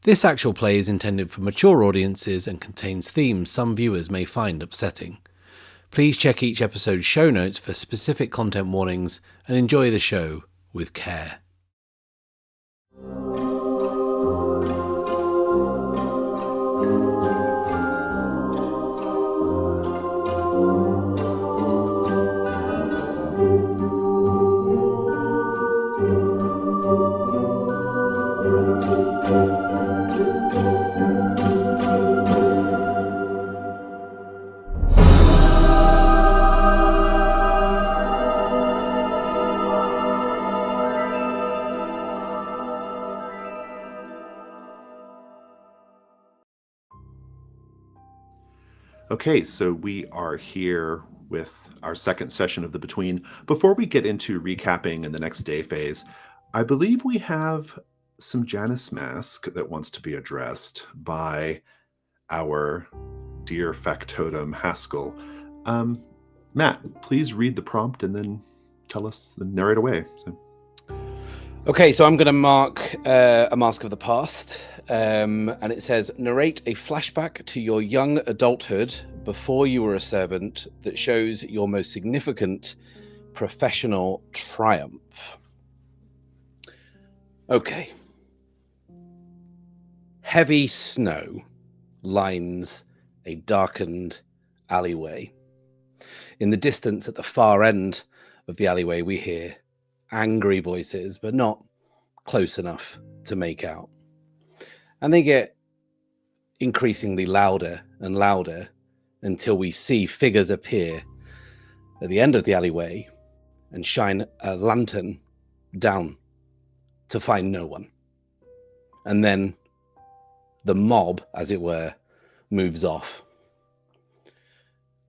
This actual play is intended for mature audiences and contains themes some viewers may find upsetting. Please check each episode's show notes for specific content warnings and enjoy the show with care. Okay, so we are here with our second session of The Between. Before we get into recapping in the next day phase, I believe we have some Janus mask that wants to be addressed by our dear factotum Haskell. Matt, please read the prompt and then narrate away. Okay, so I'm going to mark a Mask of the Past, and it says, narrate a flashback to your young adulthood before you were a servant that shows your most significant professional triumph. Okay. Heavy snow lines a darkened alleyway. In the distance at the far end of the alleyway, we hear angry voices, but not close enough to make out. And they get increasingly louder and louder until we see figures appear at the end of the alleyway and shine a lantern down to find no one. And then the mob, as it were, moves off.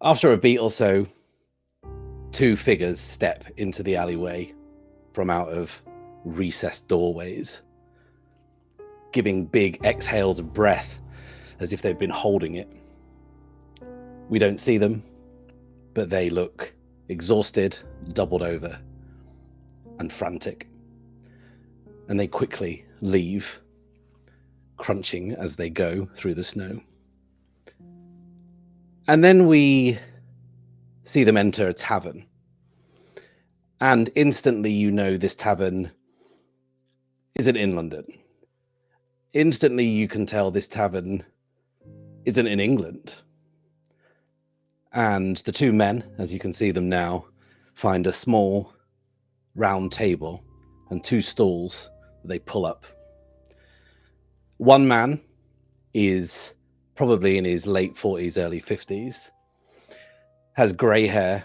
After a beat or so, two figures step into the alleyway from out of recessed doorways, giving big exhales of breath as if they've been holding it. We don't see them, but they look exhausted, doubled over, and frantic. And they quickly leave, crunching as they go through the snow. And then we see them enter a tavern. And instantly you know this tavern isn't in London. Instantly you can tell this tavern isn't in England. And the two men, as you can see them now, find a small round table and two stools that they pull up. One man is probably in his late 40s, early 50s, has grey hair,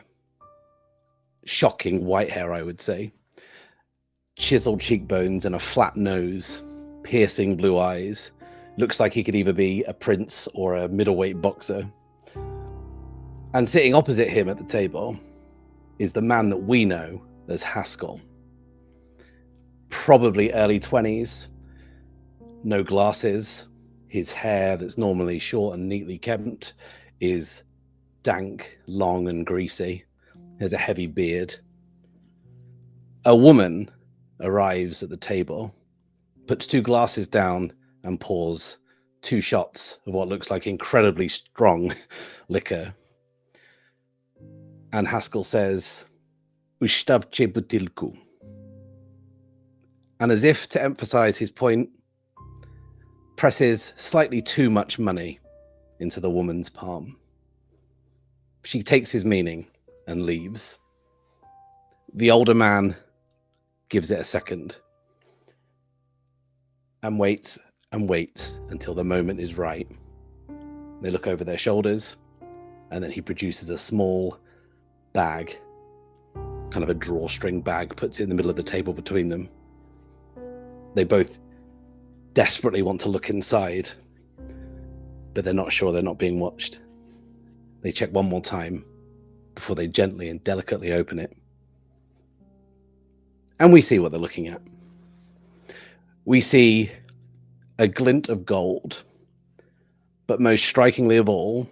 shocking white hair, I would say, chiseled cheekbones and a flat nose, piercing blue eyes. Looks like he could either be a prince or a middleweight boxer. And sitting opposite him at the table is the man that we know as Haskell. Probably early 20s, no glasses. His hair, that's normally short and neatly kempt, is dank, long and greasy. Has a heavy beard. A woman arrives at the table, puts two glasses down and pours two shots of what looks like incredibly strong liquor. And Haskell says, "Ustavce butilku." And as if to emphasize his point, presses slightly too much money into the woman's palm. She takes his meaning and leaves. The older man gives it a second and waits until the moment is right. They look over their shoulders, and then he produces a small bag, kind of a drawstring bag, puts it in the middle of the table between them. They both desperately want to look inside, but they're not sure they're not being watched. They check one more time before they gently and delicately open it. And we see what they're looking at. We see a glint of gold, but most strikingly of all,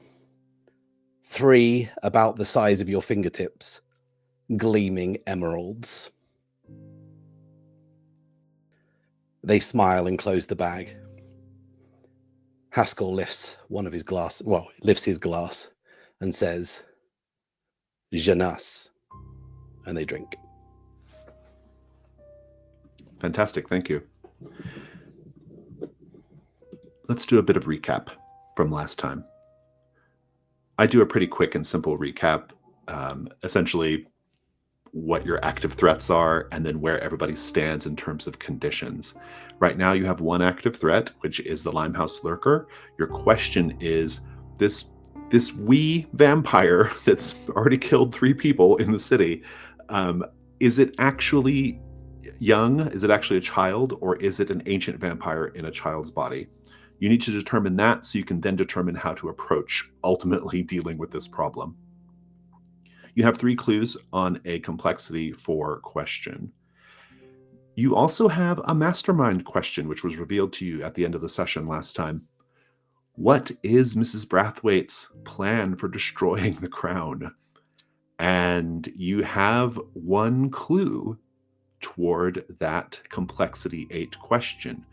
three about the size of your fingertips, gleaming emeralds. They smile and close the bag. Haskell lifts his glass and says, "Jeunesse," and they drink. Fantastic, thank you. Let's do a bit of recap from last time. I do a pretty quick and simple recap, essentially what your active threats are, and then where everybody stands in terms of conditions. Right now you have one active threat, which is the Limehouse Lurker. Your question is, this wee vampire that's already killed 3 people in the city, is it actually young? Is it actually a child? Or is it an ancient vampire in a child's body? You need to determine that so you can then determine how to approach ultimately dealing with this problem. You have 3 clues on a complexity 4 question. You also have a mastermind question, which was revealed to you at the end of the session last time. What is Mrs. Brathwaite's plan for destroying the crown? And you have 1 clue toward that complexity 8 question.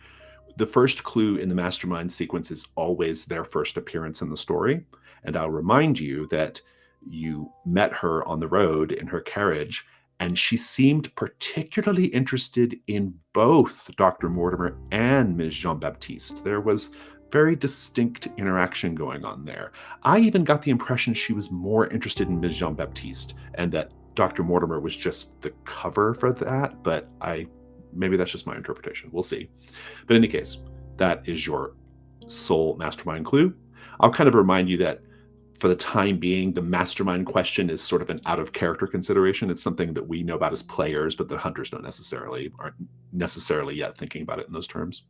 The first clue in the mastermind sequence is always their first appearance in the story. And I'll remind you that you met her on the road in her carriage, and she seemed particularly interested in both Dr. Mortimer and Ms. Jean-Baptiste. There was very distinct interaction going on there. I even got the impression she was more interested in Ms. Jean-Baptiste, and that Dr. Mortimer was just the cover for that, but maybe that's just my interpretation. We'll see. But in any case, that is your sole mastermind clue. I'll kind of remind you that for the time being, the mastermind question is sort of an out-of-character consideration. It's something that we know about as players, but the hunters aren't necessarily yet thinking about it in those terms.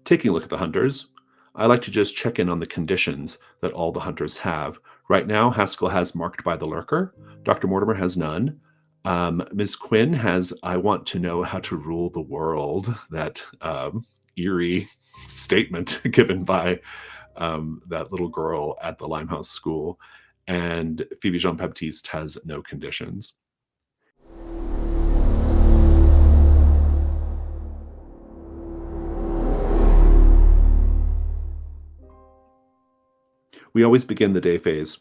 Taking a look at the hunters, I like to just check in on the conditions that all the hunters have. Right now, Haskell has marked by the lurker. Dr. Mortimer has none. Ms. Quinn has, I want to know how to rule the world, that eerie statement given by that little girl at the Limehouse School. And Phoebe Jean-Baptiste has no conditions. We always begin the day phase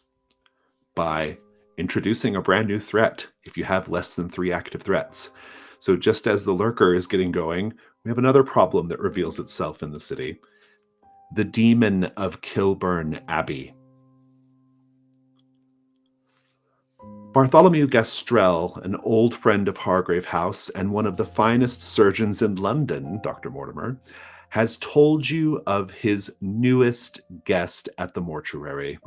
by introducing a brand new threat if you have less than 3 active threats. So just as the lurker is getting going, we have another problem that reveals itself in the city. The demon of Kilburn Abbey. Bartholomew Gastrell, an old friend of Hargrave House and one of the finest surgeons in London, Dr. Mortimer, has told you of his newest guest at the mortuary.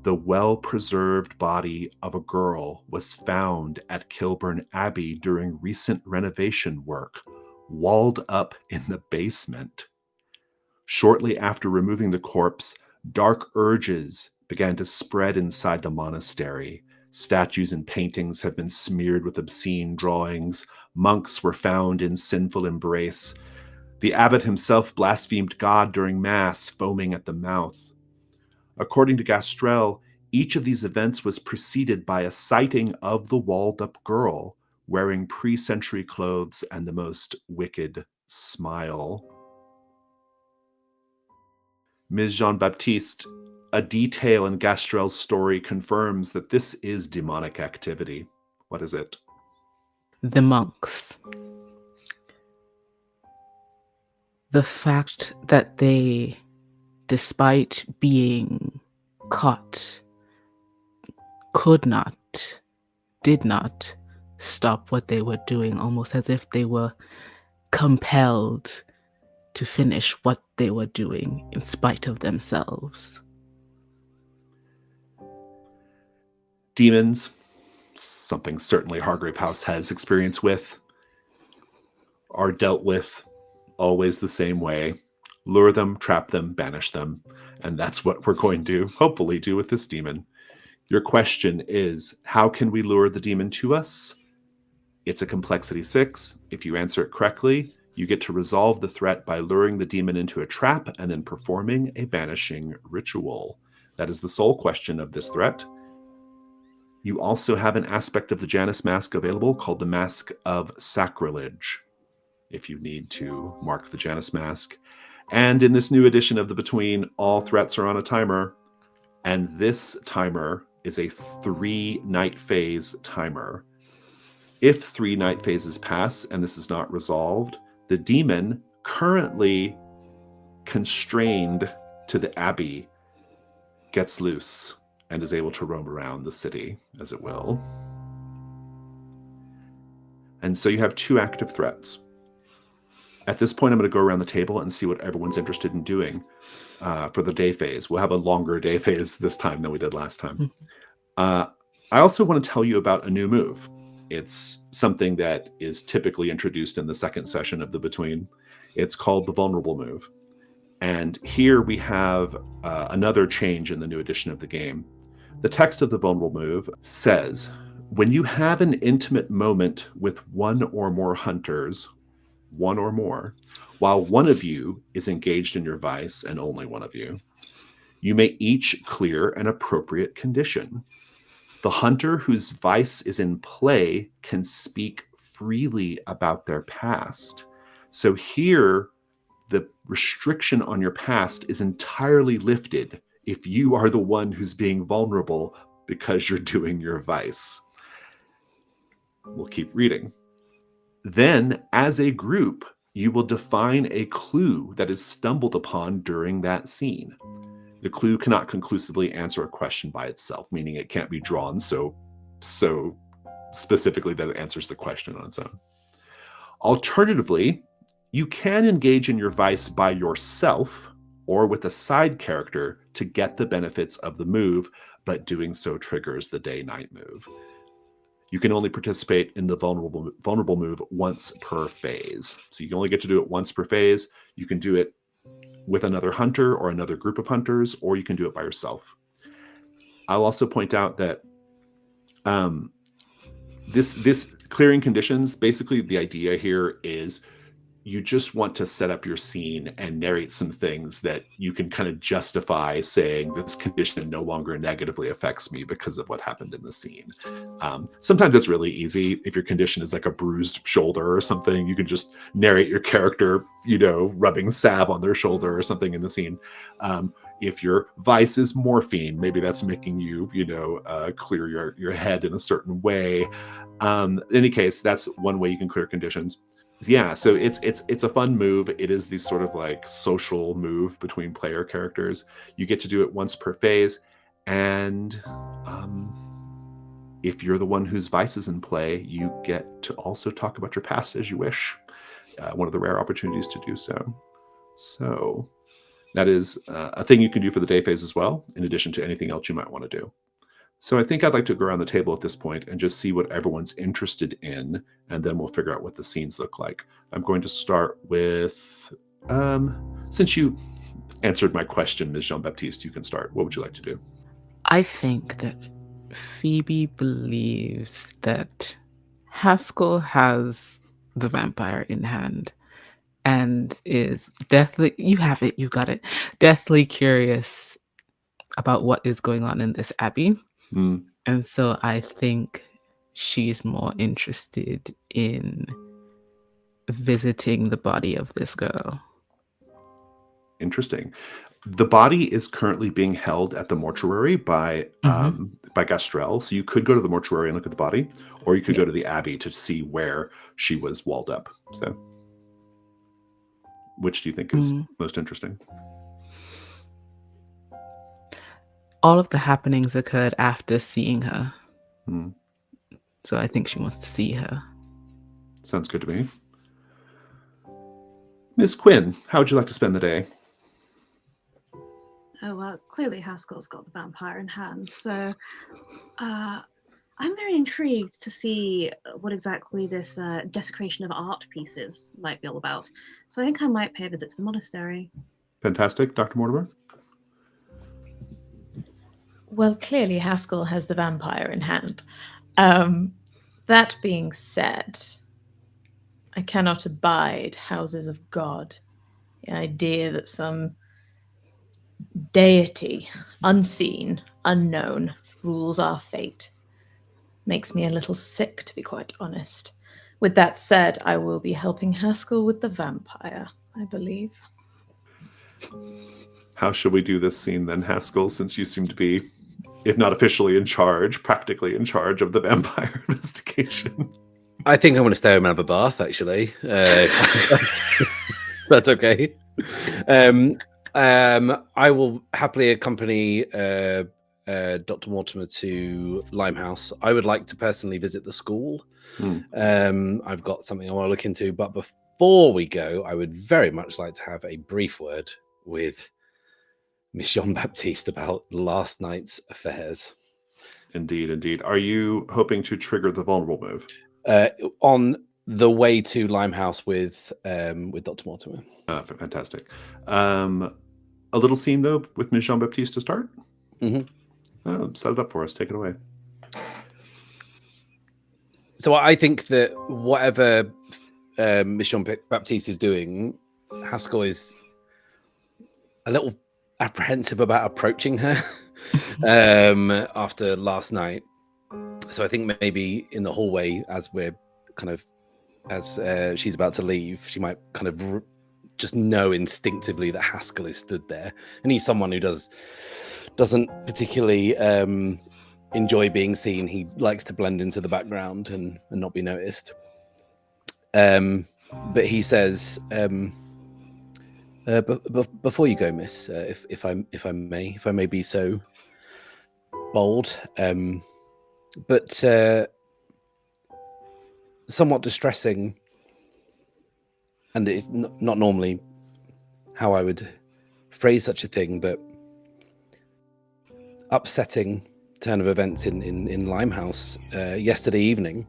The well-preserved body of a girl was found at Kilburn Abbey during recent renovation work, walled up in the basement. Shortly after removing the corpse, dark urges began to spread inside the monastery. Statues and paintings have been smeared with obscene drawings. Monks were found in sinful embrace. The abbot himself blasphemed God during Mass, foaming at the mouth. According to Gastrell, each of these events was preceded by a sighting of the walled-up girl, wearing pre-century clothes and the most wicked smile. Ms. Jean-Baptiste, a detail in Gastrell's story confirms that this is demonic activity. What is it? The monks. The fact that they, despite being caught, did not stop what they were doing, almost as if they were compelled to finish what they were doing in spite of themselves. Demons, something certainly Hargrave House has experience with, are dealt with always the same way. Lure them, trap them, banish them. And that's what we're going to hopefully do with this demon. Your question is, how can we lure the demon to us? It's a complexity 6. If you answer it correctly, you get to resolve the threat by luring the demon into a trap and then performing a banishing ritual. That is the sole question of this threat. You also have an aspect of the Janus mask available called the Mask of Sacrilege, if you need to mark the Janus mask. And in this new edition of The Between, all threats are on a timer. And this timer is a 3-night phase timer. If 3 night phases pass and this is not resolved, the demon currently constrained to the abbey gets loose and is able to roam around the city as it will. And so you have 2 active threats. At this point, I'm going to go around the table and see what everyone's interested in doing for the day phase. We'll have a longer day phase this time than we did last time. I also want to tell you about a new move. It's something that is typically introduced in the second session of The Between. It's called the vulnerable move. And here we have another change in the new edition of the game. The text of the vulnerable move says, when you have an intimate moment with one or more hunters, one or more, while one of you is engaged in your vice, and only one of you, you may each clear an appropriate condition. The hunter whose vice is in play can speak freely about their past. So here, the restriction on your past is entirely lifted if you are the one who's being vulnerable because you're doing your vice. We'll keep reading. Then, as a group, you will define a clue that is stumbled upon during that scene. The clue cannot conclusively answer a question by itself, meaning it can't be drawn so specifically that it answers the question on its own. Alternatively, you can engage in your vice by yourself or with a side character to get the benefits of the move, but doing so triggers the day-night move. You can only participate in the vulnerable move once per phase. So you can only get to do it once per phase. You can do it with another hunter or another group of hunters, or you can do it by yourself. I'll also point out that this clearing conditions, basically the idea here is you just want to set up your scene and narrate some things that you can kind of justify saying this condition no longer negatively affects me because of what happened in the scene. Sometimes it's really easy. If your condition is like a bruised shoulder or something, you can just narrate your character, rubbing salve on their shoulder or something in the scene. If your vice is morphine, maybe that's making you, clear your head in a certain way. In any case, that's one way you can clear conditions. Yeah, so it's a fun move. It is the sort of like social move between player characters. You get to do it once per phase, and if you're the one whose vice is in play, you get to also talk about your past as you wish. One of the rare opportunities to do so. So that is a thing you can do for the day phase as well, in addition to anything else you might want to do. So I think I'd like to go around the table at this point and just see what everyone's interested in, and then we'll figure out what the scenes look like. I'm going to start with, since you answered my question, Ms. Jean-Baptiste, you can start. What would you like to do? I think that Phoebe believes that Haskell has the vampire in hand and is deathly, you got it, deathly curious about what is going on in this abbey. And so I think she's more interested in visiting the body of this girl. Interesting. The body is currently being held at the mortuary by Gastrell. So you could go to the mortuary and look at the body, or you could go to the abbey to see where she was walled up. So which do you think is most interesting? All of the happenings occurred after seeing her. So I think she wants to see her. Sounds good to me. Miss Quinn, how would you like to spend the day? Oh, well, clearly Haskell's got the vampire in hand, so I'm very intrigued to see what exactly this desecration of art pieces might be all about. So I think I might pay a visit to the monastery. Fantastic. Dr. Mortimer? Well, clearly Haskell has the vampire in hand. That being said, I cannot abide houses of God. The idea that some deity, unseen, unknown, rules our fate makes me a little sick, to be quite honest. With that said, I will be helping Haskell with the vampire, I believe. How should we do this scene then, Haskell, since you seem to be, if not officially in charge, practically in charge of the vampire investigation? I think I want to stay home and have a bath, actually. That's okay. I will happily accompany Dr. Mortimer to Limehouse. I would like to personally visit the school. I've got something I want to look into, but before we go, I would very much like to have a brief word with Miss Jean-Baptiste about last night's affairs. Indeed. Are you hoping to trigger the vulnerable move? On the way to Limehouse with Dr. Mortimer. Fantastic. A little scene, though, with Miss Jean-Baptiste to start? Set it up for us. Take it away. So I think that whatever Miss Jean-Baptiste is doing, Haskell is a little apprehensive about approaching her after last night. So I think maybe in the hallway, as she's about to leave, she might kind of just know instinctively that Haskell is stood there, and he's someone who doesn't particularly enjoy being seen. He likes to blend into the background and not be noticed. But he says, before you go, Miss, if I may be so bold, but somewhat distressing, and it's not normally how I would phrase such a thing, but upsetting turn of events in Limehouse yesterday evening.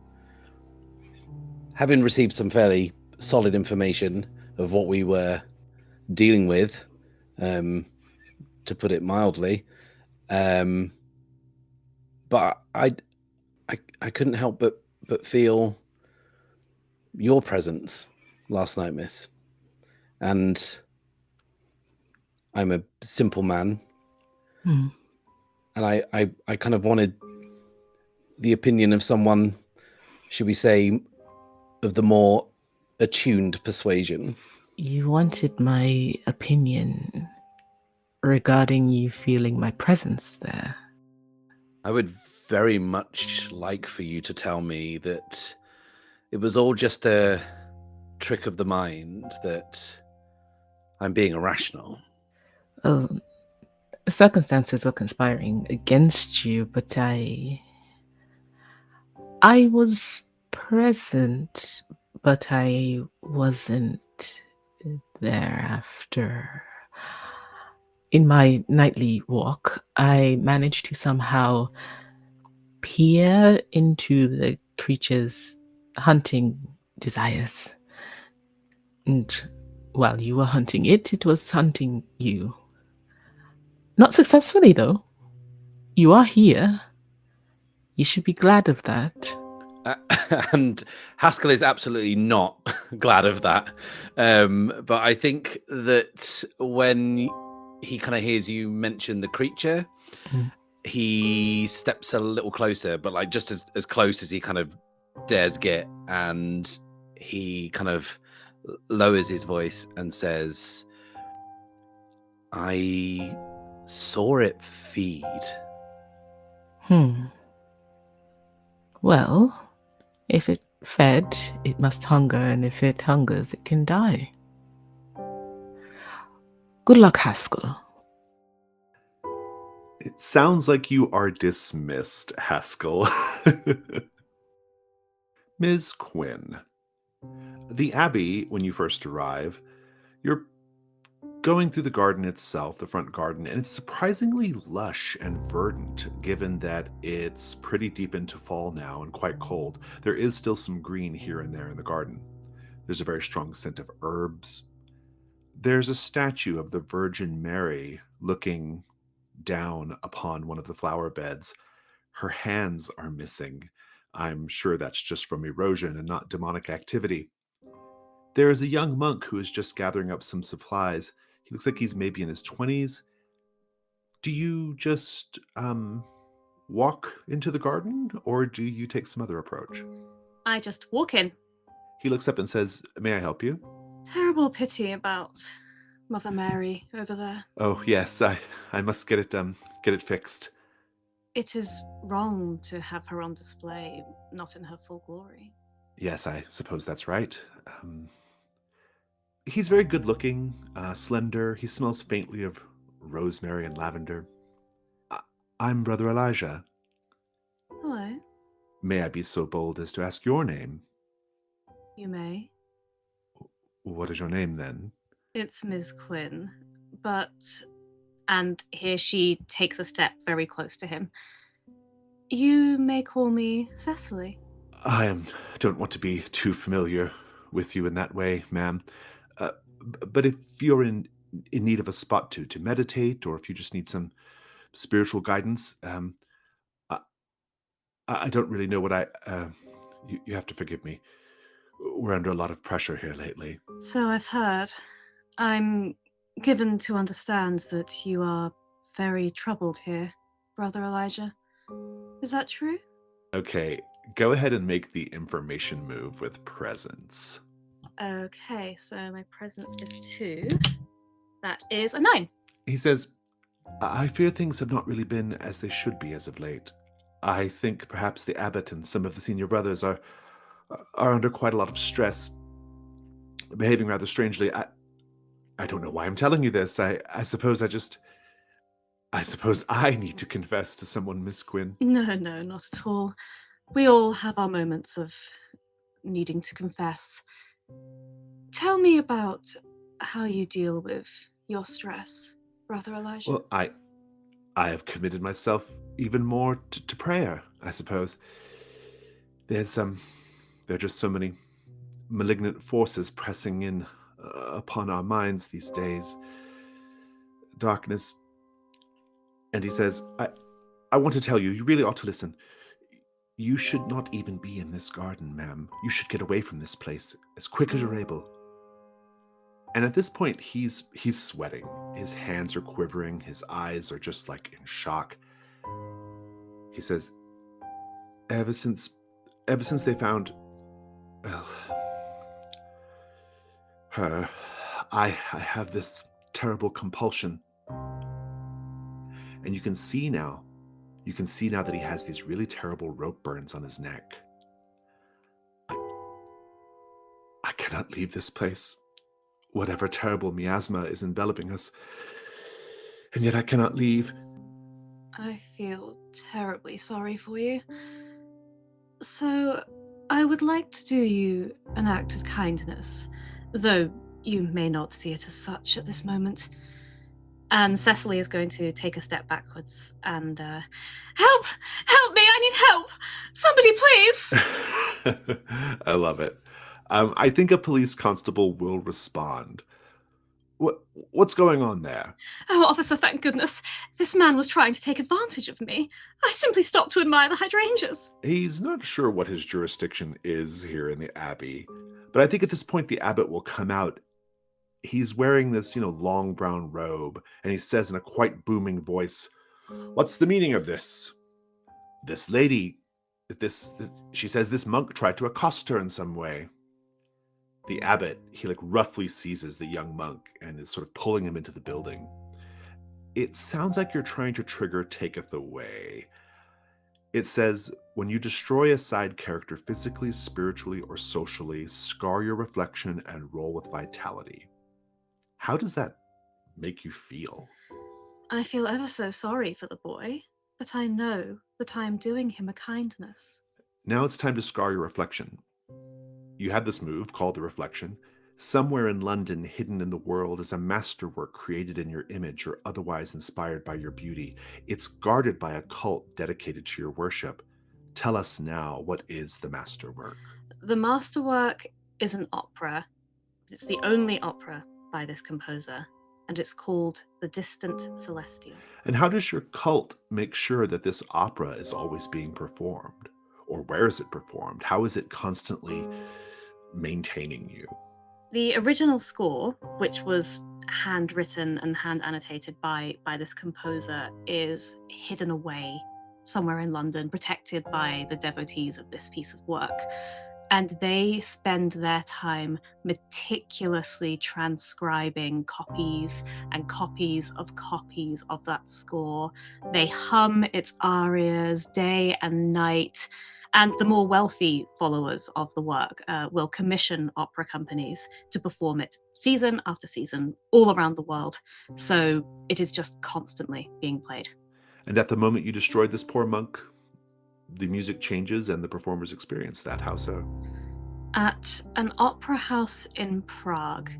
Having received some fairly solid information of what we were dealing with, to put it mildly, but I couldn't help but feel your presence last night, Miss. And I'm a simple man, and I kind of wanted the opinion of someone, should we say, of the more attuned persuasion. You wanted my opinion regarding you feeling my presence there. I would very much like for you to tell me that it was all just a trick of the mind, that I'm being irrational. Oh, circumstances were conspiring against you, but I was present, but I wasn't thereafter. In my nightly walk, I managed to somehow peer into the creature's hunting desires. And while you were hunting it, it was hunting you. Not successfully, though. You are here. You should be glad of that. And Haskell is absolutely not glad of that. But I think that when he kind of hears you mention the creature, he steps a little closer, but like just as close as he kind of dares get, and he kind of lowers his voice and says, I saw it feed. Well, if it fed, it must hunger, and if it hungers, it can die. Good luck, Haskell. It sounds like you are dismissed, Haskell. Ms. Quinn, the Abbey, when you first arrive, you're going through the garden itself, the front garden, and it's surprisingly lush and verdant, given that it's pretty deep into fall now and quite cold. There is still some green here and there in the garden. There's a very strong scent of herbs. There's a statue of the Virgin Mary looking down upon one of the flower beds. Her hands are missing. I'm sure that's just from erosion and not demonic activity. There is a young monk who is just gathering up some supplies. He looks like he's maybe in his 20s. Do you just walk into the garden, or do you take some other approach? I just walk in. He looks up and says, "May I help you?" Terrible pity about Mother Mary over there. Oh, yes, I must get it fixed. It is wrong to have her on display, not in her full glory. Yes, I suppose that's right. He's very good looking, slender. He smells faintly of rosemary and lavender. I'm Brother Elijah. Hello. May I be so bold as to ask your name? You may. What is your name, then? It's Ms. Quinn, but... And here she takes a step very close to him. You may call me Cecelie. I don't want to be too familiar with you in that way, ma'am. But if you're in need of a spot to meditate, or if you just need some spiritual guidance, I don't really know what you have to forgive me. We're under a lot of pressure here lately. So I've heard. I'm given to understand that you are very troubled here, Brother Elijah. Is that true? Okay, go ahead and make the information move with presence. Okay, so my presence is 2. That is a 9. He says, I fear things have not really been as they should be as of late. I think perhaps the abbot and some of the senior brothers are under quite a lot of stress, behaving rather strangely. I don't know why I'm telling you this. I suppose I need to confess to someone, Miss Quinn. No, not at all. We all have our moments of needing to confess. Tell me about how you deal with your stress, Brother Elijah. Well, I have committed myself even more to prayer, I suppose. There are just so many malignant forces pressing in upon our minds these days. Darkness. And he says, I want to tell you, you really ought to listen. You should not even be in this garden, ma'am. You should get away from this place as quick as you're able. And at this point, he's sweating. His hands are quivering. His eyes are just like in shock. He says, ever since they found her, I have this terrible compulsion. And you can see now that he has these really terrible rope burns on his neck. I cannot leave this place, whatever terrible miasma is enveloping us. And yet I cannot leave. I feel terribly sorry for you. So, I would like to do you an act of kindness, though you may not see it as such at this moment. And Cecelie is going to take a step backwards and, help! Help me! I need help! Somebody, please! I love it. I think a police constable will respond. What's going on there? Oh, officer, thank goodness. This man was trying to take advantage of me. I simply stopped to admire the hydrangeas. He's not sure what his jurisdiction is here in the abbey, but I think at this point the abbot will come out. He's wearing this, long brown robe, and he says in a quite booming voice, "What's the meaning of this? This lady, she says this monk tried to accost her in some way." The abbot, he roughly seizes the young monk and is sort of pulling him into the building. It sounds like you're trying to trigger taketh away. It says, when you destroy a side character physically, spiritually, or socially, scar your reflection and roll with vitality. How does that make you feel? I feel ever so sorry for the boy, but I know that I am doing him a kindness. Now it's time to scar your reflection. You have this move called the reflection. Somewhere in London, hidden in the world, is a masterwork created in your image or otherwise inspired by your beauty. It's guarded by a cult dedicated to your worship. Tell us now, what is the masterwork? The masterwork is an opera. It's the only opera by this composer, and it's called The Distant Celestial. And how does your cult make sure that this opera is always being performed? Or where is it performed? How is it constantly maintaining you? The original score, which was handwritten and hand annotated by this composer, is hidden away somewhere in London, protected by the devotees of this piece of work. And they spend their time meticulously transcribing copies and copies of that score. They hum its arias day and night. And the more wealthy followers of the work will commission opera companies to perform it season after season all around the world. So it is just constantly being played. And at the moment you destroyed this poor monk, the music changes and the performers experience that. How so? At an opera house in Prague,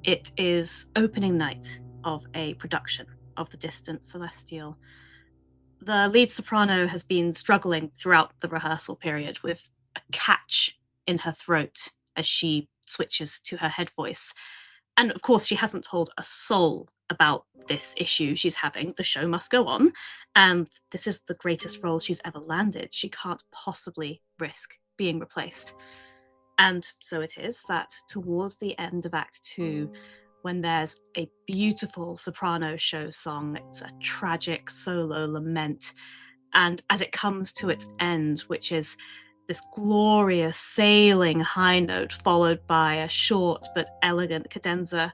it is opening night of a production of The Distant Celestial. The lead soprano has been struggling throughout the rehearsal period with a catch in her throat as she switches to her head voice. And of course, she hasn't told a soul about this issue she's having. The show must go on, and this is the greatest role she's ever landed. She can't possibly risk being replaced. And so it is that towards the end of Act 2, when there's a beautiful soprano show song, it's a tragic solo lament. And as it comes to its end, which is this glorious sailing high note followed by a short but elegant cadenza,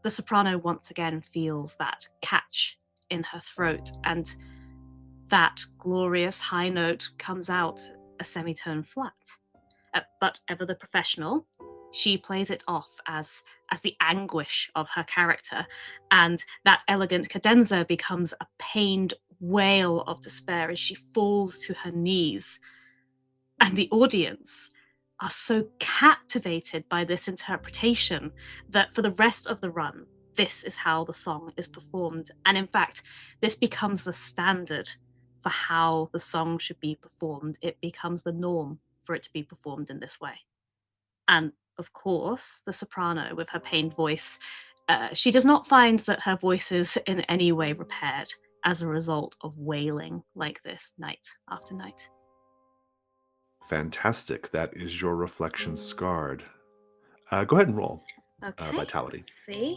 the soprano once again feels that catch in her throat, and that glorious high note comes out a semitone flat. But ever the professional, she plays it off as the anguish of her character, and that elegant cadenza becomes a pained wail of despair as she falls to her knees. And the audience are so captivated by this interpretation that for the rest of the run, this is how the song is performed. And in fact, this becomes the standard for how the song should be performed. It becomes the norm for it to be performed in this way. And of course, the soprano with her pained voice, she does not find that her voice is in any way repaired as a result of wailing like this night after night. Fantastic. That is your reflection scarred. Go ahead and roll. Okay. Vitality. Let's see.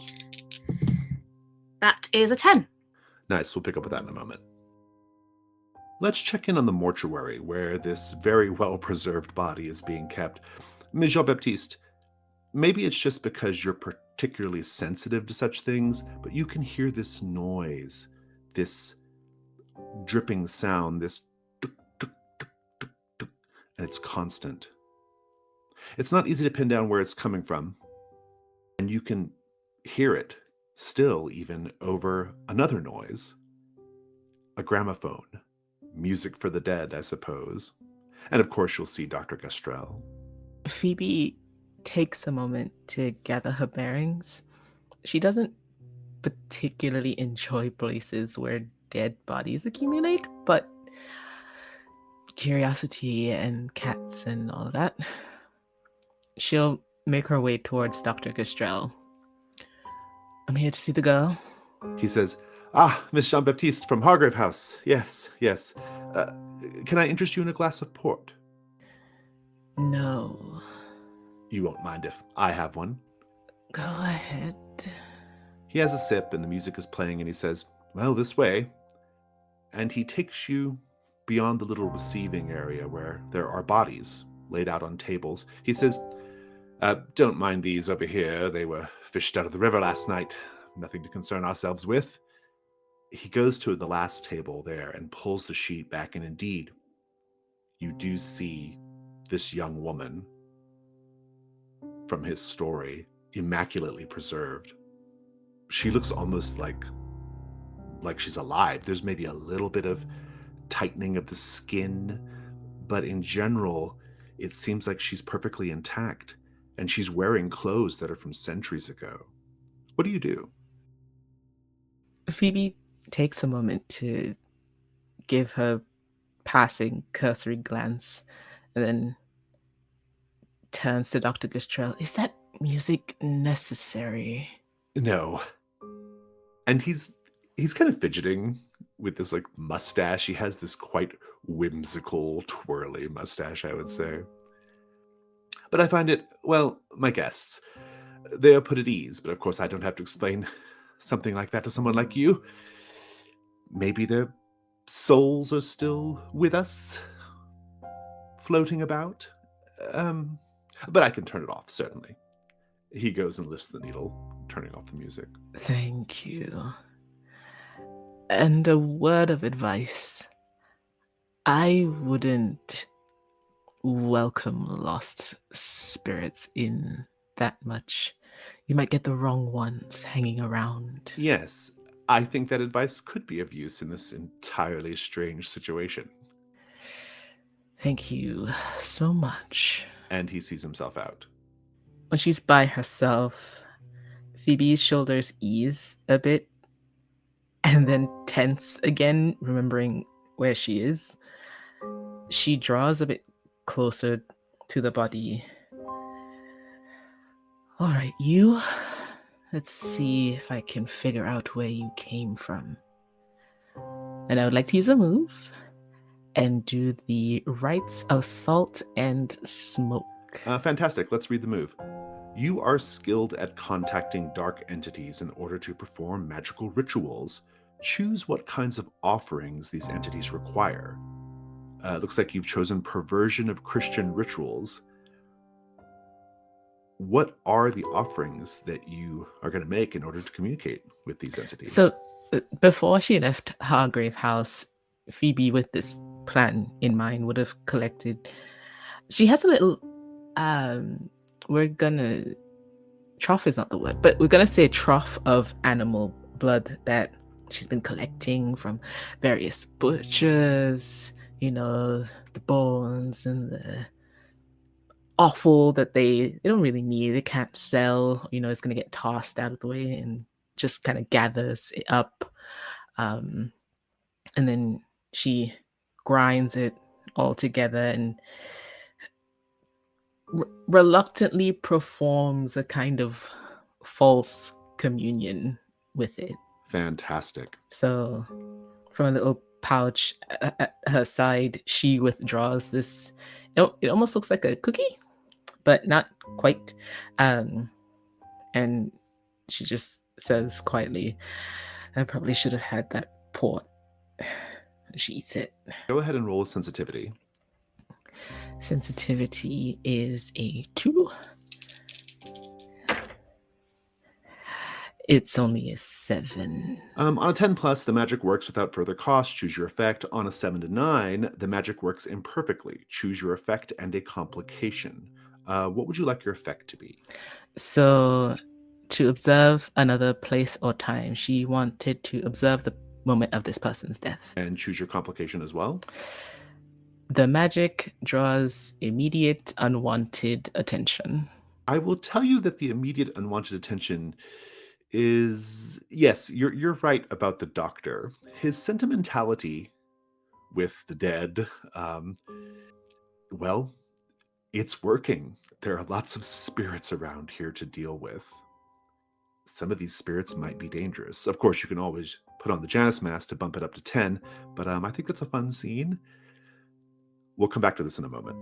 That is a 10. Nice. We'll pick up with that in a moment. Let's check in on the mortuary, where this very well-preserved body is being kept. Ms. Jean-Baptiste, maybe it's just because you're particularly sensitive to such things, but you can hear this noise, this dripping sound, this tuk, tuk, tuk, tuk, tuk, and it's constant. It's not easy to pin down where it's coming from, and you can hear it still even over another noise, a gramophone. Music for the dead, I suppose. And of course, you'll see Dr. Gastrell. Phoebe takes a moment to gather her bearings. She doesn't particularly enjoy places where dead bodies accumulate, but curiosity and cats and all of that. She'll make her way towards Dr. Gastrell. I'm here to see the girl. He says, Miss Jean-Baptiste from Hargrave House. Yes. Can I interest you in a glass of port? No. You won't mind if I have one? Go ahead. He has a sip and the music is playing and he says, well, this way. And he takes you beyond the little receiving area where there are bodies laid out on tables. He says, don't mind these over here. They were fished out of the river last night. Nothing to concern ourselves with. He goes to the last table there and pulls the sheet back, and indeed, you do see this young woman from his story, immaculately preserved. She looks almost like she's alive. There's maybe a little bit of tightening of the skin, but in general, it seems like she's perfectly intact, and she's wearing clothes that are from centuries ago. What do you do? Phoebe takes a moment to give her passing cursory glance and then turns to Dr. Gastrell. Is that music necessary? No. And he's kind of fidgeting with this like mustache. He has this quite whimsical, twirly mustache, I would say. But I find it, well, my guests, they are put at ease, but of course I don't have to explain something like that to someone like you. Maybe their souls are still with us, floating about. But I can turn it off, certainly. He goes and lifts the needle, turning off the music. Thank you. And a word of advice. I wouldn't welcome lost spirits in that much. You might get the wrong ones hanging around. Yes, I think that advice could be of use in this entirely strange situation. Thank you so much. And he sees himself out. When she's by herself, Phoebe's shoulders ease a bit and then tense again, remembering where she is. She draws a bit closer to the body. All right, you. Let's see if I can figure out where you came from. And I would like to use a move and do the rites of salt and smoke. Fantastic. Let's read the move. You are skilled at contacting dark entities in order to perform magical rituals. Choose what kinds of offerings these entities require. It looks like you've chosen perversion of Christian rituals. What are the offerings that you are going to make in order to communicate with these entities? So, before she left Hargrave House, Phoebe, with this plan in mind, would have collected. She has a little. Trough is not the word, but we're gonna say trough of animal blood that she's been collecting from various butchers. You know, the bones and the offal that they don't really need. They can't sell. You know, it's gonna get tossed out of the way and just kind of gathers it up. And then she grinds it all together and reluctantly performs a kind of false communion with it. Fantastic. So from a little pouch at her side, she withdraws this. It almost looks like a cookie, but not quite. And she just says quietly, I probably should have had that port. She eats it. Go ahead and roll a sensitivity. Sensitivity is a 2. It's only a 7. On a 10 plus, the magic works without further cost. Choose your effect. On a 7 to 9, the magic works imperfectly. Choose your effect and a complication. What would you like your effect to be? So, to observe another place or time, she wanted to observe the moment of this person's death. And choose your complication as well. The magic draws immediate unwanted attention. I will tell you that the immediate unwanted attention is, yes, you're right about the doctor. His sentimentality with the dead, well, it's working. There are lots of spirits around here to deal with. Some of these spirits might be dangerous. Of course, you can always put on the Janus mask to bump it up to 10, but I think that's a fun scene. We'll come back to this in a moment.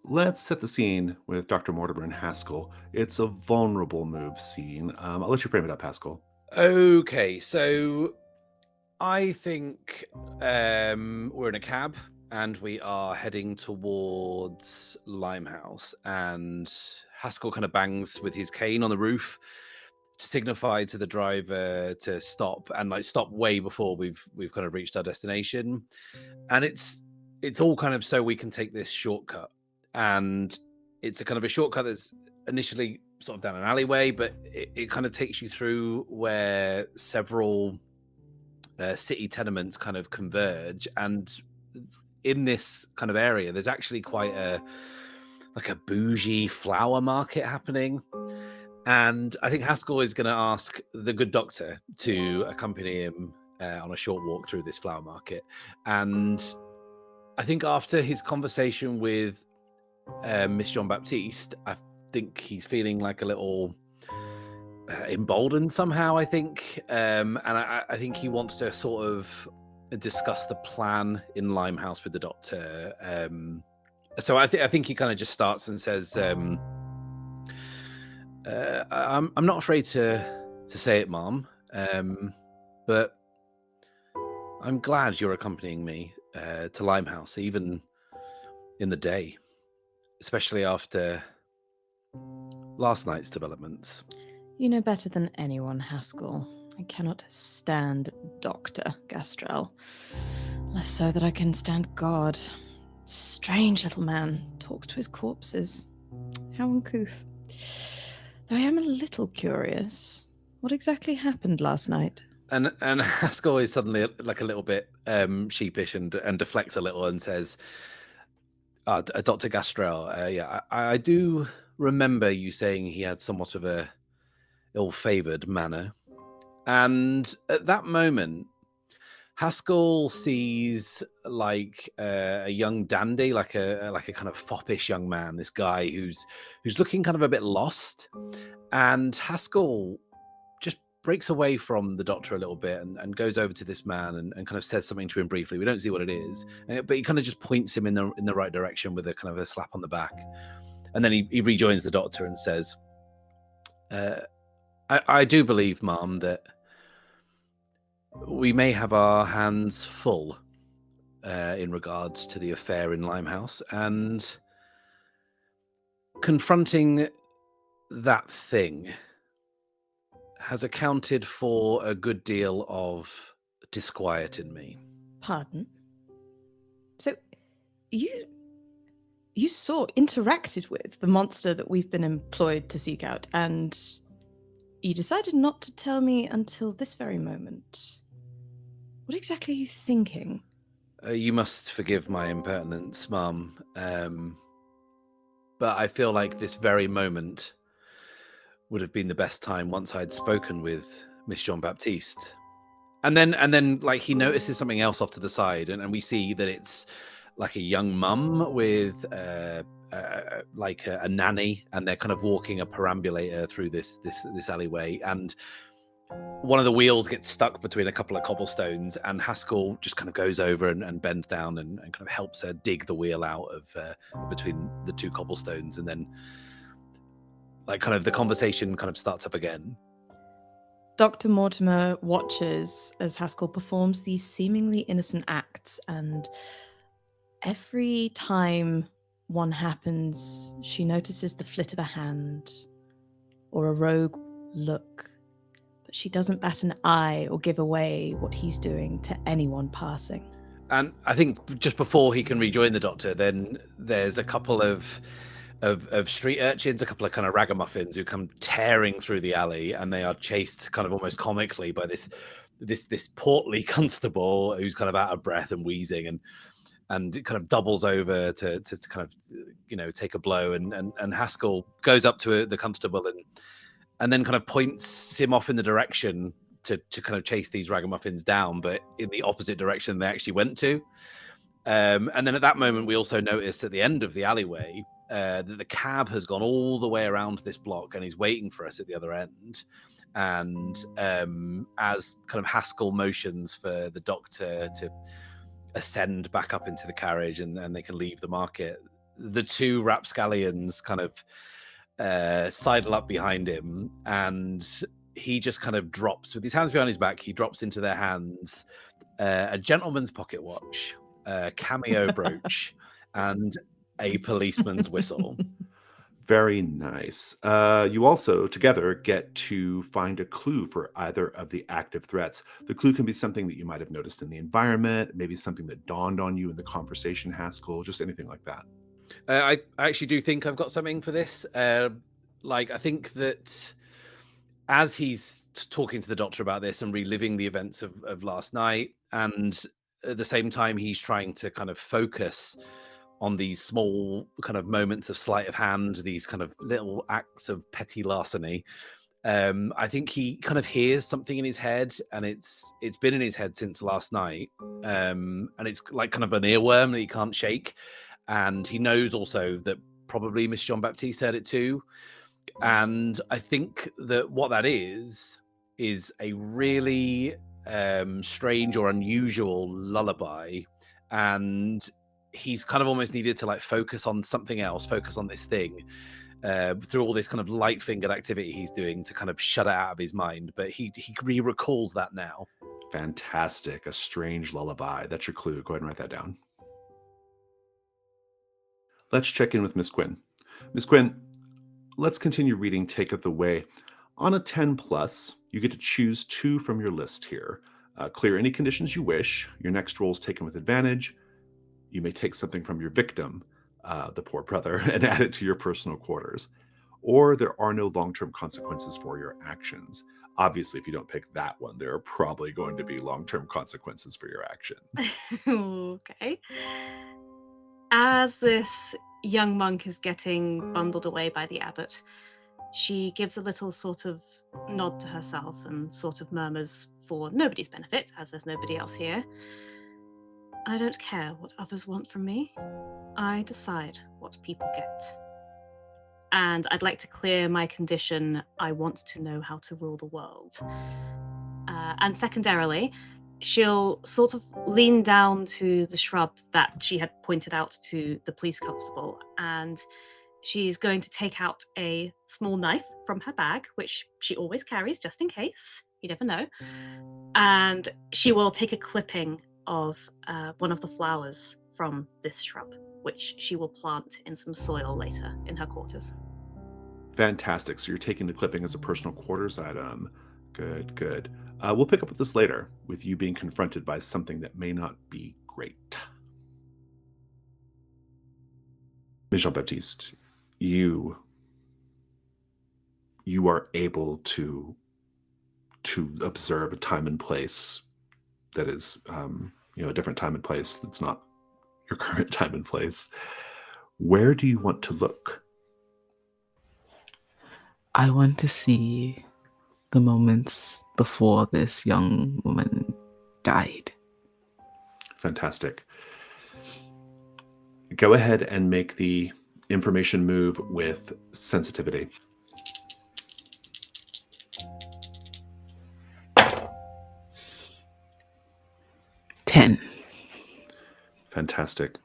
Let's set the scene with Dr. Mortimer and Haskell. It's a vulnerable move scene. I'll let you frame it up, Haskell. Okay, so I think we're in a cab and we are heading towards Limehouse, and Haskell kind of bangs with his cane on the roof to signify to the driver to stop, and like stop way before we've kind of reached our destination. And it's all kind of so we can take this shortcut, and it's a kind of a shortcut that's initially sort of down an alleyway, but it kind of takes you through where several city tenements kind of converge, and in this kind of area there's actually quite a bougie flower market happening. And I think Haskell is going to ask the good doctor to accompany him on a short walk through this flower market. And I think after his conversation with Miss Jean-Baptiste, I think he's feeling like a little emboldened somehow, I think. And I think he wants to sort of discuss the plan in Limehouse with the doctor. So I think he kind of just starts and says, I'm not afraid to say it, Mom, but I'm glad you're accompanying me to Limehouse, even in the day. especially after last night's developments. You know better than anyone, Haskell. I cannot stand Dr. Gastrell. Less so that I can stand God. Strange little man. Talks to his corpses. How uncouth. Though I am a little curious. What exactly happened last night? And Haskell is suddenly like a little bit sheepish and deflects a little and says, Dr. Gastrell, yeah, I do remember you saying he had somewhat of a ill-favoured manner. And at that moment, Haskell sees like a young dandy, like a kind of foppish young man, this guy who's looking kind of a bit lost. And Haskell just breaks away from the doctor a little bit and goes over to this man and kind of says something to him briefly. We don't see what it is, but he kind of just points him in the right direction with a kind of a slap on the back. And then he rejoins the doctor and says, I do believe, Ma'am, that we may have our hands full in regards to the affair in Limehouse, and confronting that thing has accounted for a good deal of disquiet in me. Pardon? So, you interacted with the monster that we've been employed to seek out, and you decided not to tell me until this very moment. What exactly are you thinking? You must forgive my impertinence, Mum, but I feel like this very moment would have been the best time once I'd spoken with Miss Jean-Baptiste. And then like he notices something else off to the side, and we see that it's like a young mum with like a nanny, and they're kind of walking a perambulator through this alleyway, and one of the wheels gets stuck between a couple of cobblestones, and Haskell just kind of goes over and bends down and kind of helps her dig the wheel out of between the two cobblestones, and then like kind of the conversation kind of starts up again. Dr. Mortimer watches as Haskell performs these seemingly innocent acts, and every time one happens, she notices the flit of a hand or a rogue look, but she doesn't bat an eye or give away what he's doing to anyone passing. And I think just before he can rejoin the doctor, then there's a couple of street urchins, a couple of kind of ragamuffins who come tearing through the alley, and they are chased kind of almost comically by this portly constable who's kind of out of breath and wheezing, and it kind of doubles over to kind of take a blow, and Haskell goes up to the constable and then kind of points him off in the direction to kind of chase these ragamuffins down, but in the opposite direction they actually went to. And then at that moment, we also notice at the end of the alleyway that the cab has gone all the way around this block and he's waiting for us at the other end. And as kind of Haskell motions for the doctor to ascend back up into the carriage and they can leave the market, the two rapscallions kind of sidle up behind him, and he just kind of drops with his hands behind his back. He drops into their hands a gentleman's pocket watch, a cameo brooch, and a policeman's whistle. Very nice. You also together get to find a clue for either of the active threats. The clue can be something that you might have noticed in the environment, maybe something that dawned on you in the conversation, Haskell, just anything like that. I actually do think I've got something for this. I think that as he's talking to the doctor about this and reliving the events of last night, and at the same time he's trying to kind of focus on these small kind of moments of sleight of hand, these kind of little acts of petty larceny, I think he kind of hears something in his head, and it's been in his head since last night, and it's like kind of an earworm that he can't shake. And he knows also that probably Miss Jean-Baptiste heard it too. And I think that what that is a really strange or unusual lullaby. And he's kind of almost needed to like focus on something else, focus on this thing through all this kind of light-fingered activity he's doing to kind of shut it out of his mind. But he recalls that now. Fantastic. A strange lullaby. That's your clue. Go ahead and write that down. Let's check in with Miss Quinn. Miss Quinn, let's continue reading Take It the Way. On a 10 plus, you get to choose 2 from your list here. Clear any conditions you wish. Your next roll is taken with advantage. You may take something from your victim, the poor brother, and add it to your personal quarters. Or there are no long-term consequences for your actions. Obviously, if you don't pick that one, there are probably going to be long-term consequences for your actions. Okay. As this young monk is getting bundled away by the abbot, she gives a little sort of nod to herself and sort of murmurs, for nobody's benefit, as there's nobody else here, "I don't care what others want from me. I decide what people get. And I'd like to clear my condition, I want to know how to rule the world." And secondarily, she'll sort of lean down to the shrub that she had pointed out to the police constable, and she's going to take out a small knife from her bag, which she always carries just in case. You never know. And she will take a clipping of one of the flowers from this shrub, which she will plant in some soil later in her quarters. Fantastic. So you're taking the clipping as a personal quarters item. Good, good. We'll pick up with this later, with you being confronted by something that may not be great. Ms. Jean-Baptiste, you are able to observe a time and place that is, a different time and place that's not your current time and place. Where do you want to look? I want to see the moments before this young woman died. Fantastic. Go ahead and make the information move with sensitivity. Ten. Fantastic.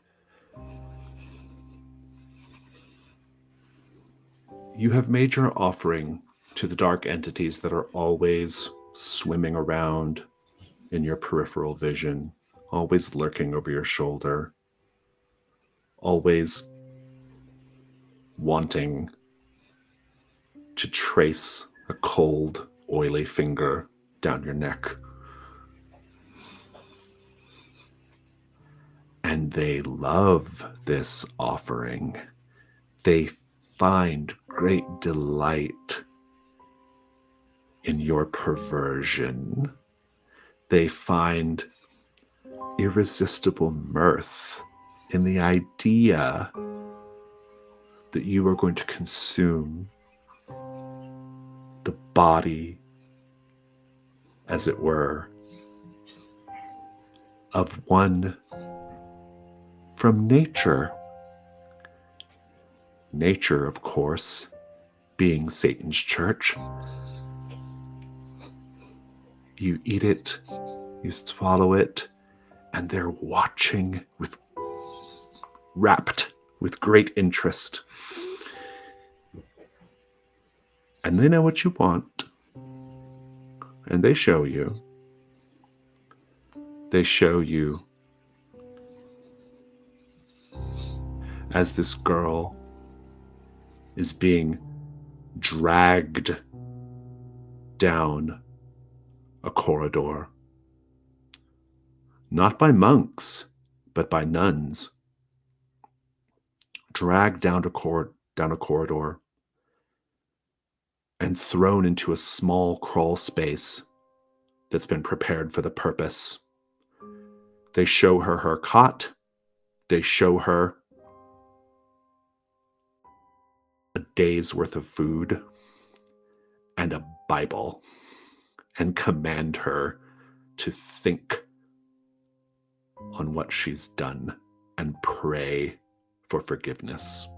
You have made your offering to the dark entities that are always swimming around in your peripheral vision, always lurking over your shoulder, always wanting to trace a cold, oily finger down your neck. And they love this offering. They find great delight in your perversion. They find irresistible mirth in the idea that you are going to consume the body, as it were, of one from nature. Nature, of course, being Satan's church. You eat it, you swallow it, and they're watching rapt with great interest. And they know what you want. And they show you. They show you as this girl is being dragged down a corridor. Not by monks, but by nuns. Dragged down a corridor and thrown into a small crawl space that's been prepared for the purpose. They show her her cot. They show her a day's worth of food and a Bible and command her to think on what she's done and pray for forgiveness.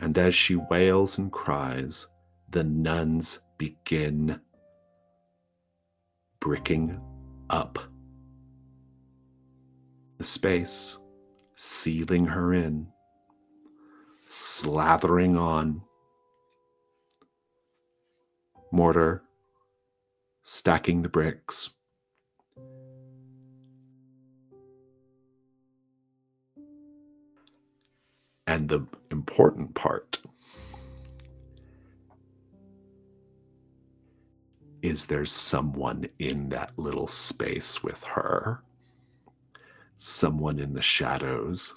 And as she wails and cries, the nuns begin bricking up the space, sealing her in, slathering on mortar, stacking the bricks. And the important part is there's someone in that little space with her. Someone in the shadows.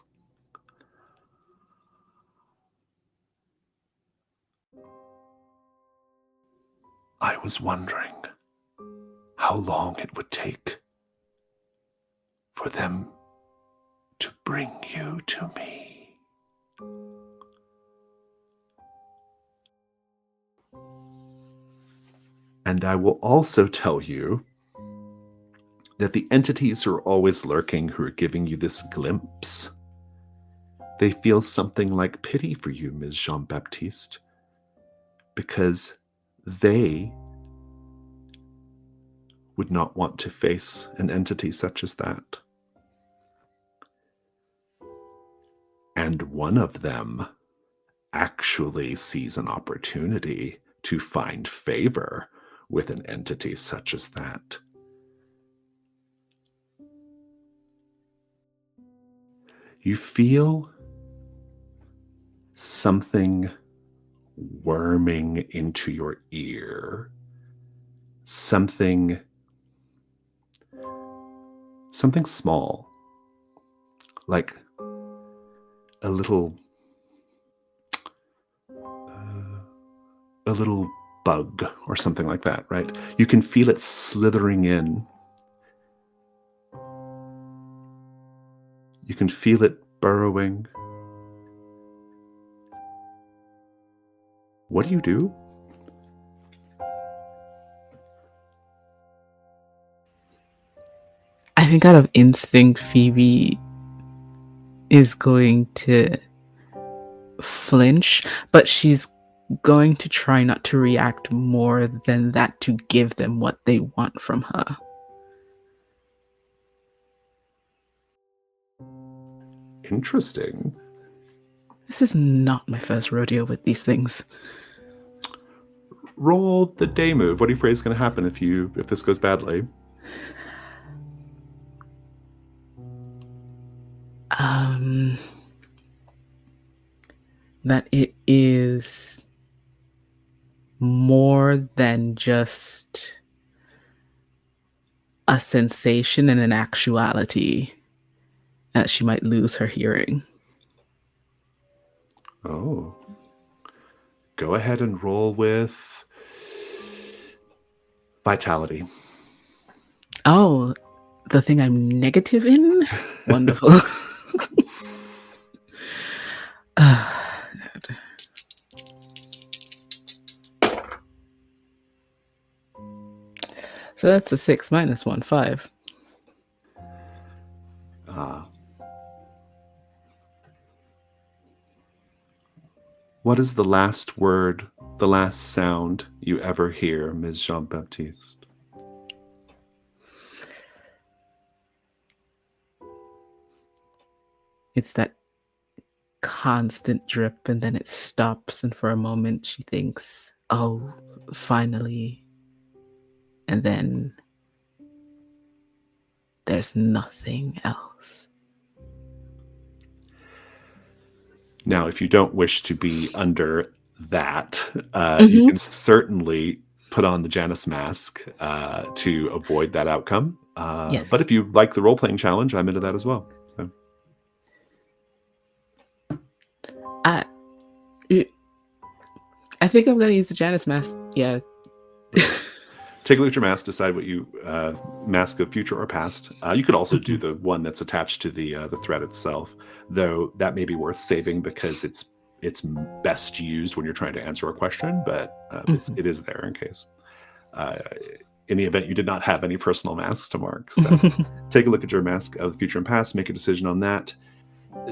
I was wondering how long it would take for them to bring you to me. And I will also tell you that the entities who are always lurking, who are giving you this glimpse, they feel something like pity for you, Ms. Jean-Baptiste, because they would not want to face an entity such as that. And one of them actually sees an opportunity to find favor with an entity such as that. You feel something worming into your ear. Something small, like a little bug or something like that, right? You can feel it slithering in. You can feel it burrowing. What do you do? I think out of instinct, Phoebe is going to flinch, but she's going to try not to react more than that to give them what they want from her. Interesting. This is not my first rodeo with these things. Roll the day move. What are you afraid is going to happen if this goes badly? That it is more than just a sensation and an actuality that she might lose her hearing. Oh. Go ahead and roll with vitality. Oh, the thing I'm negative in? Wonderful. So that's a 6 minus 1, 5. What is the last word, the last sound you ever hear, Ms. Jean-Baptiste? It's that constant drip, and then it stops, and for a moment she thinks, oh, finally. And then there's nothing else. Now, if you don't wish to be under that, you can certainly put on the Janus mask to avoid that outcome. Yes. But if you like the role-playing challenge, I'm into that as well. So. I think I'm going to use the Janus mask. Yeah. Take a look at your mask, decide what you mask of future or past. You could also do the one that's attached to the thread itself, though that may be worth saving because it's best used when you're trying to answer a question, but it is there in case. In the event you did not have any personal masks to mark. So take a look at your mask of the future and past, make a decision on that.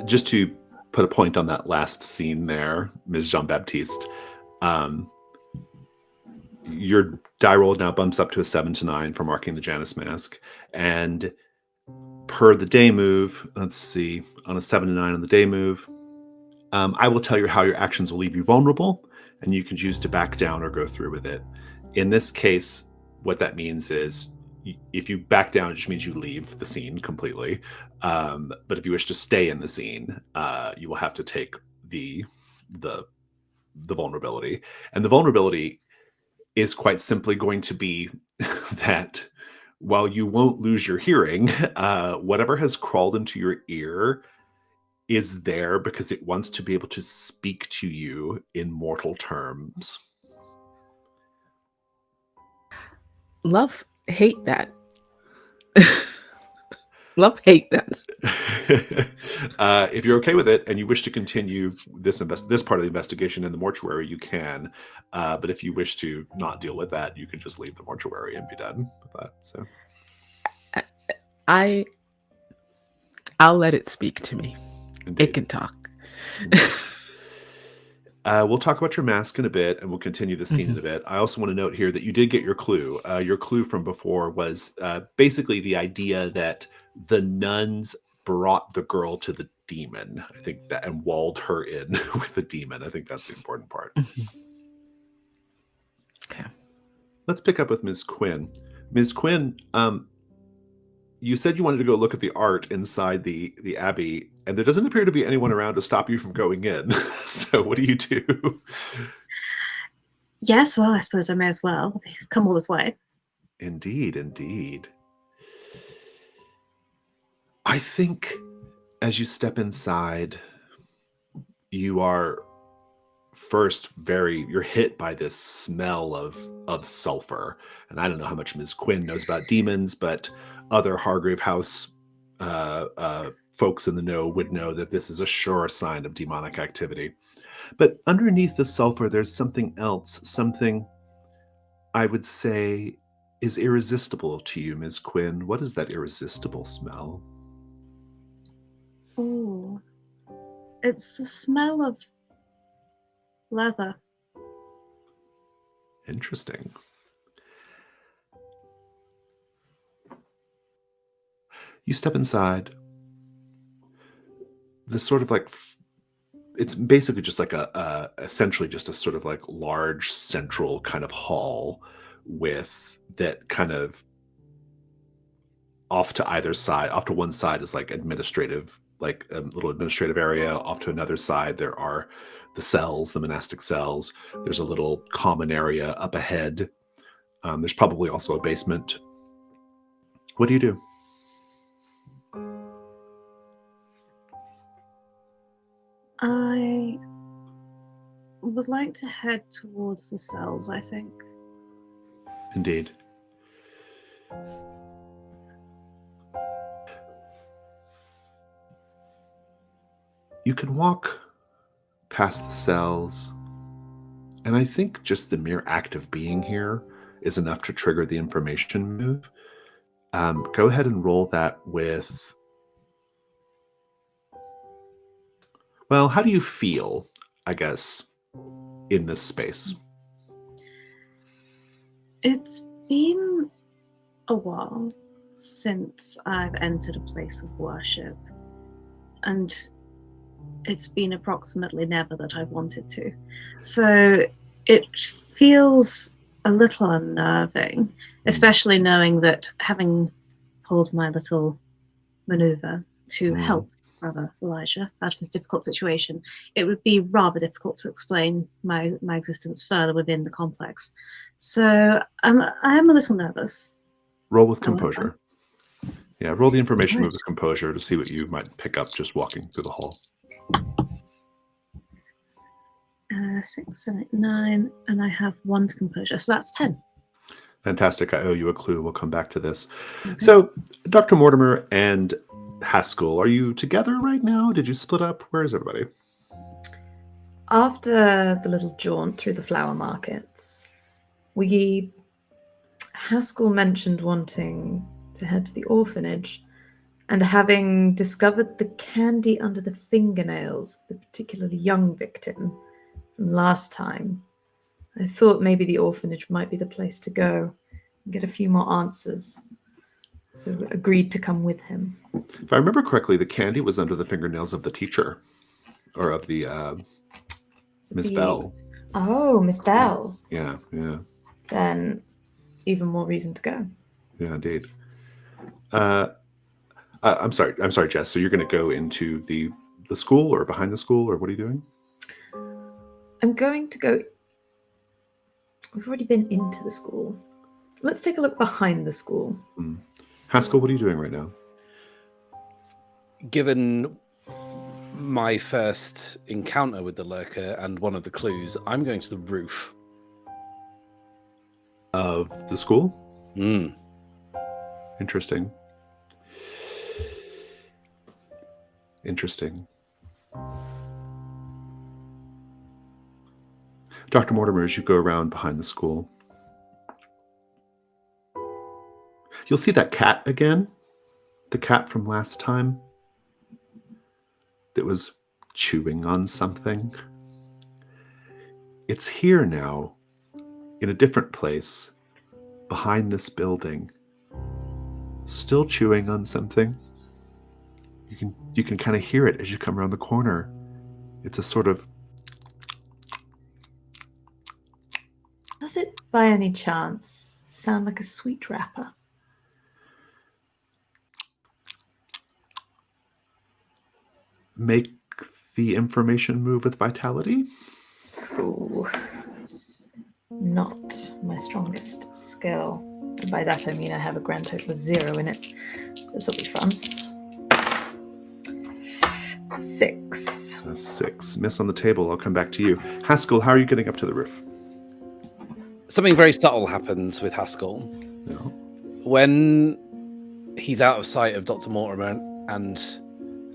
Just to put a point on that last scene there, Ms. Jean-Baptiste, your die roll now bumps up to a 7 to 9 for marking the Janus mask. And per the day move, let's see, on a 7 to 9 on the day move, I will tell you how your actions will leave you vulnerable, and you can choose to back down or go through with it. In this case, what that means is if you back down, it just means you leave the scene completely. But if you wish to stay in the scene, you will have to take the vulnerability. And the vulnerability is quite simply going to be that while you won't lose your hearing, whatever has crawled into your ear is there because it wants to be able to speak to you in mortal terms. Love, hate that. Love, hate that. If you're okay with it and you wish to continue this part of the investigation in the mortuary, you can. But if you wish to not deal with that, you can just leave the mortuary and be done with that. So, I'll let it speak to me. indeed. It can talk. We'll talk about your mask in a bit, and we'll continue the scene in a bit. I also want to note here that you did get your clue. Your clue from before was basically the idea that the nuns brought the girl to the demon. I think that, and walled her in with the demon. I think that's the important part. Okay. Let's pick up with Ms. Quinn. Ms. Quinn, you said you wanted to go look at the art inside the abbey, and there doesn't appear to be anyone around to stop you from going in. So what do you do? Yes, well, I suppose I may as well. I've come all this way. Indeed, indeed. I think as you step inside, you are first you're hit by this smell of sulfur. And I don't know how much Ms. Quinn knows about demons, but other Hargrave House folks in the know would know that this is a sure sign of demonic activity. But underneath the sulfur, there's something else, something I would say is irresistible to you, Ms. Quinn. What is that irresistible smell? Ooh. It's the smell of leather. Interesting. You step inside. This sort of like, it's basically just like essentially just a sort of like large central kind of hall with that kind of off to either side. Off to one side is like administrative, like a little administrative area. Off to another side, there are the cells, the monastic cells. There's a little common area up ahead. There's probably also a basement. What do you do? I would like to head towards the cells, I think. Indeed. You can walk past the cells, and I think just the mere act of being here is enough to trigger the information move. Go ahead and roll that with... Well, how do you feel, I guess, in this space? It's been a while since I've entered a place of worship, and it's been approximately never that I've wanted to. So it feels a little unnerving, especially knowing that having pulled my little maneuver to help Brother Elijah out of his difficult situation, it would be rather difficult to explain my existence further within the complex. So I am a little nervous. Roll with composure. Yeah, roll the information move with composure to see what you might pick up just walking through the hall. 6, 7, 8, 9, and I have 1 to composure, so that's 10. Fantastic. I owe you a clue. We'll come back to this. Okay. So, Dr. Mortimer and Haskell, are you together right now? Did you split up? Where is everybody? After the little jaunt through the flower markets, Haskell mentioned wanting to head to the orphanage, and having discovered the candy under the fingernails of the particularly young victim from last time, I thought maybe the orphanage might be the place to go and get a few more answers. So agreed to come with him. If I remember correctly, the candy was under the fingernails of the teacher, or of the Miss Bell. Oh, Miss Bell. Yeah. Then even more reason to go. Yeah, indeed. I'm sorry, Jess. So you're going to go into the school or behind the school, or what are you doing? going to go... We've already been into the school. Let's take a look behind the school. Haskell, what are you doing right now? Given my first encounter with the lurker and one of the clues, I'm going to the roof. Of the school? Mm. Interesting. Interesting. Dr. Mortimer, as you go around behind the school, you'll see that cat again. The cat from last time that was chewing on something. It's here now, in a different place, behind this building, still chewing on something. You can kind of hear it as you come around the corner. It's a sort of... Does it, by any chance, sound like a sweet wrapper? Make the information move with vitality? Ooh. Not my strongest skill. And by that I mean I have a grand total of 0 in it. So this will be fun. 6. A 6. Miss on the table. I'll come back to you. Haskell, how are you getting up to the roof? Something very subtle happens with Haskell. No. When he's out of sight of Dr. Mortimer and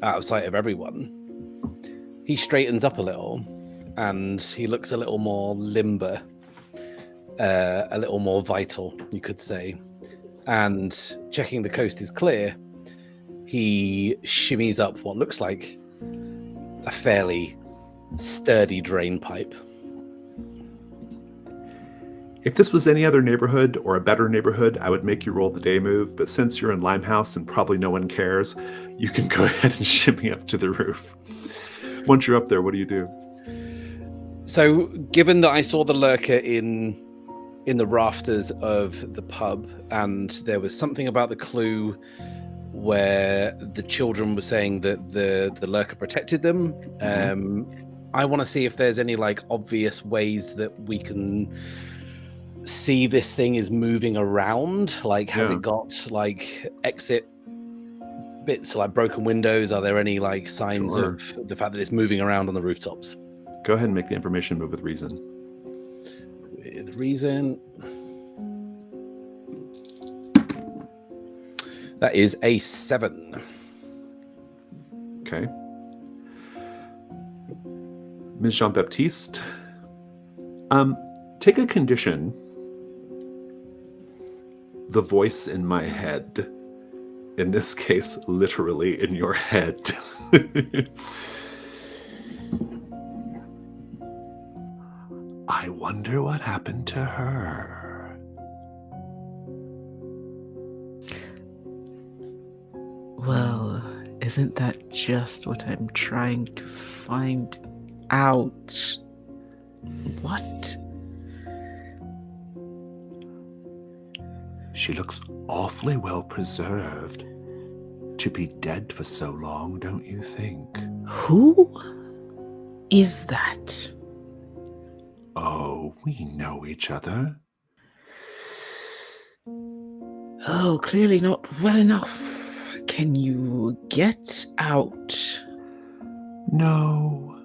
out of sight of everyone, he straightens up a little and he looks a little more limber, a little more vital, you could say. And checking the coast is clear, he shimmies up what looks like a fairly sturdy drain pipe. If this was any other neighborhood or a better neighborhood, I would make you roll the day move, but since you're in Limehouse and probably no one cares, you can go ahead and shimmy up to the roof. Once you're up there, what do you do? So, given that I saw the lurker in the rafters of the pub, and there was something about the clue where the children were saying that the lurker protected them, I want to see if there's any like obvious ways that we can see this thing is moving around. Like, has it got like exit bits, like broken windows? Are there any like signs of the fact that it's moving around on the rooftops? Go ahead and make the information move with reason. With reason. That is a 7. Okay. Ms. Jean-Baptiste, take a condition. The voice in my head. In this case, literally in your head. I wonder what happened to her. Well, isn't that just what I'm trying to find out? What? She looks awfully well preserved. To be dead for so long, don't you think? Who is that? Oh, we know each other. Oh, clearly not well enough. Can you get out? No.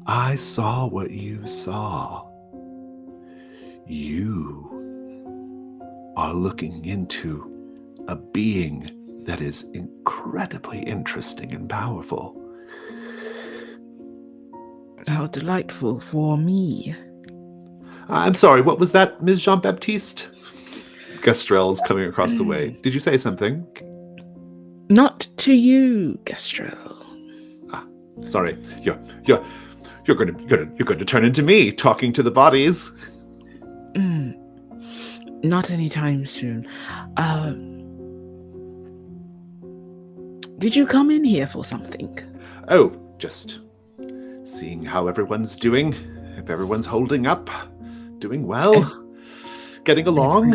I saw what you saw. You are looking into a being that is incredibly interesting and powerful. How delightful for me. I'm sorry, what was that, Ms. Jean-Baptiste? Gastrell's coming across the way. Did you say something? Not to you, Gastrell. Sorry. You're going to turn into me, talking to the bodies. Not anytime soon. Did you come in here for something? Oh, just seeing how everyone's doing. If everyone's holding up, doing well, getting along.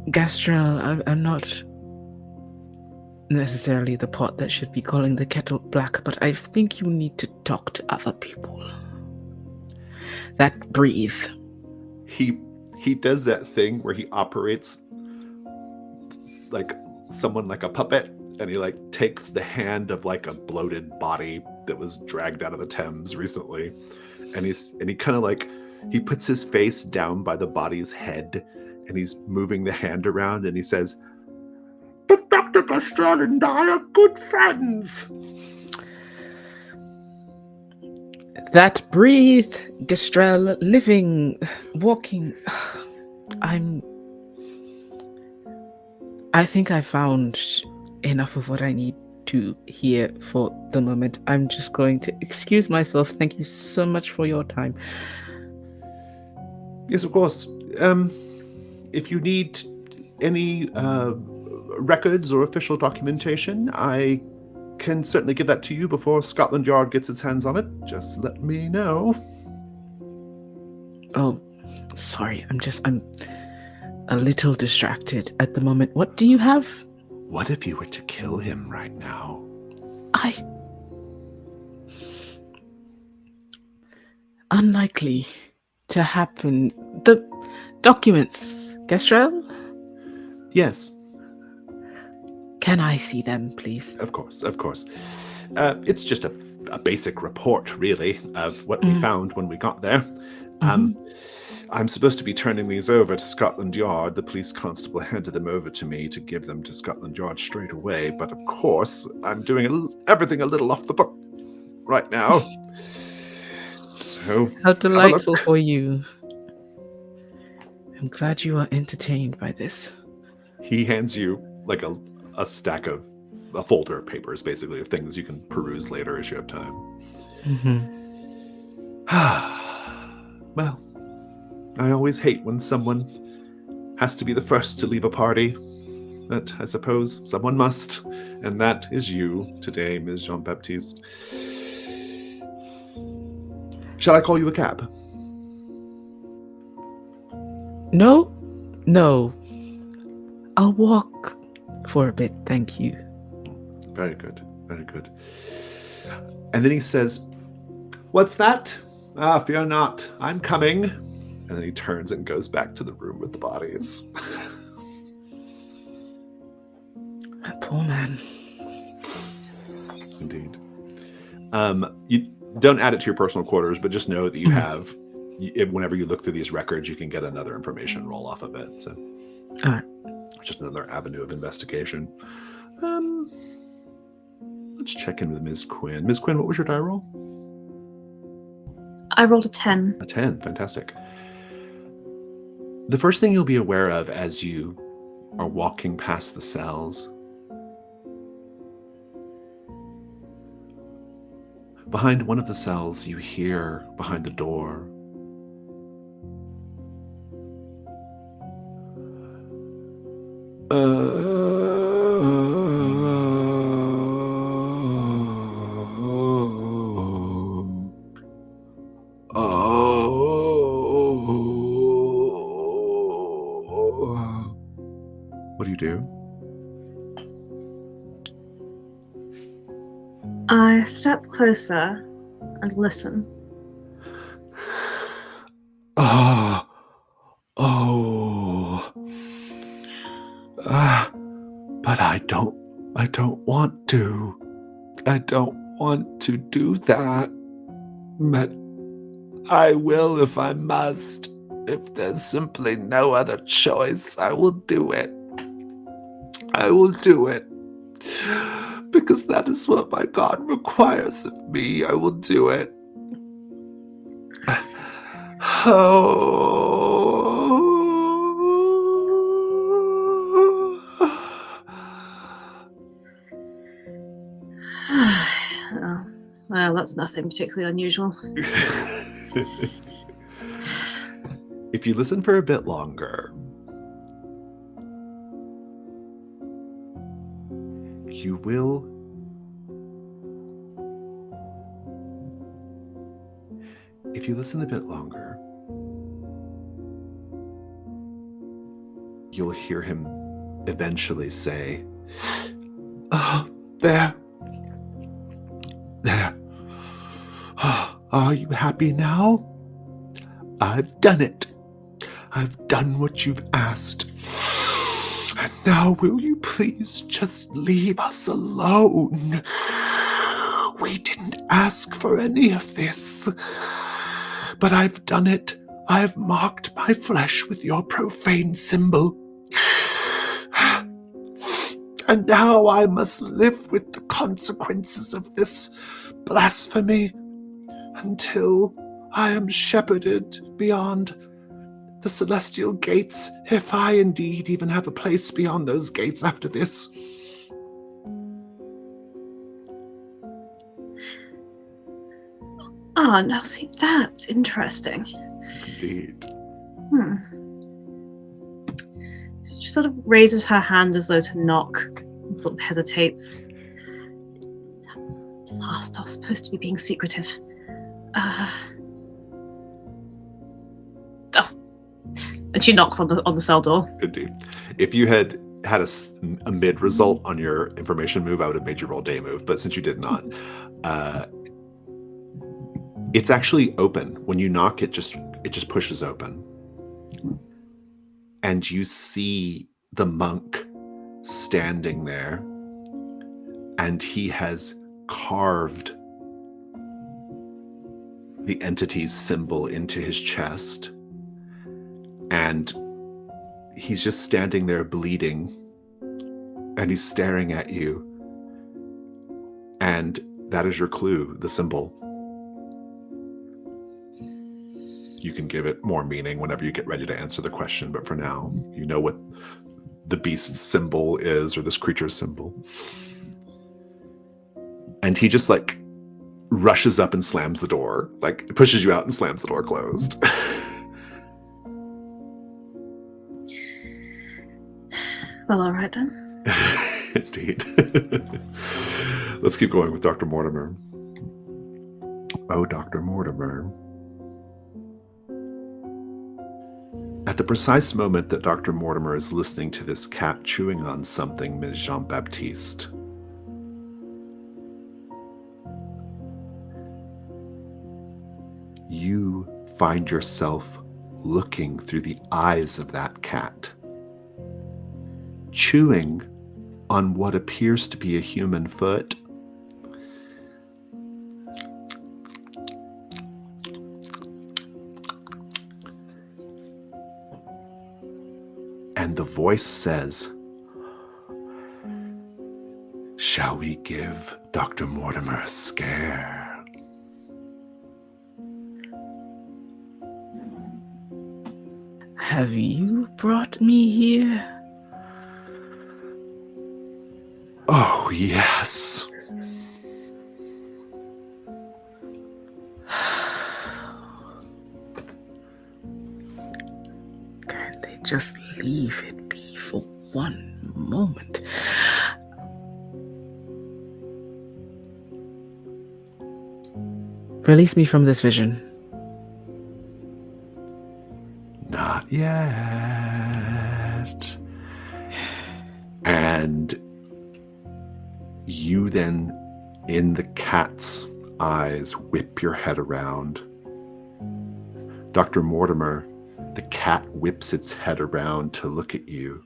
Gastrell, I'm not necessarily the pot that should be calling the kettle black, but I think you need to talk to other people that breathe. He does that thing where he operates like someone like a puppet, and he like takes the hand of like a bloated body that was dragged out of the Thames recently, and he kind of like he puts his face down by the body's head, and he's moving the hand around, and he says, "But Dr. Gastrell and I are good friends." That breathe, Gastrell, living, walking. I think I found enough of what I need to hear for the moment. I'm just going to excuse myself. Thank you so much for your time. Yes, of course. If you need any records or official documentation, I can certainly give that to you before Scotland Yard gets its hands on it. Just let me know. Oh, sorry. I'm a little distracted at the moment. What do you have? What if you were to kill him right now? Unlikely to happen. The documents, Gastrell? Yes. Can I see them, please? Of course. It's just a basic report, really, of what we found when we got there. I'm supposed to be turning these over to Scotland Yard. The police constable handed them over to me to give them to Scotland Yard straight away. But of course, I'm doing everything a little off the book right now. So, how delightful for you. I'm glad you are entertained by this. He hands you like a folder of papers, basically, of things you can peruse later as you have time. Well, I always hate when someone has to be the first to leave a party, but I suppose someone must, and that is you today, Ms. Jean-Baptiste. Shall I call you a cab? No. I'll walk for a bit, thank you. Very good. And then he says, "What's that? Fear not, I'm coming." And then he turns and goes back to the room with the bodies. That poor man. Indeed. You don't add it to your personal quarters, but just know that you have, whenever you look through these records, you can get another information roll off of it. So, all right. Just another avenue of investigation. Let's check in with Ms. Quinn. Ms. Quinn, what was your die roll? I rolled a 10. A 10, fantastic. The first thing you'll be aware of as you are walking past the cells, behind one of the cells, you hear behind the door, What do you do? I step closer and listen. But I don't want to. I don't want to do that. But I will if I must. If there's simply no other choice, I will do it. I will do it. Because that is what my God requires of me. I will do it. Well, that's nothing particularly unusual. If you listen for a bit longer, you will if you listen a bit longer, you'll hear him eventually say, There. There. Are you happy now? I've done it. I've done what you've asked. And now will you please just leave us alone? We didn't ask for any of this. But I've done it. I've marked my flesh with your profane symbol. And now I must live with the consequences of this blasphemy until I am shepherded beyond the celestial gates, if I indeed even have a place beyond those gates after this. Ah, now see, that's interesting. Indeed. She sort of raises her hand as though to knock and sort of hesitates. Last, I was supposed to be being secretive. And she knocks on the cell door. Indeed. If you had a mid result on your information move, I would have made you roll day move. But since you did not, it's actually open. When you knock, it just pushes open, and you see the monk standing there, and he has carved the entity's symbol into his chest. And he's just standing there bleeding, and he's staring at you. And that is your clue, the symbol. You can give it more meaning whenever you get ready to answer the question, but for now, you know what the beast's symbol is, or this creature's symbol. And he just rushes up and slams the door, pushes you out and slams the door closed. Well, all right then. Indeed. Let's keep going with Dr. Mortimer. Oh, Dr. Mortimer. At the precise moment that Dr. Mortimer is listening to this cat chewing on something, Ms. Jean-Baptiste, you find yourself looking through the eyes of that cat, chewing on what appears to be a human foot. And the voice says, "Shall we give Dr. Mortimer a scare?" Have you brought me here? Oh, yes. Can't they just leave it be for one moment? Release me from this vision. Not yet. And you then, in the cat's eyes, whip your head around. Dr. Mortimer, the cat whips its head around to look at you.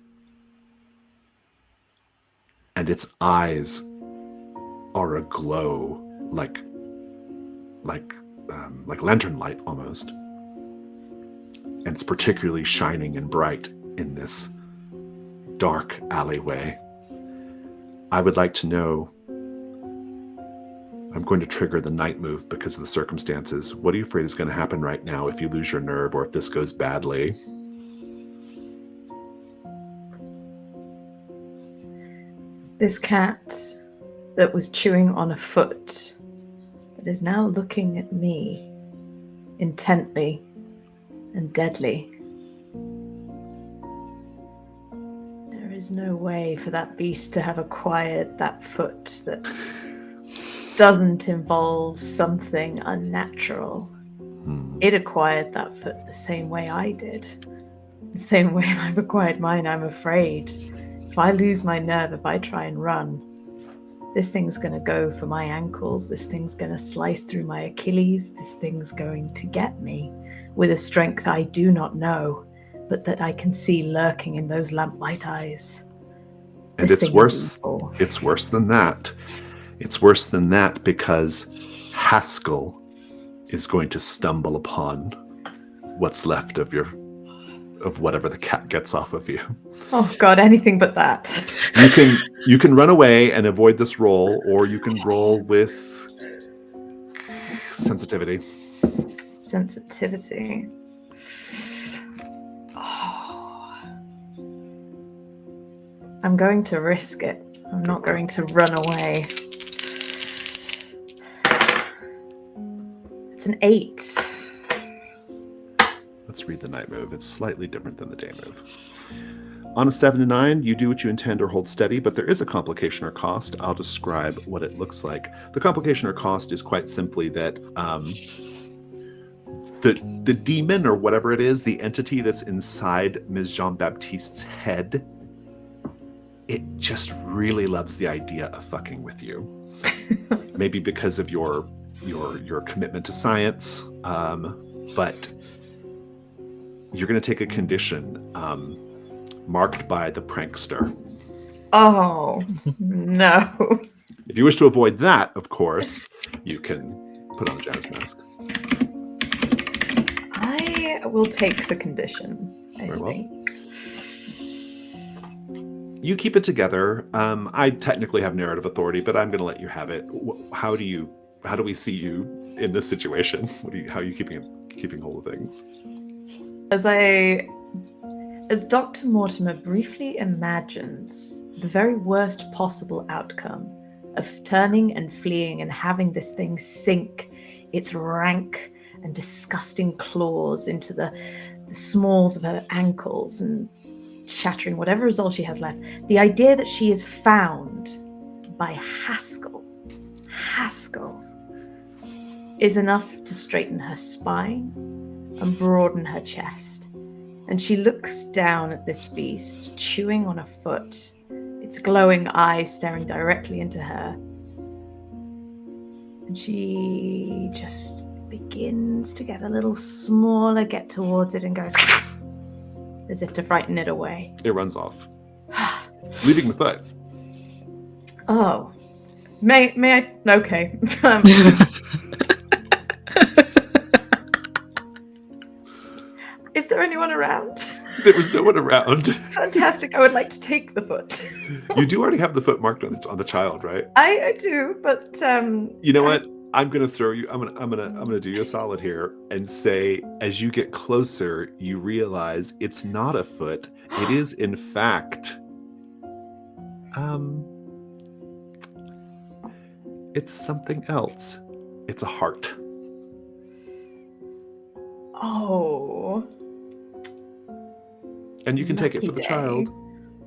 And its eyes are aglow like lantern light almost. And it's particularly shining and bright in this dark alleyway. I would like to know, I'm going to trigger the night move because of the circumstances. What are you afraid is going to happen right now if you lose your nerve or if this goes badly? This cat that was chewing on a foot, that is now looking at me intently and deadly. There is no way for that beast to have acquired that foot that doesn't involve something unnatural. It acquired that foot the same way I did. The same way I've acquired mine, I'm afraid. If I lose my nerve, if I try and run, This thing's going to go for my ankles. This thing's going to slice through my Achilles. This thing's going to get me with a strength I do not know, but that I can see lurking in those lamplight eyes. And it's worse. It's worse than that. It's worse than that because Haskell is going to stumble upon what's left of whatever the cat gets off of you. Oh God, anything but that. You can run away and avoid this roll, or you can roll with sensitivity. Sensitivity. Oh. I'm going to risk it. I'm not going to run away. It's an 8. Let's read the night move. It's slightly different than the day move. On a 7 to 9, you do what you intend or hold steady, but there is a complication or cost. I'll describe what it looks like. The complication or cost is quite simply that the demon or whatever it is, the entity that's inside Ms. Jean-Baptiste's head, it just really loves the idea of fucking with you. Maybe because of your commitment to science, but you're going to take a condition marked by the prankster. Oh, no. If you wish to avoid that, of course, you can put on a jazz mask. I will take the condition. Very well. You keep it together. I technically have narrative authority, but I'm going to let you have it. How do we see you in this situation? How are you keeping hold of things? As Dr. Mortimer briefly imagines the very worst possible outcome of turning and fleeing and having this thing sink its rank and disgusting claws into the smalls of her ankles and shattering whatever is all she has left, the idea that she is found by Haskell is enough to straighten her spine and broaden her chest. And she looks down at this beast, chewing on a foot, its glowing eyes staring directly into her. And she just begins to get a little smaller, get towards it, and goes as if to frighten it away. It runs off, leaving the foot. Oh. May I? Okay. Is there anyone around? There was no one around. Fantastic. I would like to take the foot. You do already have the foot marked on the child, right? I do, but you know what? I'm gonna throw you. I'm gonna do you a solid here and say, as you get closer, you realize it's not a foot. It is, in fact, it's something else. It's a heart. Oh. And you can take it for the child.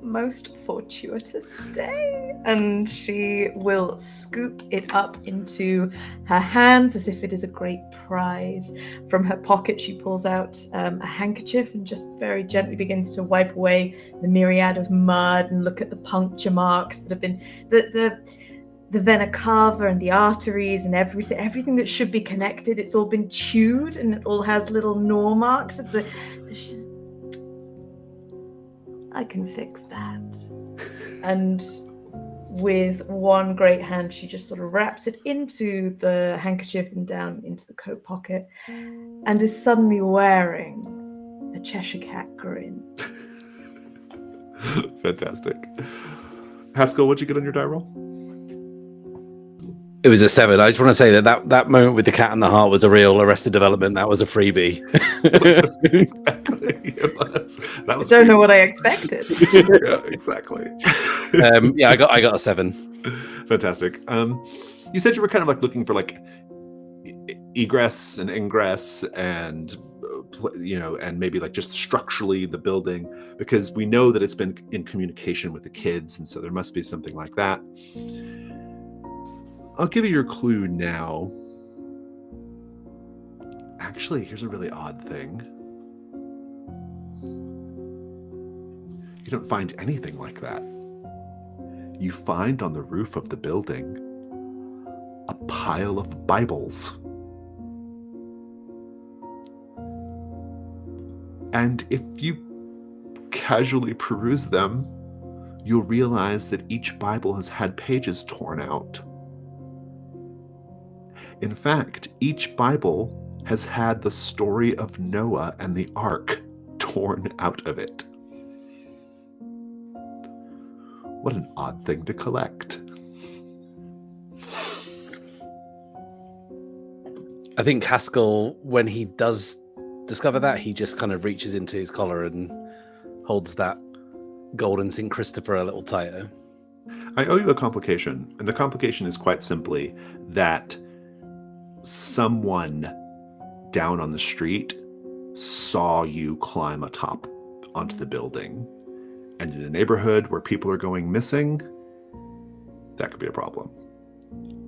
Most fortuitous day. And she will scoop it up into her hands as if it is a great prize. From her pocket, she pulls out a handkerchief and just very gently begins to wipe away the myriad of mud and look at the puncture marks that have been the vena cava and the arteries and everything that should be connected. It's all been chewed and it all has little gnaw marks at the. I can fix that. And with one great hand, she just sort of wraps it into the handkerchief and down into the coat pocket and is suddenly wearing a Cheshire Cat grin. Fantastic. Haskell, what'd you get on your die roll? It was a 7. I just want to say that moment with the cat and the heart was a real Arrested Development. That was a freebie. Exactly. It was. That was. I don't know what I expected. Yeah, exactly. Yeah, I got a 7. Fantastic. You said you were kind of like looking for like egress and ingress and and maybe like just structurally the building, because we know that it's been in communication with the kids, and so there must be something like that. I'll give you your clue now. Actually, here's a really odd thing. You don't find anything like that. you find on the roof of the building a pile of Bibles. And if you casually peruse them, you'll realize that each Bible has had pages torn out. In fact, each Bible has had the story of Noah and the ark torn out of it. What an odd thing to collect. I think Haskell, when he does discover that, he just kind of reaches into his collar and holds that golden St. Christopher a little tighter. I owe you a complication, and the complication is quite simply that someone down on the street saw you climb atop onto the building. And in a neighborhood where people are going missing, that could be a problem.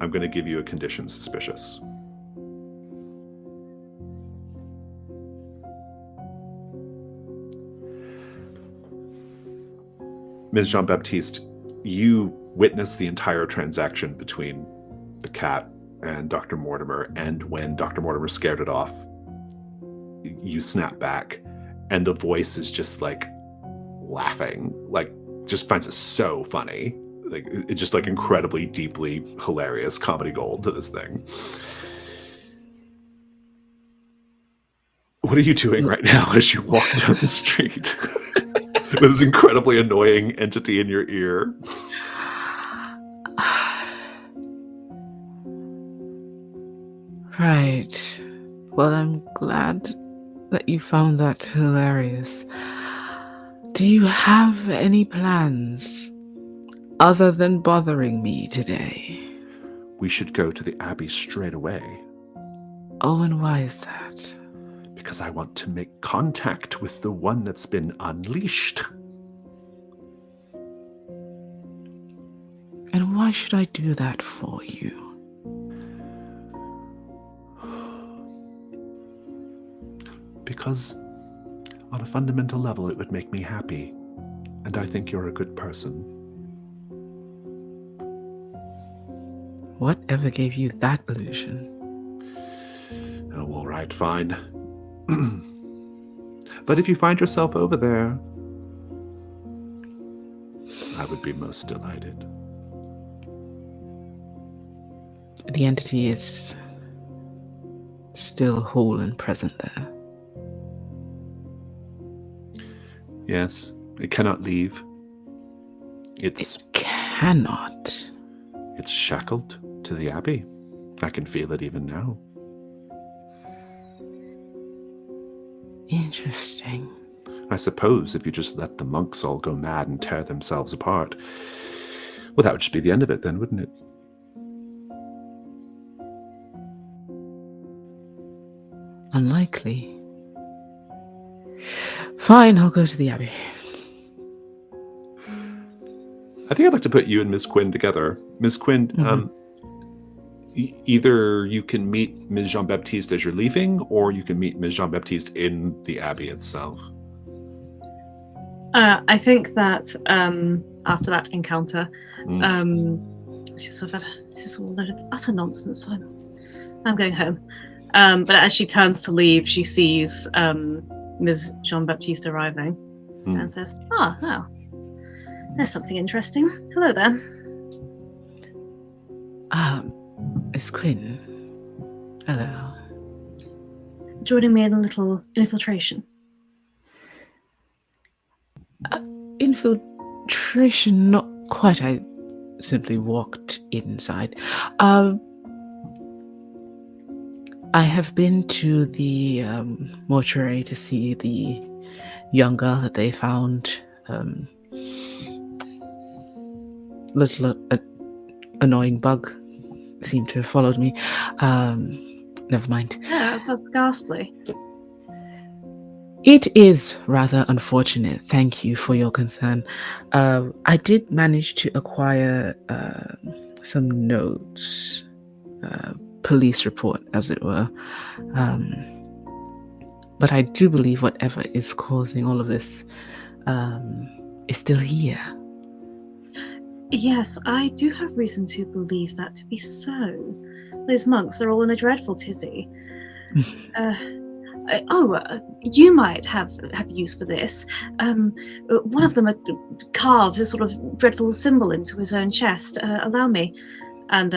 I'm going to give you a condition suspicious. Ms. Jean-Baptiste, you witnessed the entire transaction between the cat and Dr. Mortimer, and when Dr. Mortimer scared it off, you snap back, and the voice is just like laughing, like just finds it so funny. Like it's just like incredibly deeply hilarious comedy gold to this thing. What are you doing right now as you walk down the street with this incredibly annoying entity in your ear? Right. Well, I'm glad that you found that hilarious. Do you have any plans other than bothering me today? We should go to the abbey straight away. Oh, and why is that? Because I want to make contact with the one that's been unleashed. And why should I do that for you? Because on a fundamental level, it would make me happy. And I think you're a good person. Whatever gave you that illusion? Oh, all right, fine. But if you find yourself over there, I would be most delighted. The entity is still whole and present there. Yes, it cannot leave. It cannot. It's shackled to the abbey. I can feel it even now. Interesting. I suppose if you just let the monks all go mad and tear themselves apart, well, that would just be the end of it then, wouldn't it? Unlikely. Fine, I'll go to the abbey. I think I'd like to put you and Miss Quinn together. Miss Quinn, either you can meet Ms. Jean-Baptiste as you're leaving, or you can meet Ms. Jean-Baptiste in the abbey itself. I think that after that encounter, she's sort of, this is all a load of utter nonsense. I'm going home. But as she turns to leave, she sees Ms. Jean-Baptiste arriving and says, "Oh, there's something interesting. Hello there." Miss Quinn. Hello. Joining me in a little infiltration. Infiltration, not quite. I simply walked inside. I have been to the mortuary to see the young girl that they found. Little annoying bug seemed to have followed me. Never mind. Yeah, that's ghastly. It is rather unfortunate. Thank you for your concern. I did manage to acquire some notes, police report, as it were. But I do believe whatever is causing all of this is still here. Yes, I do have reason to believe that to be so. Those monks are all in a dreadful tizzy. You might have use for this. One of them carves a sort of dreadful symbol into his own chest. Allow me. And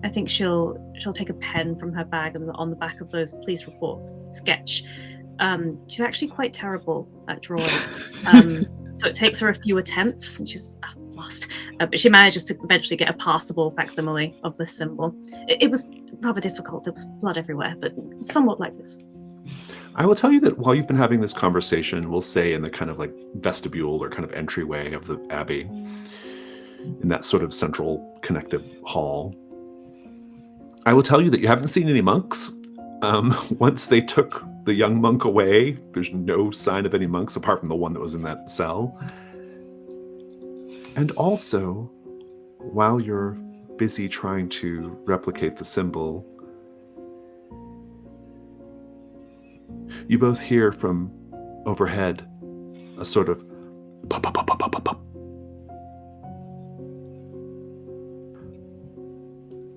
I think she'll take a pen from her bag and on the back of those police reports sketch. She's actually quite terrible at drawing. So it takes her a few attempts, and she's lost. But she manages to eventually get a passable facsimile of this symbol. It was rather difficult. There was blood everywhere, but somewhat like this. I will tell you that while you've been having this conversation, we'll say in the kind of like vestibule or kind of entryway of the abbey, in that sort of central connective hall, I will tell you that you haven't seen any monks. Once they took the young monk away, there's no sign of any monks apart from the one that was in that cell. And also, while you're busy trying to replicate the symbol, you both hear from overhead a sort of pop, pop, pop, pop, pop, pop, pop.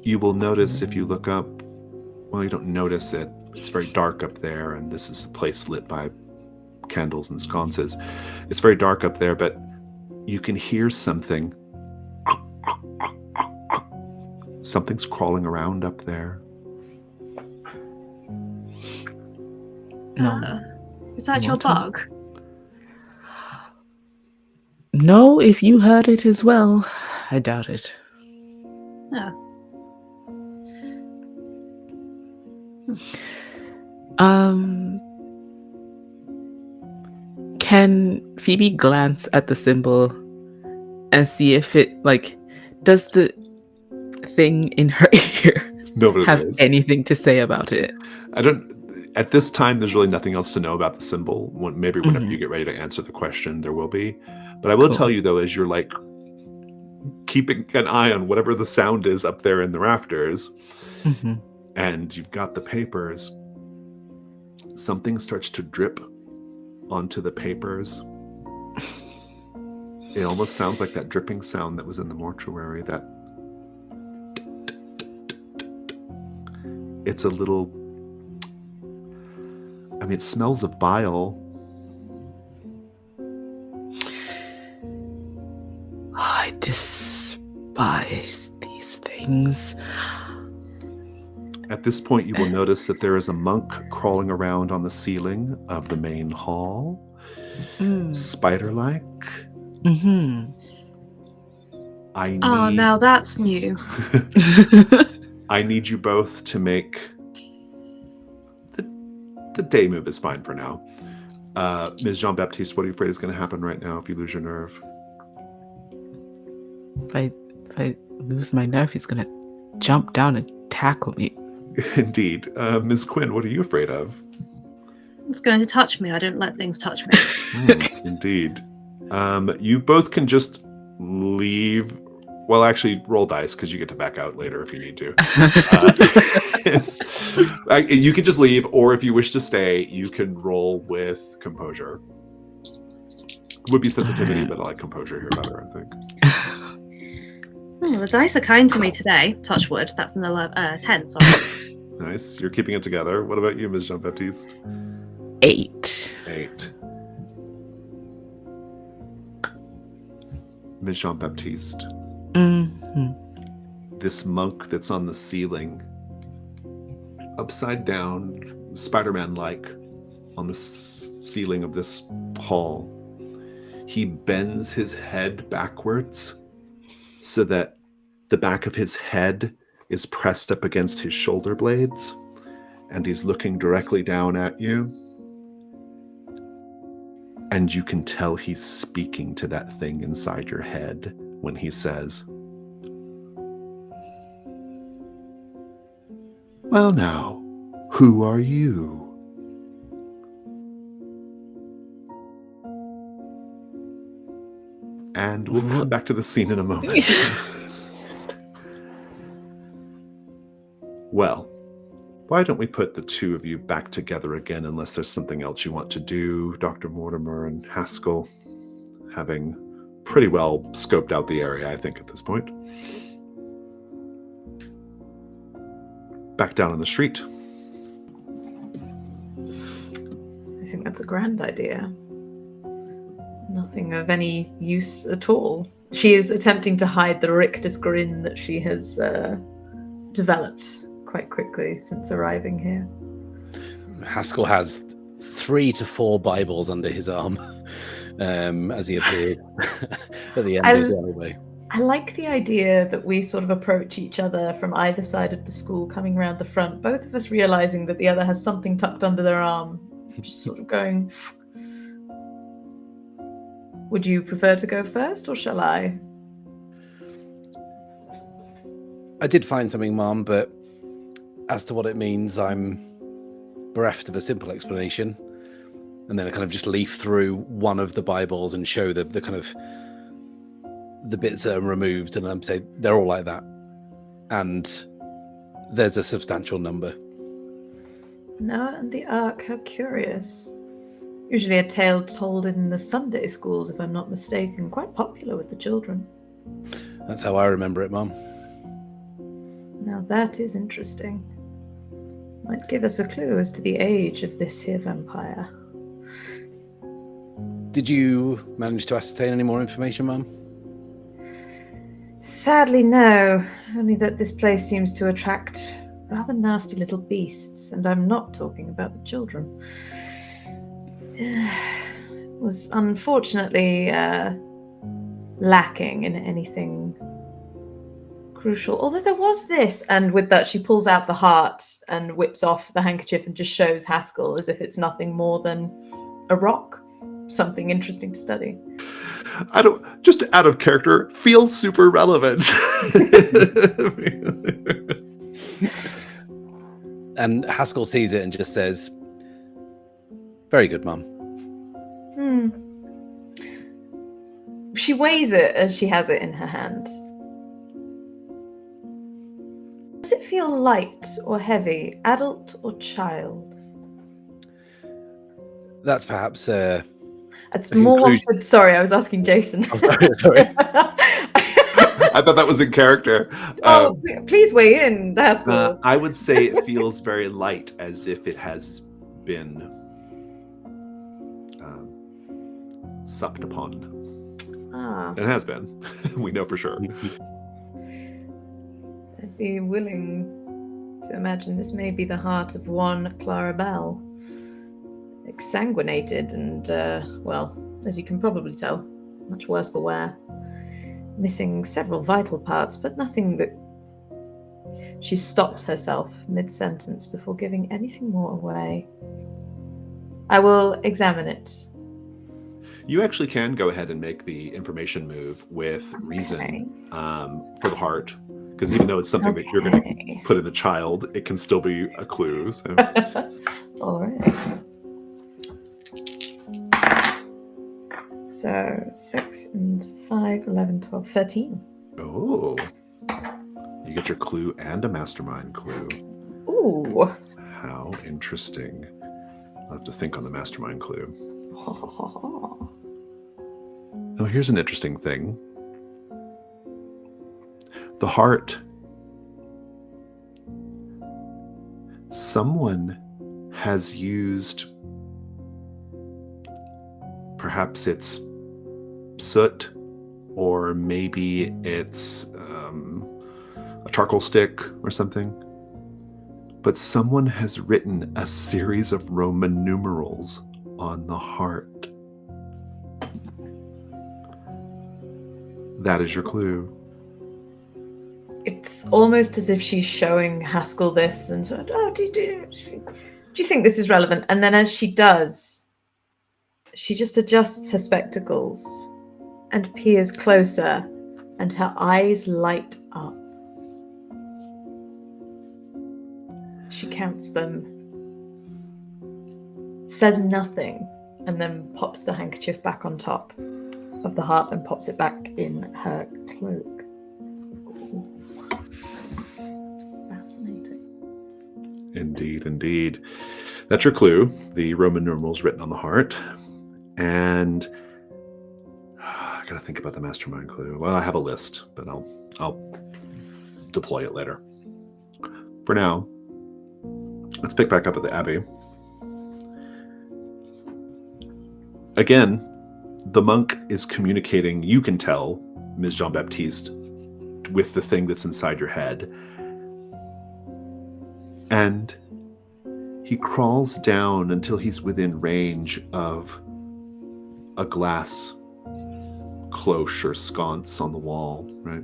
You will notice if you look up, well, you don't notice it. It's very dark up there, and this is a place lit by candles and sconces. It's very dark up there, but you can hear something. Something's crawling around up there. No. Is that your bug? No, if you heard it as well, I doubt it. No. Can Phoebe glance at the symbol and see if it, like, does the thing in her ear have anything to say about it? At this time, there's really nothing else to know about the symbol. Maybe whenever you get ready to answer the question, there will be. But I will tell you, though, as you're like keeping an eye on whatever the sound is up there in the rafters, and you've got the papers, something starts to drip onto the papers. It almost sounds like that dripping sound that was in the mortuary. That it's a little, I mean, it smells of bile. I despise these things. At this point, you will notice that there is a monk crawling around on the ceiling of the main hall. Spider-like. Now that's new. I need you both to make... The day move is fine for now. Ms. Jean-Baptiste, what are you afraid is going to happen right now if you lose your nerve? If I lose my nerve, he's going to jump down and tackle me. Indeed. Ms. Quinn, what are you afraid of? It's going to touch me. I don't let things touch me. Indeed. You both can just leave. Well, actually, roll dice because you get to back out later if you need to. You can just leave, or if you wish to stay, you can roll with composure. Would be sensitivity, but I like composure here better, I think. The dice are kind to me today. Touch wood. That's another 10. Sorry. Nice. You're keeping it together. What about you, Ms. Jean-Baptiste? 8. Ms. Jean-Baptiste. This monk that's on the ceiling, upside down, Spider-Man-like, on the ceiling of this hall, he bends his head backwards so that the back of his head is pressed up against his shoulder blades, and he's looking directly down at you. And you can tell he's speaking to that thing inside your head when he says, "Well now, who are you?" And we'll come back to the scene in a moment. Well, why don't we put the two of you back together again, unless there's something else you want to do, Dr. Mortimer and Haskell, having pretty well scoped out the area, I think, at this point. Back down on the street. I think that's a grand idea. Nothing of any use at all. She is attempting to hide the rictus grin that she has developed quite quickly since arriving here. Haskell has 3 to 4 Bibles under his arm as he appeared at the end of the alleyway. I like the idea that we sort of approach each other from either side of the school, coming round the front, both of us realizing that the other has something tucked under their arm, just sort of going... Would you prefer to go first, or shall I? I did find something, Mom, but as to what it means, I'm bereft of a simple explanation. And then I kind of just leaf through one of the Bibles and show the kind of the bits that are removed, and I'm saying they're all like that. And there's a substantial number. Noah and the Ark, how curious. Usually a tale told in the Sunday schools, if I'm not mistaken, quite popular with the children. That's how I remember it, Mom. Now that is interesting. Might give us a clue as to the age of this here vampire. Did you manage to ascertain any more information, Mum? Sadly, no. Only that this place seems to attract rather nasty little beasts, and I'm not talking about the children. Was unfortunately lacking in anything crucial. Although there was this, and with that she pulls out the heart and whips off the handkerchief and just shows Haskell as if it's nothing more than a rock. Something interesting to study. Just out of character, feels super relevant. And Haskell sees it and just says, "Very good, Mum." She weighs it as she has it in her hand. Does it feel light or heavy, adult or child? That's perhaps It's more one for... Sorry, I was asking Jason. Oh, sorry. I thought that was in character. Please weigh in, Haskell. I would say it feels very light, as if it has been supped upon. It has been. We know for sure. I'd be willing to imagine this may be the heart of one Clara Bell. Exsanguinated and, well, as you can probably tell, much worse for wear. Missing several vital parts, but nothing that... She stops herself mid-sentence before giving anything more away. I will examine it. You actually can go ahead and make the information move with reason for the heart. Because even though it's something that you're going to put in the child, it can still be a clue. So. All right. So 6 and 5, 11, 12, 13. Oh. You get your clue and a mastermind clue. Ooh. How interesting. I'll have to think on the mastermind clue. Oh, here's an interesting thing. The heart. Someone has used, perhaps it's soot, or maybe it's a charcoal stick or something. But someone has written a series of Roman numerals on the heart. That is your clue. It's almost as if she's showing Haskell this and said, do you think this is relevant? And then as she does, she just adjusts her spectacles and peers closer, and her eyes light up. She counts them, says nothing, and then pops the handkerchief back on top of the heart and pops it back in her cloak. Fascinating. Indeed, indeed. That's your clue, the Roman numerals written on the heart. And I gotta think about the mastermind clue. Well, I have a list, but I'll deploy it later. For now, let's pick back up at the abbey. Again, the monk is communicating, you can tell, Ms. Jean-Baptiste, with the thing that's inside your head. And he crawls down until he's within range of a glass cloche or sconce on the wall, right?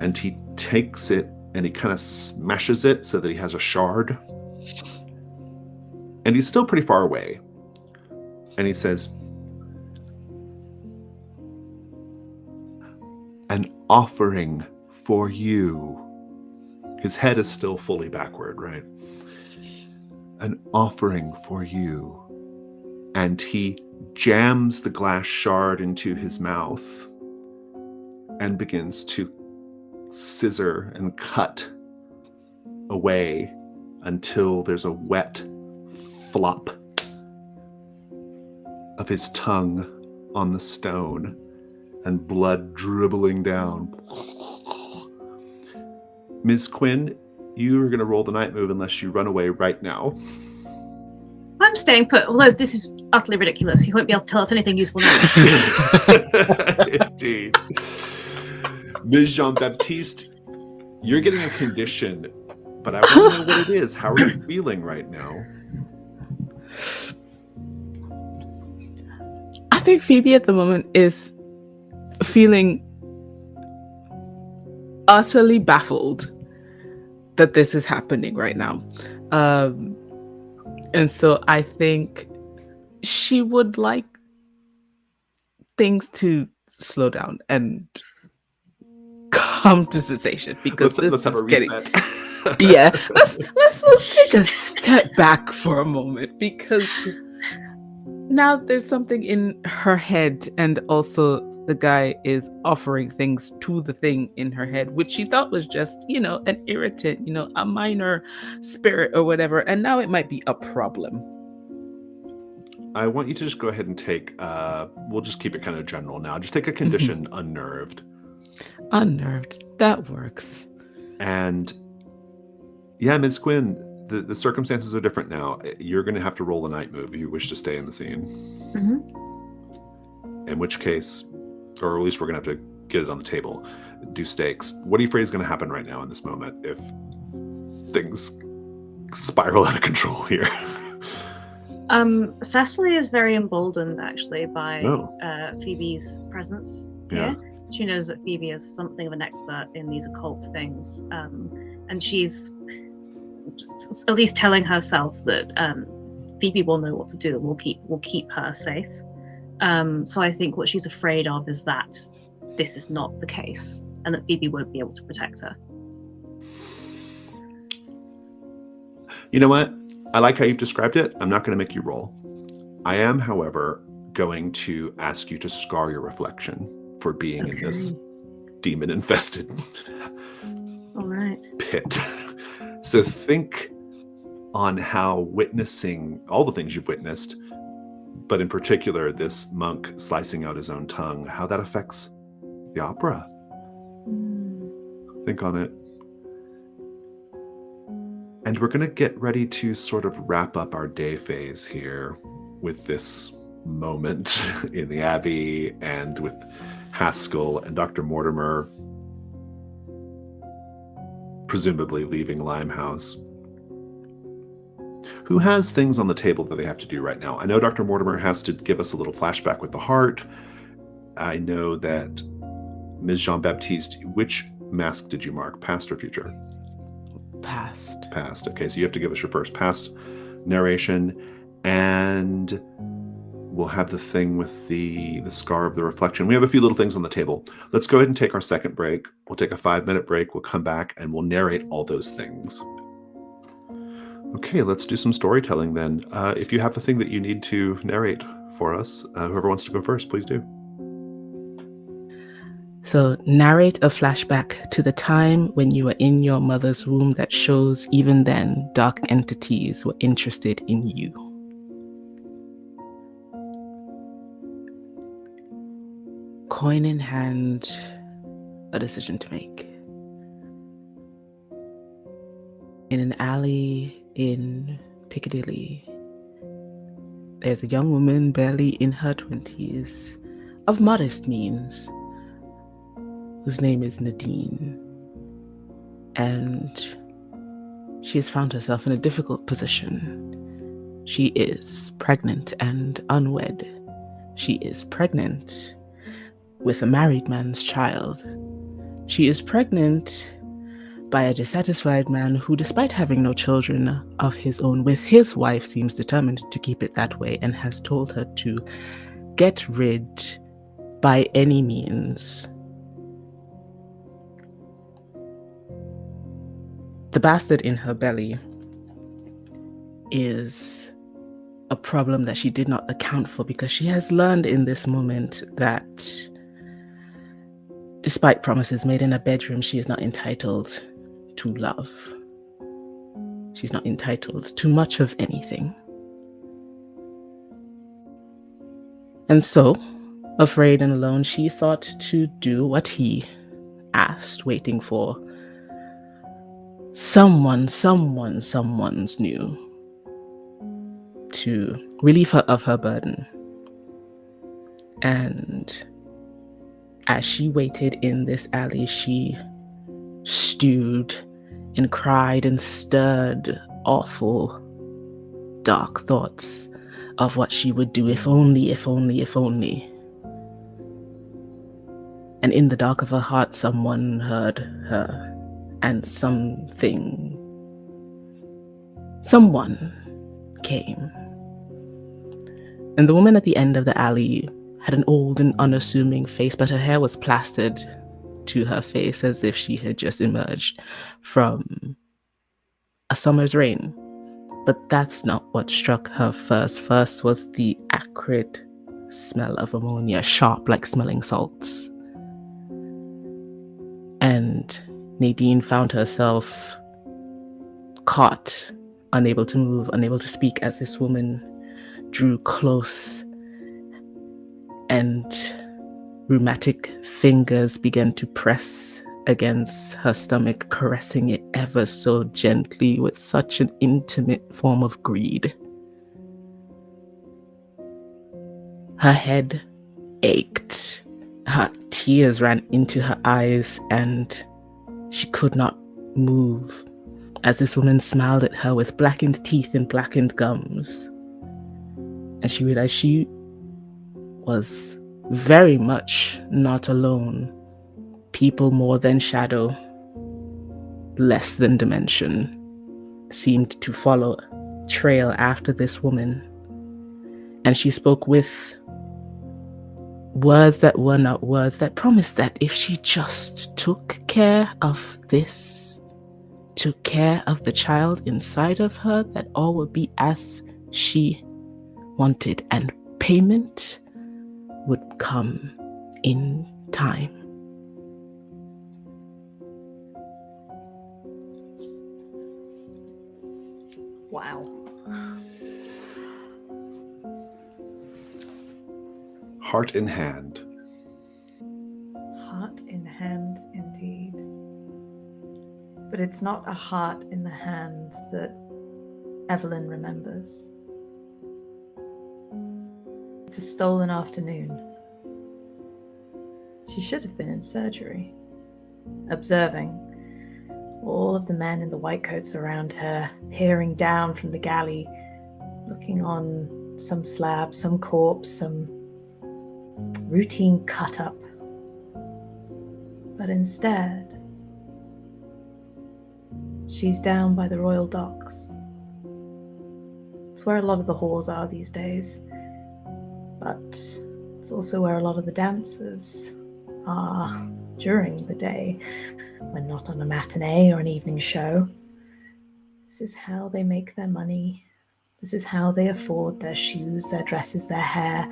And he takes it and he kind of smashes it so that he has a shard. And he's still pretty far away. And he says, "An offering for you." His head is still fully backward, right? "An offering for you." And he jams the glass shard into his mouth and begins to scissor and cut away until there's a wet flop of his tongue on the stone and blood dribbling down. Ms. Quinn, you are going to roll the night move unless you run away right now. I'm staying put, although this is utterly ridiculous. He won't be able to tell us anything useful now. Indeed. Ms. Jean-Baptiste, you're getting a condition, but I want to know what it is. How are you feeling right now? I think Phoebe at the moment is feeling utterly baffled that this is happening right now. And so I think she would like things to slow down and come to cessation, because let's have a getting reset. yeah. Let's take a step back for a moment, because now there's something in her head, and also the guy is offering things to the thing in her head, which she thought was just, an irritant, a minor spirit or whatever, and now it might be a problem. I want you to just go ahead and take, we'll just keep it kind of general now. Just take a condition, unnerved. Unnerved. That works. And yeah, Ms. Quinn, the circumstances are different now. You're going to have to roll a night move if you wish to stay in the scene. Mm-hmm. In which case, or at least we're going to have to get it on the table, do stakes. What do you afraid is going to happen right now in this moment if things spiral out of control here? Cecelie is very emboldened, actually, by Phoebe's presence here. Yeah. She knows that Phoebe is something of an expert in these occult things, and she's at least telling herself that Phoebe will know what to do. We'll keep her safe. So I think what she's afraid of is that this is not the case, and that Phoebe won't be able to protect her. You know what? I like how you've described it. I'm not going to make you roll. I am, however, going to ask you to scar your reflection for being in this demon-infested All right. pit. So think on how witnessing all the things you've witnessed, but in particular this monk slicing out his own tongue, how that affects the opera. Think on it. And we're going to get ready to sort of wrap up our day phase here with this moment in the Abbey and with Haskell and Dr. Mortimer presumably leaving Limehouse. Who has things on the table that they have to do right now? I know Dr. Mortimer has to give us a little flashback with the heart. I know that Ms. Jean-Baptiste, which mask did you mark? Past or future? Past. Past. Okay, so you have to give us your first past narration, and we'll have the thing with the scar of the reflection. We have a few little things on the table. Let's go ahead and take our second break. We'll take a 5-minute break. We'll come back and we'll narrate all those things. Okay, let's do some storytelling then. If you have the thing that you need to narrate for us, whoever wants to go first, please do. So narrate a flashback to the time when you were in your mother's womb that shows even then dark entities were interested in you. coin in hand, a decision to make. In an alley in Piccadilly, there's a young woman barely in her 20s, of modest means, whose name is Nadine. And she has found herself in a difficult position. She is pregnant and unwed. She is pregnant with a married man's child. She is pregnant by a dissatisfied man who, despite having no children of his own with his wife, seems determined to keep it that way and has told her to get rid by any means. The bastard in her belly is a problem that she did not account for, because she has learned in this moment that despite promises made in a bedroom, she is not entitled to love. She's not entitled to much of anything. And so, afraid and alone, she sought to do what he asked, waiting for someone's new to relieve her of her burden. And as she waited in this alley, she stewed and cried and stirred awful, dark thoughts of what she would do if only. And in the dark of her heart, someone heard her, and someone came. And the woman at the end of the alley had an old and unassuming face, but her hair was plastered to her face as if she had just emerged from a summer's rain. But that's not what struck her first. First was the acrid smell of ammonia, sharp like smelling salts. And Nadine found herself caught, unable to move, unable to speak, as this woman drew close and rheumatic fingers began to press against her stomach, caressing it ever so gently with such an intimate form of greed. Her head ached, her tears ran into her eyes, and she could not move as this woman smiled at her with blackened teeth and blackened gums. And she realized she was very much not alone. People more than shadow, less than dimension, seemed to follow trail after this woman. And she spoke with words that were not words, that promised that if she just took care of this, took care of the child inside of her, that all would be as she wanted, and payment would come in time. Wow. Heart in hand. Heart in hand, indeed. But it's not a heart in the hand that Eveline remembers. It's a stolen afternoon. She should have been in surgery, observing all of the men in the white coats around her, peering down from the galley, looking on some slab, some corpse, some routine cut-up. But instead, she's down by the royal docks. It's where a lot of the whores are these days, but it's also where a lot of the dancers are during the day, when not on a matinee or an evening show. This is how they make their money. This is how they afford their shoes, their dresses, their hair,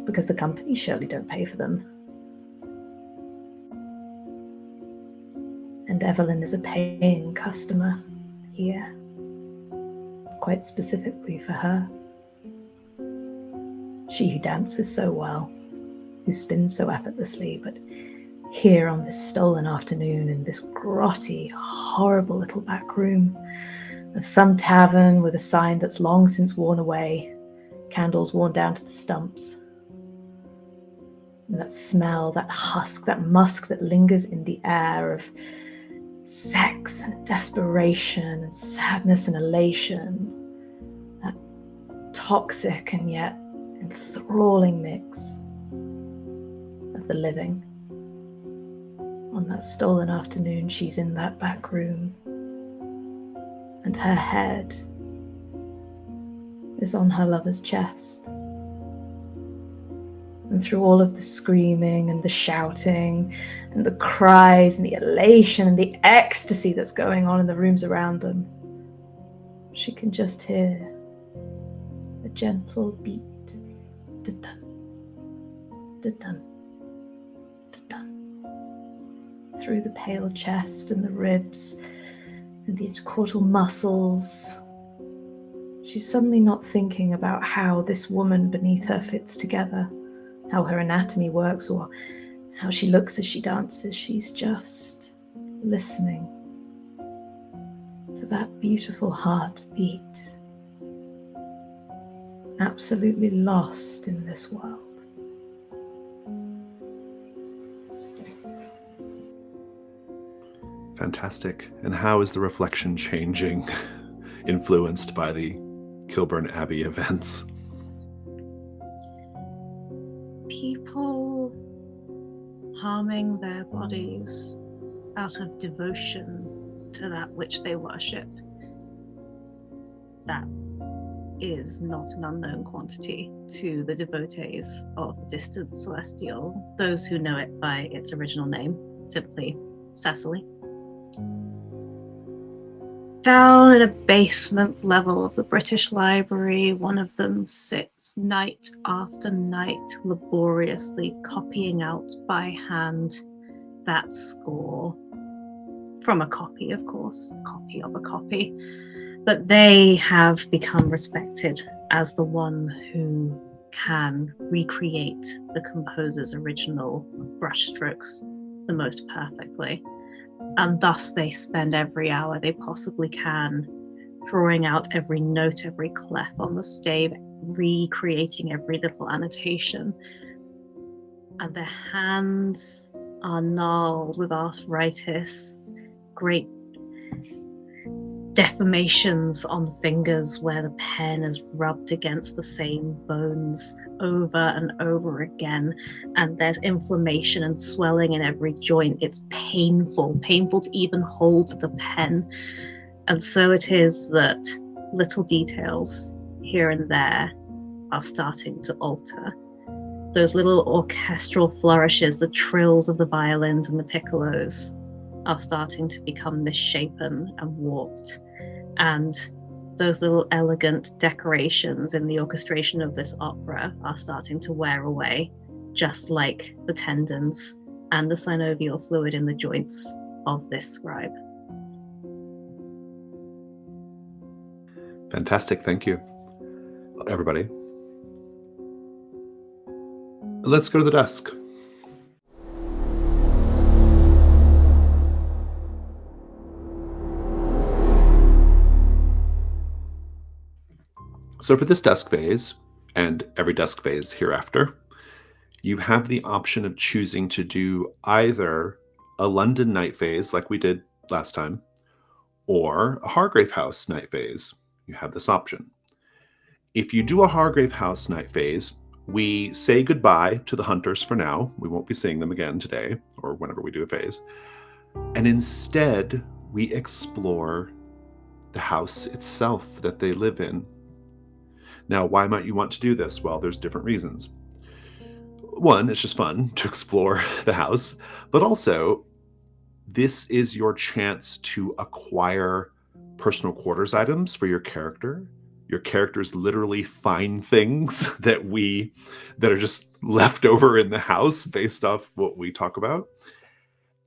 because the companies surely don't pay for them. And Eveline is a paying customer here, quite specifically for her. She who dances so well, who spins so effortlessly, but here on this stolen afternoon in this grotty, horrible little back room of some tavern with a sign that's long since worn away, candles worn down to the stumps. And that smell, that husk, that musk that lingers in the air of sex and desperation and sadness and elation. That toxic and yet enthralling mix of the living. On that stolen afternoon, she's in that back room, and her head is on her lover's chest. And through all of the screaming and the shouting and the cries and the elation and the ecstasy that's going on in the rooms around them, she can just hear a gentle beat. Da-dun, da-dun, da-dun. Through the pale chest and the ribs and the intercortical muscles. She's suddenly not thinking about how this woman beneath her fits together, how her anatomy works, or how she looks as she dances. She's just listening to that beautiful heartbeat, absolutely lost in this world. Fantastic. And how is the reflection changing, influenced by the Kilburn Abbey events? People harming their bodies out of devotion to that which they worship. That is not an unknown quantity to the devotees of the distant celestial, those who know it by its original name, simply Cecelie. Down in a basement level of the British Library, one of them sits night after night, laboriously copying out by hand that score. From a copy, of course, a copy of a copy. But they have become respected as the one who can recreate the composer's original brushstrokes the most perfectly. And thus they spend every hour they possibly can drawing out every note, every clef on the stave, recreating every little annotation. And their hands are gnarled with arthritis, great deformations on the fingers where the pen is rubbed against the same bones over and over again, and there's inflammation and swelling in every joint. It's painful to even hold the pen. And so it is that little details here and there are starting to alter. Those little orchestral flourishes, the trills of the violins and the piccolos, are starting to become misshapen and warped. And those little elegant decorations in the orchestration of this opera are starting to wear away, just like the tendons and the synovial fluid in the joints of this scribe. Fantastic, thank you. Everybody, let's go to the desk. So for this desk phase, and every desk phase hereafter, you have the option of choosing to do either a London night phase like we did last time, or a Hargrave House night phase. You have this option. If you do a Hargrave House night phase, we say goodbye to the hunters for now. We won't be seeing them again today or whenever we do a phase. And instead, we explore the house itself that they live in. Now, why might you want to do this? Well, there's different reasons. One, it's just fun to explore the house, but also this is your chance to acquire personal quarters items for your character. Your characters literally find things that are just left over in the house based off what we talk about.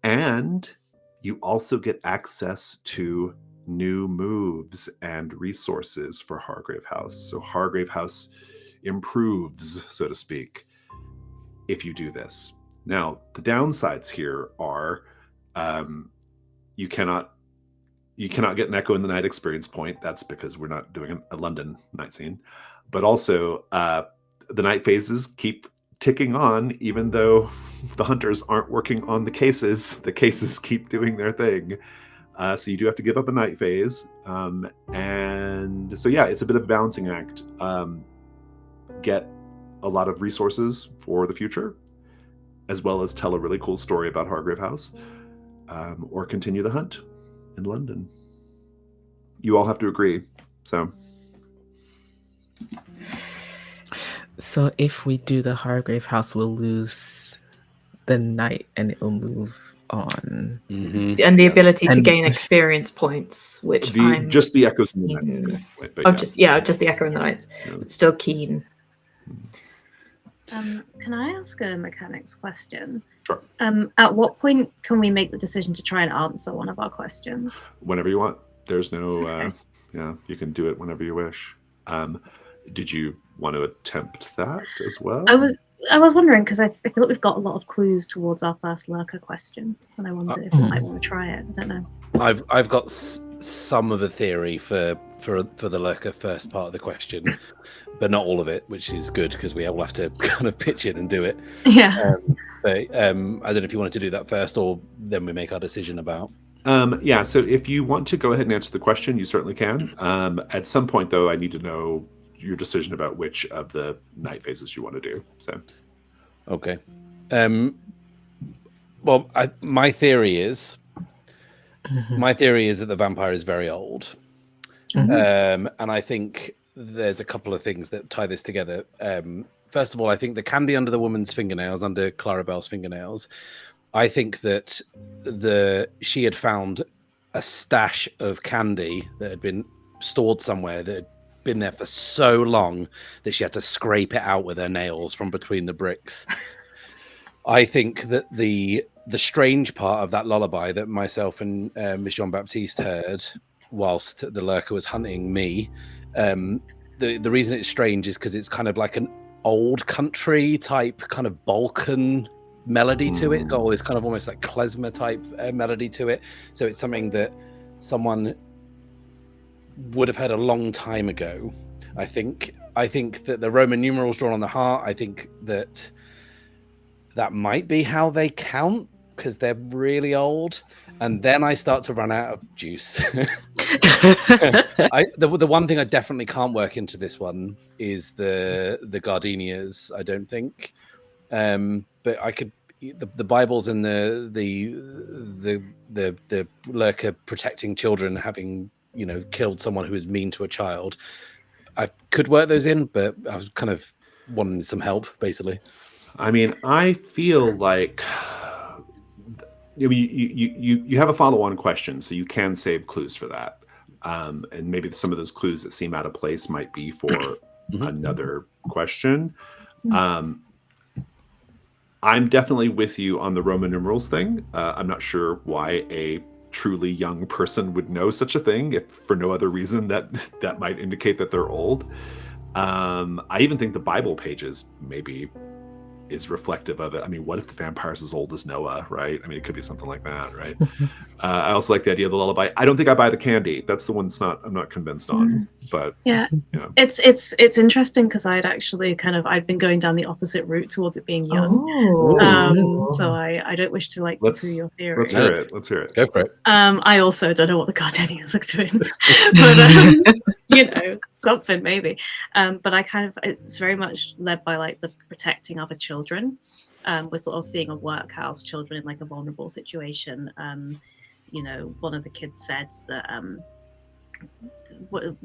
And you also get access to new moves and resources for Hargrave House. So Hargrave House improves, so to speak. if you do this. Now, the downsides here are you cannot get an Echo in the Night experience point. That's because we're not doing a London night scene. But also, the night phases keep ticking on, even though the hunters aren't working on the cases. The cases keep doing their thing. So you do have to give up a night phase. And so, yeah, it's a bit of a balancing act. Get a lot of resources for the future, as well as tell a really cool story about Hargrave House, or continue the hunt in London. You all have to agree. So if we do the Hargrave House, we'll lose the night and it will move on. Mm-hmm. And the ability to And- gain experience points, which Just the Echoes in the Night. keen. But Just the Echo in the Night, Yeah. but still keen. Can I ask a mechanics question? Sure. At what point can we make the decision to try and answer one of our questions? Whenever you want. There's no, you can do it whenever you wish. Did you want to attempt that as well? I was wondering, because I feel like we've got a lot of clues towards our first lurker question, and I wondered if we might want to try it. I don't know. I've got some of a theory for the lurker first part of the question, but not all of it, which is good because we all have to kind of pitch in and do it. Yeah. But I don't know if you wanted to do that first, or then we make our decision about. So if you want to go ahead and answer the question, you certainly can. At some point, though, I need to know your decision about which of the night phases you want to do. So, okay. Well, my theory is that the vampire is very old, and I think there's a couple of things that tie this together. First of all, I think the candy under the woman's fingernails, under Clarabelle's fingernails, I think that she had found a stash of candy that had been stored somewhere that had been there for so long that she had to scrape it out with her nails from between the bricks. I think that the strange part of that lullaby that myself and Miss Jean-Baptiste heard whilst the lurker was hunting me, the reason it's strange is because it's kind of like an old country type kind of Balkan melody to it. Got all this kind of almost like klezmer type melody to it. So it's something that someone would have heard a long time ago. I think that the Roman numerals drawn on the heart, I think that might be how they count, because they're really old. And then I start to run out of juice. The one thing I definitely can't work into this one is the gardenias, I don't think. But I could, the Bibles and the lurker protecting children, having killed someone who was mean to a child, I could work those in, but I was kind of wanting some help, basically. I mean, I feel like you have a follow-on question, so you can save clues for that, and maybe some of those clues that seem out of place might be for another question. I'm definitely with you on the Roman numerals thing. I'm not sure why a truly young person would know such a thing, if for no other reason that might indicate that they're old. I even think the Bible pages maybe is reflective of it. I mean, what if the vampire's as old as Noah, right? I mean, it could be something like that, right? I also like the idea of the lullaby. I don't think I buy the candy. That's the one I'm not convinced on. But yeah, it's interesting because I'd been going down the opposite route towards it being young. So I don't wish to go through your theory. Let's hear it. Go for it. I also don't know what the gardenias are doing, but something maybe. But it's very much led by like the protecting other children. We're sort of seeing a workhouse, children in like a vulnerable situation. One of the kids said that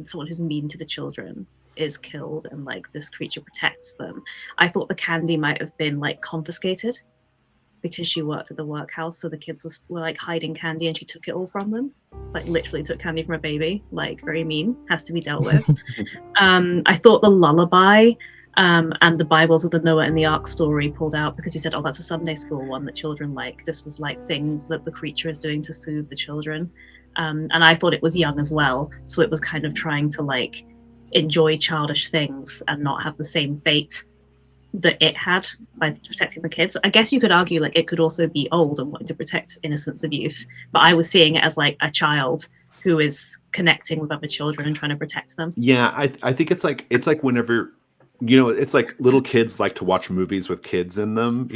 someone who's mean to the children is killed, and like this creature protects them. I thought the candy might have been like confiscated because she worked at the workhouse, so the kids were like hiding candy and she took it all from them, like literally took candy from a baby, like very mean, has to be dealt with. I thought the lullaby and the Bibles with the Noah and the Ark story pulled out because you said, that's a Sunday school one that children like. This was like things that the creature is doing to soothe the children. And I thought it was young as well. So it was kind of trying to like enjoy childish things and not have the same fate that it had by protecting the kids. I guess you could argue like it could also be old and wanting to protect innocence of youth, but I was seeing it as like a child who is connecting with other children and trying to protect them. Yeah, I think it's like whenever, it's like little kids like to watch movies with kids in them,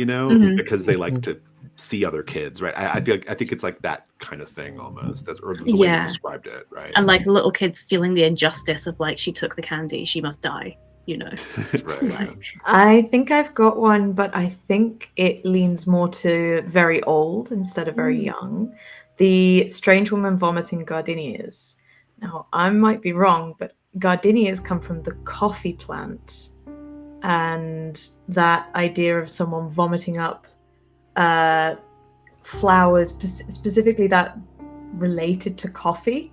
because they like to see other kids, right? I think it's like that kind of thing almost. That's or the way you described it, right? And like little kids feeling the injustice of like she took the candy, she must die, Right. Like, I think I've got one, but I think it leans more to very old instead of very young. The strange woman vomiting gardenias. Now, I might be wrong, but gardenias come from the coffee plant. And that idea of someone vomiting up flowers, specifically that related to coffee,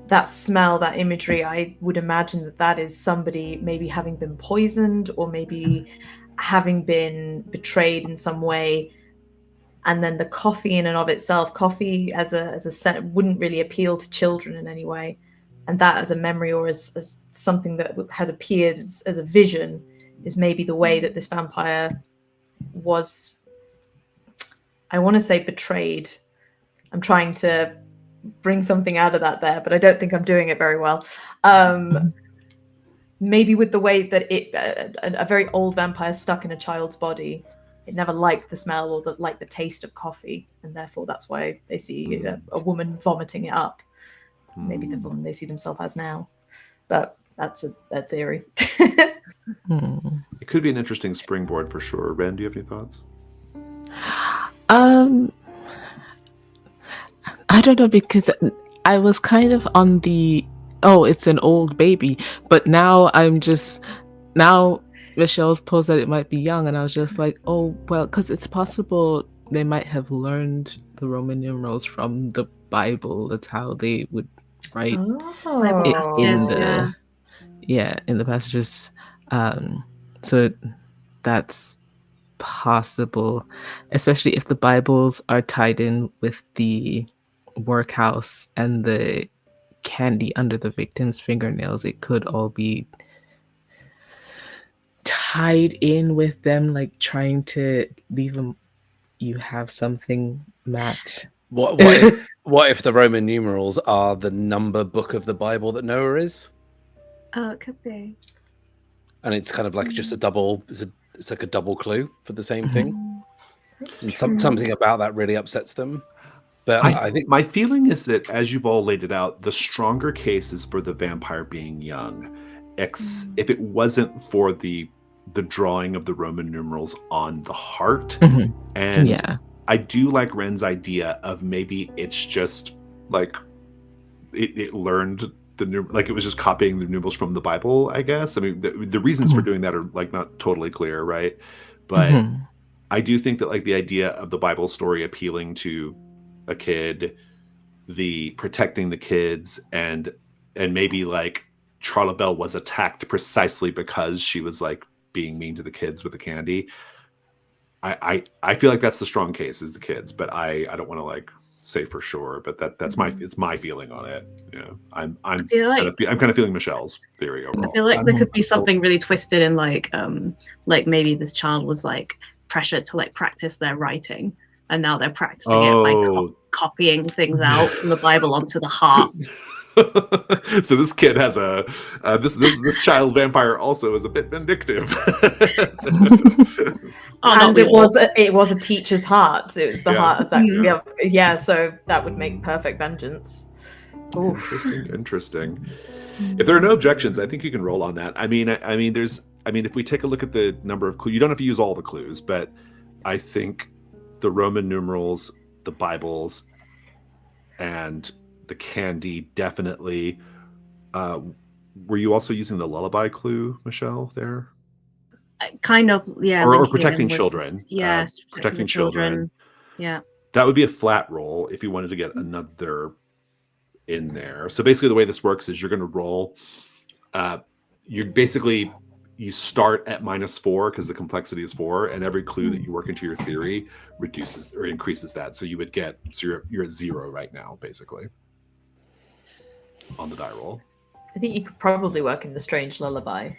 that smell, that imagery, I would imagine that is somebody maybe having been poisoned or maybe having been betrayed in some way. And then the coffee in and of itself, coffee as a set wouldn't really appeal to children in any way. And that as a memory or as something that had appeared as a vision is maybe the way that this vampire was, I want to say betrayed. I'm trying to bring something out of that there, but I don't think I'm doing it very well. Maybe with the way that a very old vampire stuck in a child's body, it never liked the smell or the taste of coffee, and therefore that's why they see a woman vomiting it up. Maybe the one they see themselves as now, but that's a theory. It could be an interesting springboard for sure. Wren, do you have any thoughts? I don't know, because I was kind of on the it's an old baby, but now Michelle posed that it might be young, and I was just like, because it's possible they might have learned the Roman numerals from the Bible. That's how they would write it in the passages. So that's possible, especially if the Bibles are tied in with the workhouse and the candy under the victim's fingernails. It could all be tied in with them, like trying to leave them. You have something, Matt. What if the Roman numerals are the number book of the Bible that Noah is? Oh, it could be. And it's kind of like just a double. It's like a double clue for the same thing. And something about that really upsets them. But I think my feeling is that, as you've all laid it out, the stronger case is for the vampire being young. If it wasn't for the drawing of the Roman numerals on the heart, and I do like Wren's idea of maybe it's just like it learned like it was just copying the numerals from the Bible, I guess. I mean, the reasons for doing that are like not totally clear, right? But I do think that like the idea of the Bible story appealing to a kid, the protecting the kids, and maybe like Charla Bell was attacked precisely because she was like being mean to the kids with the candy. I feel like that's the strong case, is the kids, but I don't want to like say for sure, but that's my feeling on it. I'm kind of feeling Michelle's theory overall. I feel like there could be something really twisted in like maybe this child was like pressured to like practice their writing, and now they're practicing it by copying things out from the Bible onto the heart. So this kid has this child vampire also is a bit vindictive. And it was a teacher's heart. It was the heart of that. So that would make perfect vengeance. Interesting. If there are no objections, I think you can roll on that. I mean, if we take a look at the number of clues, you don't have to use all the clues, but I think the Roman numerals, the Bibles, and the candy definitely. Were you also using the lullaby clue, Michelle, there? Kind of, yeah. Or protecting children. Protecting children. Yeah. That would be a flat roll if you wanted to get another in there. So basically the way this works is you're going to roll. You start at -4 because the complexity is 4, and every clue that you work into your theory reduces or increases that. So you would get, you're at 0 right now, basically, on the die roll. I think you could probably work in the strange lullaby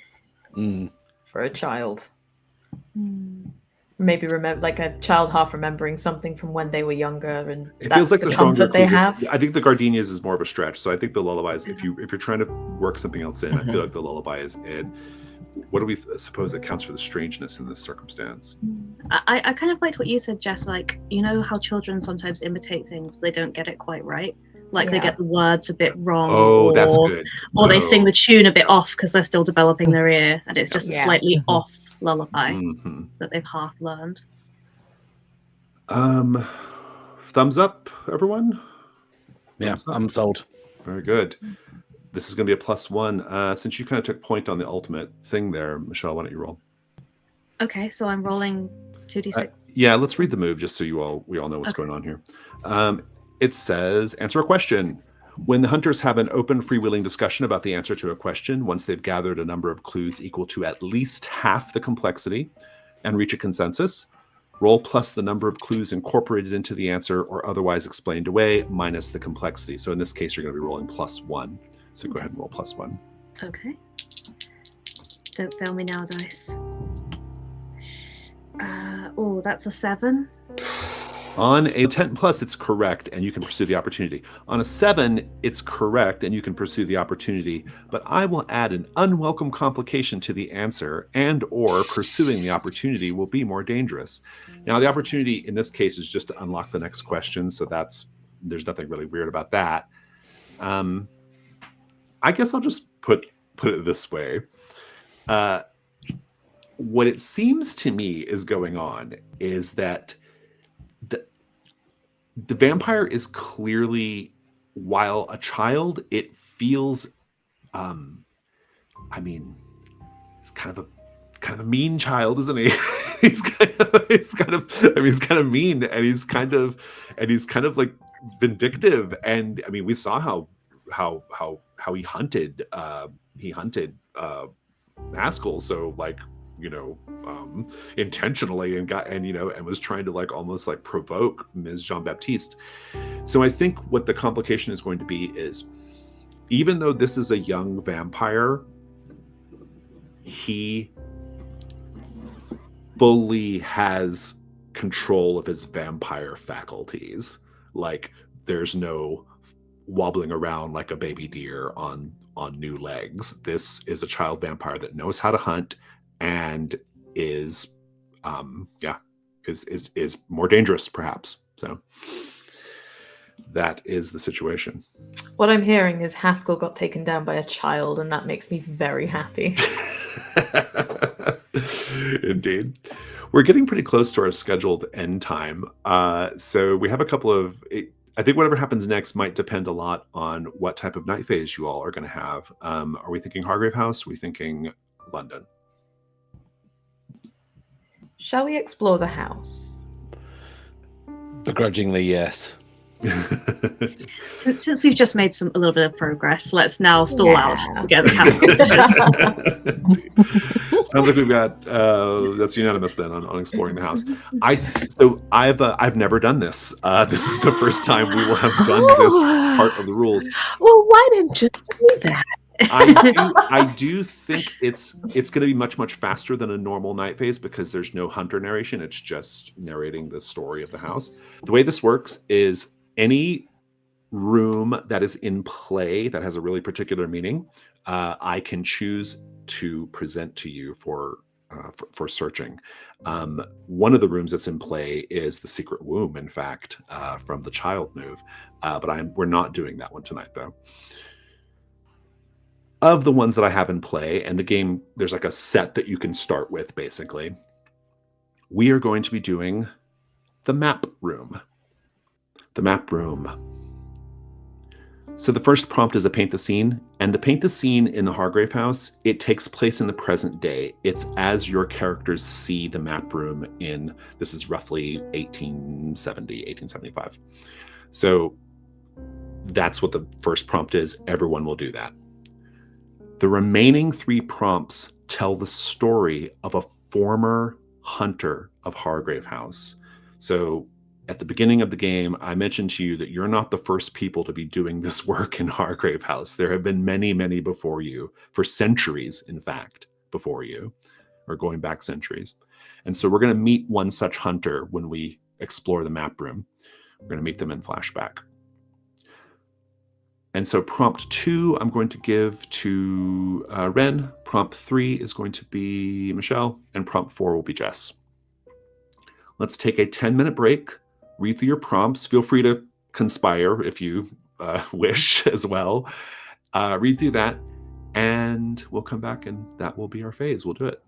for a child. Maybe remember, like a child half remembering something from when they were younger, and It that's feels like the the stronger comfort they clue. have. I think the gardenias is more of a stretch. So I think the lullabies, if you're trying to work something else in, I feel like the lullaby is in. What do we suppose accounts for the strangeness in this circumstance? I kind of liked what you said, Jess. Like, you know how children sometimes imitate things, but they don't get it quite right. Like they get the words a bit wrong. Oh, that's good. Or they sing the tune a bit off because they're still developing their ear, and it's just a slightly off lullaby that they've half learned. Thumbs up, everyone. Yeah, I'm sold. Very good. This is going to be a +1. Since you kind of took point on the ultimate thing there, Michelle, why don't you roll? Okay, so I'm rolling 2d6. Yeah, let's read the move just so we all know what's going on here. It says, answer a question. When the hunters have an open, freewheeling discussion about the answer to a question, once they've gathered a number of clues equal to at least half the complexity and reach a consensus, roll plus the number of clues incorporated into the answer or otherwise explained away minus the complexity. So in this case, you're going to be rolling +1. So go ahead and roll +1. Okay. Don't fail me now, dice. Oh, that's a 7. On a 10 plus, it's correct, and you can pursue the opportunity. On a 7, it's correct, and you can pursue the opportunity, but I will add an unwelcome complication to the answer, and or pursuing the opportunity will be more dangerous. Now, the opportunity in this case is just to unlock the next question, so there's nothing really weird about that. I guess I'll just put it this way. What it seems to me is going on is that the vampire is clearly, while a child, it feels, I mean, it's kind of a mean child, isn't he? he's kind of mean, and he's kind of like vindictive. And I mean, we saw how he hunted Haskell. So like, intentionally and was trying to like almost like provoke Ms. Jean-Baptiste. So I think what the complication is going to be is, even though this is a young vampire, he fully has control of his vampire faculties. Like there's no wobbling around like a baby deer on new legs. This is a child vampire that knows how to hunt and is more dangerous, perhaps. So that is the situation. What I'm hearing is Haskell got taken down by a child, and that makes me very happy. Indeed. We're getting pretty close to our scheduled end time. So we have a couple of... I think whatever happens next might depend a lot on what type of night phase you all are going to have. Are we thinking Hargrave House? Are we thinking London? Shall we explore the house? Begrudgingly, yes. Since we've just made a little bit of progress, let's now stall out together. Sounds like we've got that's unanimous then on exploring the house. I've never done this. This is the first time we will have done this part of the rules. Well, why didn't you say that? I do think it's going to be much faster than a normal night phase because there's no hunter narration. It's just narrating the story of the house. The way this works is any room that is in play that has a really particular meaning, I can choose to present to you for searching. One of the rooms that's in play is the secret womb, in fact, from the child move. But we're not doing that one tonight, though. Of the ones that I have in play, and the game, there's like a set that you can start with, basically. We are going to be doing the map room. The map room. So the first prompt is a paint the scene, and the paint the scene in the Hargrave House, it takes place in the present day. It's as your characters see the map room in, this is roughly 1870, 1875. So that's what the first prompt is. Everyone will do that. The remaining 3 prompts tell the story of a former hunter of Hargrave House. So at the beginning of the game, I mentioned to you that you're not the first people to be doing this work in Hargrave House. There have been many, many before you, for centuries, in fact, before you. or going back centuries. And so we're going to meet one such hunter when we explore the map room. We're going to meet them in Flashback. And so prompt 2, I'm going to give to Wren. Prompt 3 is going to be Michelle. And prompt 4 will be Jess. Let's take a 10-minute break. Read through your prompts. Feel free to conspire if you wish as well. Read through that. And we'll come back and that will be our phase. We'll do it.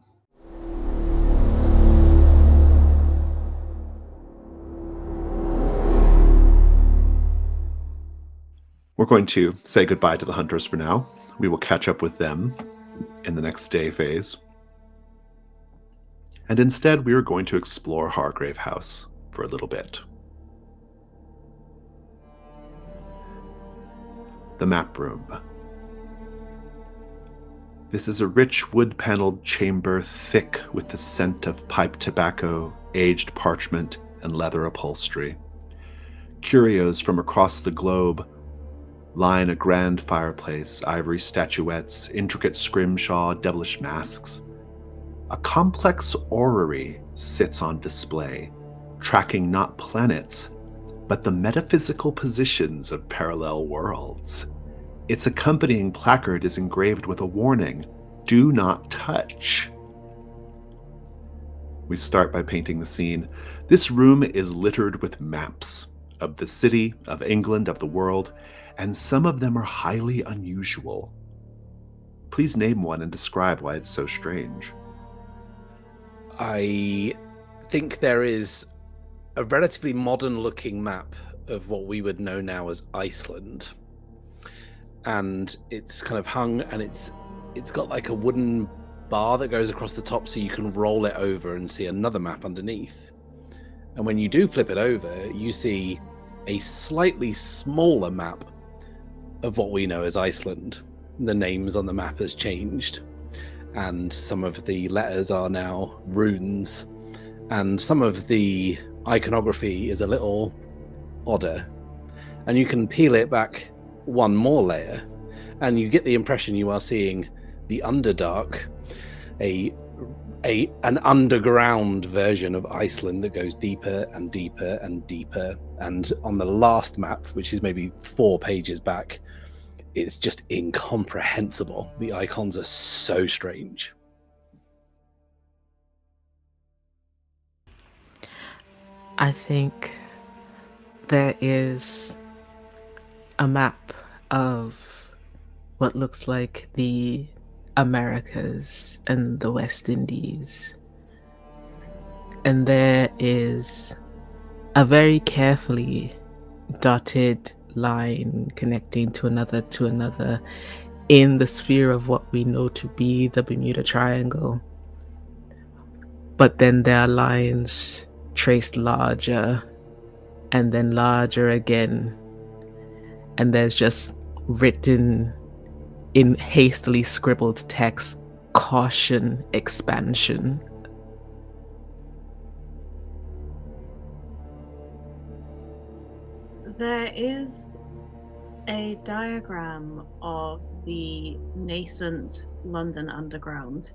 We're going to say goodbye to the hunters for now. We will catch up with them in the next day phase. And instead, we are going to explore Hargrave House for a little bit. The map room. This is a rich wood-paneled chamber thick with the scent of pipe tobacco, aged parchment, and leather upholstery. Curios from across the globe line a grand fireplace, ivory statuettes, intricate scrimshaw, devilish masks. A complex orrery sits on display, tracking not planets, but the metaphysical positions of parallel worlds. Its accompanying placard is engraved with a warning, "Do not touch." We start by painting the scene. This room is littered with maps of the city, of England, of the world, and some of them are highly unusual. Please name one and describe why it's so strange. I think there is a relatively modern-looking map of what we would know now as Iceland. And it's kind of hung, and it's got like a wooden bar that goes across the top so you can roll it over and see another map underneath. And when you do flip it over, you see a slightly smaller map of what we know as Iceland. The names on the map has changed, and some of the letters are now runes, and some of the iconography is a little odder. And you can peel it back one more layer, and you get the impression you are seeing the Underdark, an underground version of Iceland that goes deeper and deeper and deeper. And on the last map, which is maybe 4 pages back, it's just incomprehensible. The icons are so strange. I think there is a map of what looks like the Americas and the West Indies. And there is a very carefully dotted line connecting to another in the sphere of what we know to be the Bermuda Triangle. But then there are lines traced larger and then larger again. And there's just written in hastily scribbled text, "Caution expansion." There is a diagram of the nascent London Underground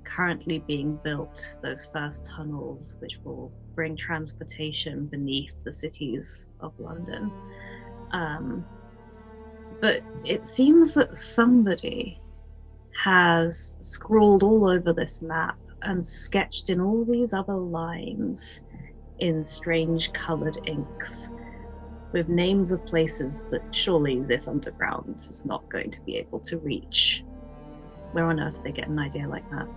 currently being built, those first tunnels which will bring transportation beneath the cities of London. But it seems that somebody has scrawled all over this map and sketched in all these other lines in strange coloured inks with names of places that surely this underground is not going to be able to reach. Where on earth do they get an idea like that?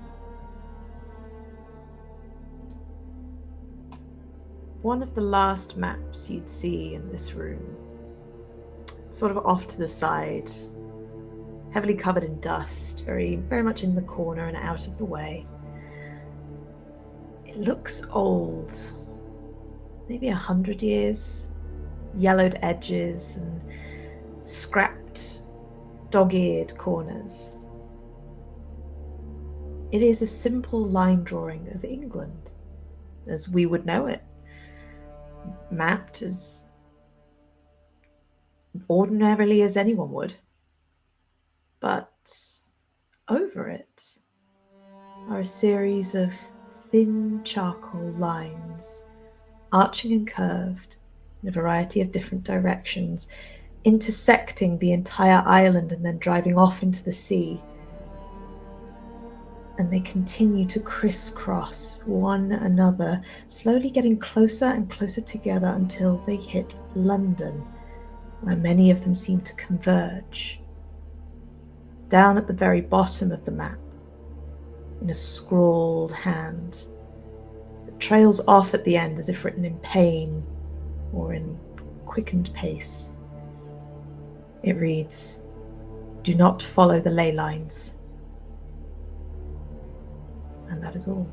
One of the last maps you'd see in this room, sort of off to the side, heavily covered in dust, very, very much in the corner and out of the way. It looks old, maybe 100 years, yellowed edges and scrapped, dog-eared corners. It is a simple line drawing of England, as we would know it, mapped as ordinarily as anyone would. But over it, are a series of thin charcoal lines, arching and curved in a variety of different directions, intersecting the entire island and then driving off into the sea. And they continue to crisscross one another, slowly getting closer and closer together until they hit London, where many of them seem to converge. Down at the very bottom of the map, in a scrawled hand, that trails off at the end as if written in pain or in quickened pace. It reads, "Do not follow the ley lines." And that is all.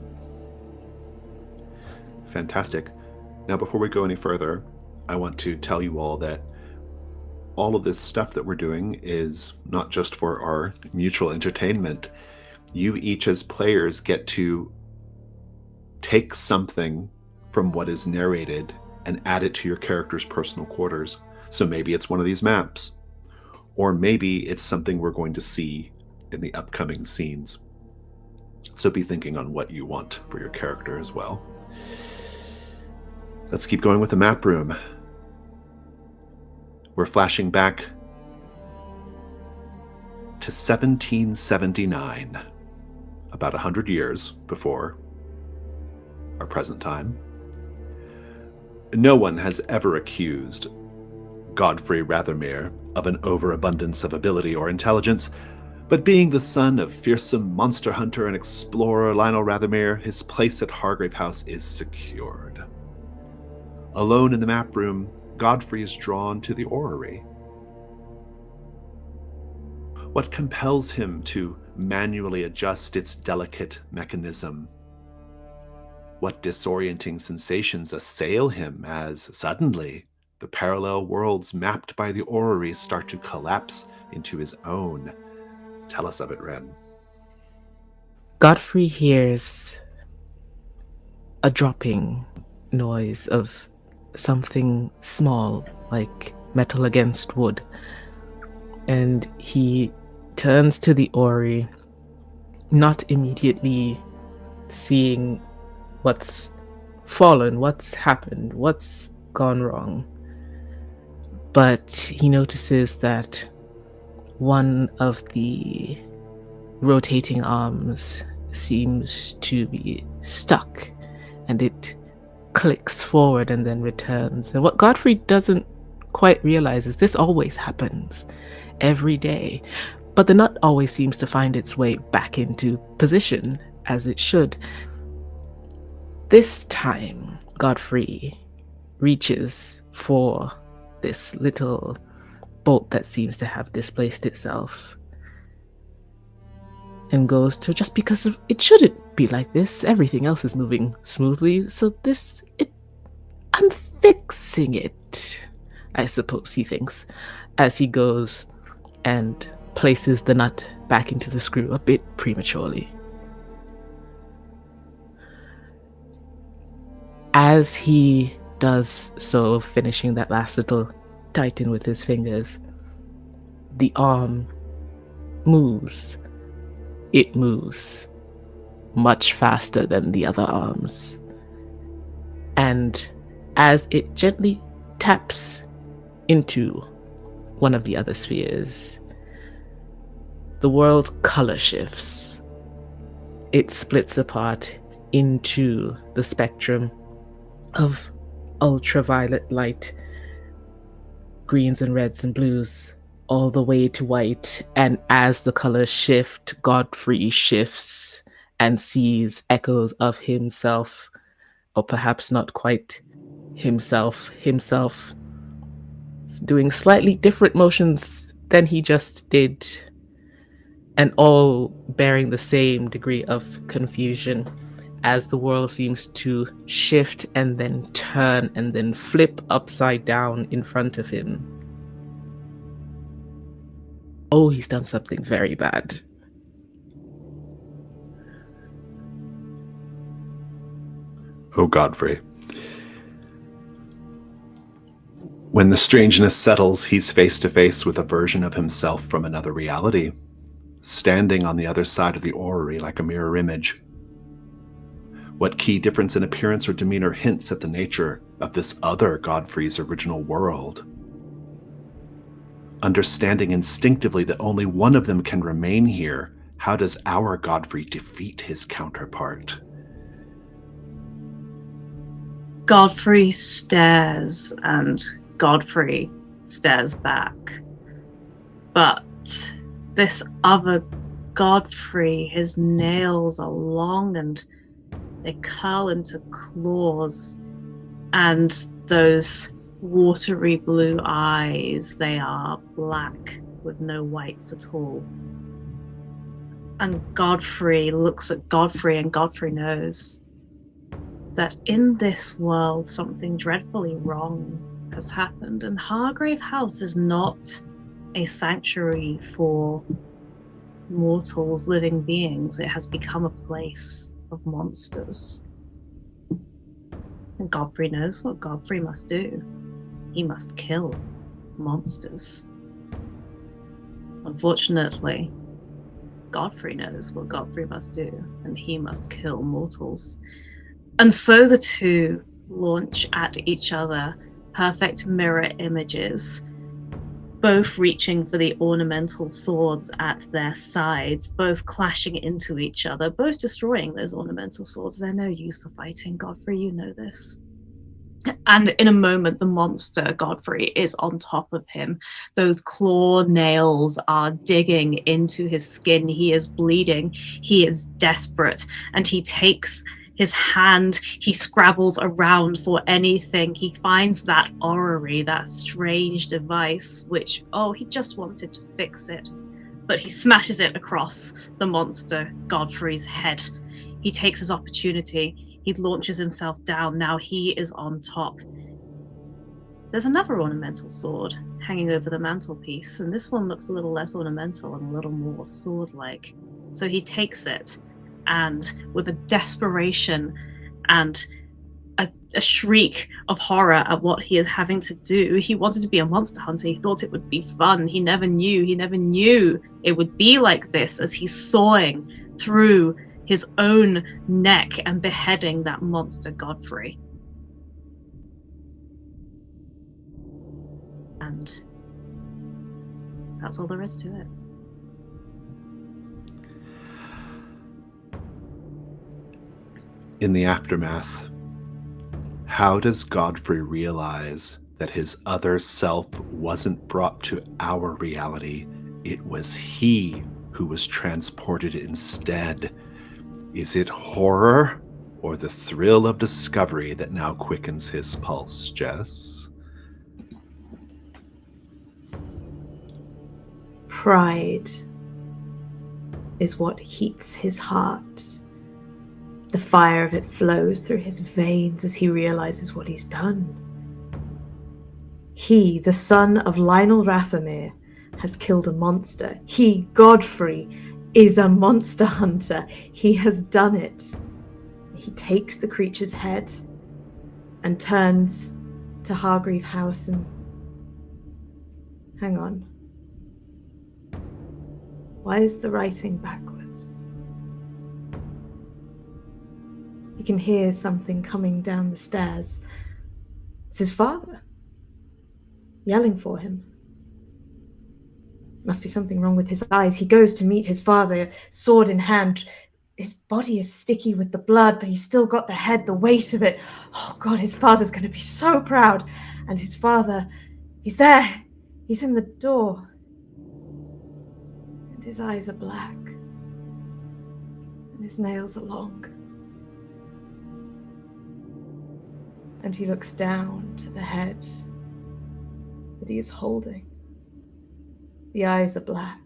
Fantastic. Now, before we go any further, I want to tell you all that all of this stuff that we're doing is not just for our mutual entertainment. You each as players get to take something from what is narrated and add it to your character's personal quarters. So maybe it's one of these maps, or maybe it's something we're going to see in the upcoming scenes. So be thinking on what you want for your character as well. Let's keep going with the map room. We're flashing back to 1779, about 100 years before our present time. No one has ever accused Godfrey Rathermere of an overabundance of ability or intelligence, but being the son of fearsome monster hunter and explorer Lionel Rathermere, his place at Hargrave House is secured. Alone in the map room, Godfrey is drawn to the orrery. What compels him to manually adjust its delicate mechanism? What disorienting sensations assail him as suddenly the parallel worlds mapped by the orrery start to collapse into his own? Tell us of it, Wren. Godfrey hears a dropping noise of something small, like metal against wood. And he turns to the orrery, not immediately seeing what's fallen, what's happened, what's gone wrong. But he notices that one of the rotating arms seems to be stuck, and it clicks forward and then returns. And what Godfrey doesn't quite realize is this always happens every day, but the nut always seems to find its way back into position as it should. This time, Godfrey reaches for this little bolt that seems to have displaced itself and goes to, just because of it shouldn't be like this, everything else is moving smoothly, so I'm fixing it, I suppose, he thinks, as he goes and places the nut back into the screw a bit prematurely. As he does so, finishing that last little tighten with his fingers, the arm moves. It moves much faster than the other arms. And as it gently taps into one of the other spheres, the world's color shifts. It splits apart into the spectrum of ultraviolet light, greens and reds and blues, all the way to white. And as the colors shift, Godfrey shifts and sees echoes of himself, or perhaps not quite himself doing slightly different motions than he just did, and all bearing the same degree of confusion as the world seems to shift and then turn and then flip upside down in front of him. Oh, he's done something very bad. Oh, Godfrey. When the strangeness settles, he's face to face with a version of himself from another reality. standing on the other side of the orrery like a mirror image? What key difference in appearance or demeanor hints at the nature of this other Godfrey's original world? Understanding instinctively that only one of them can remain here, how does our Godfrey defeat his counterpart? Godfrey stares and Godfrey stares back. But this other Godfrey, his nails are long and they curl into claws, and those watery blue eyes, they are black with no whites at all. And Godfrey looks at Godfrey, and Godfrey knows that in this world something dreadfully wrong has happened, and Hargrave House is not a sanctuary for mortals, living beings. It has become a place of monsters. And Godfrey knows what Godfrey must do. He must kill monsters. Unfortunately, Godfrey knows what Godfrey must do, and he must kill mortals. And so the two launch at each other, perfect mirror images, both reaching for the ornamental swords at their sides, both clashing into each other, both destroying those ornamental swords. They're no use for fighting, Godfrey, you know this. And in a moment, the monster, Godfrey, is on top of him. Those claw nails are digging into his skin. He is bleeding. He is desperate. And he takes his hand, he scrabbles around for anything. He finds that orrery, that strange device, which, he just wanted to fix it. But he smashes it across the monster, Godfrey's head. He takes his opportunity. He launches himself down. Now he is on top. There's another ornamental sword hanging over the mantelpiece, and this one looks a little less ornamental and a little more sword-like. So he takes it, and with a desperation and a shriek of horror at what he is having to do, he wanted to be a monster hunter. He thought it would be fun. He never knew it would be like this, as he's sawing through his own neck and beheading that monster Godfrey. And that's all there is to it. In the aftermath, how does Godfrey realize that his other self wasn't brought to our reality? It was he who was transported instead. Is it horror or the thrill of discovery that now quickens his pulse, Jess? Pride is what heats his heart. The fire of it flows through his veins as he realizes what he's done. He, the son of Lionel Rathamir, has killed a monster. He, Godfrey, is a monster hunter. He has done it. He takes the creature's head and turns to Hargrave House and... Hang on. Why is the writing backwards? He can hear something coming down the stairs. It's his father, yelling for him. Must be something wrong with his eyes. He goes to meet his father, sword in hand. His body is sticky with the blood, but he's still got the head, the weight of it. Oh God, his father's going to be so proud. And his father, he's there. He's in the door. And his eyes are black. And his nails are long. And he looks down to the head that he is holding. The eyes are black.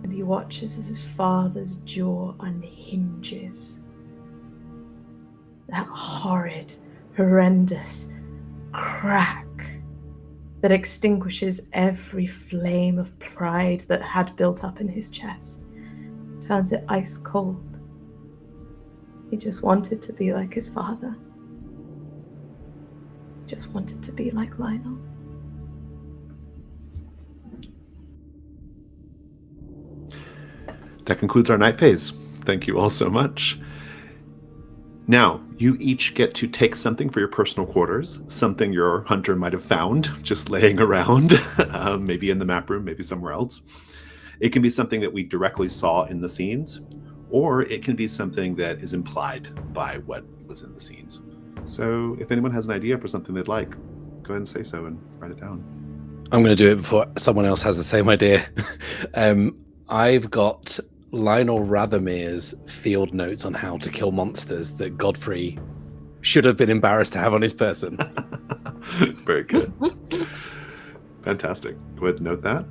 And he watches as his father's jaw unhinges. That horrid, horrendous crack that extinguishes every flame of pride that had built up in his chest, turns it ice cold. He just wanted to be like his father. He just wanted to be like Lionel. that concludes our night phase. Thank you all so much. Now, you each get to take something for your personal quarters, something your hunter might have found just laying around, maybe in the map room, maybe somewhere else. It can be something that we directly saw in the scenes, or it can be something that is implied by what was in the scenes. So if anyone has an idea for something they'd like, go ahead and say so and write it down. I'm going to do it before someone else has the same idea. I've got Lionel Rathermere's field notes on how to kill monsters that Godfrey should have been embarrassed to have on his person. Very good. Fantastic. Go ahead and note that.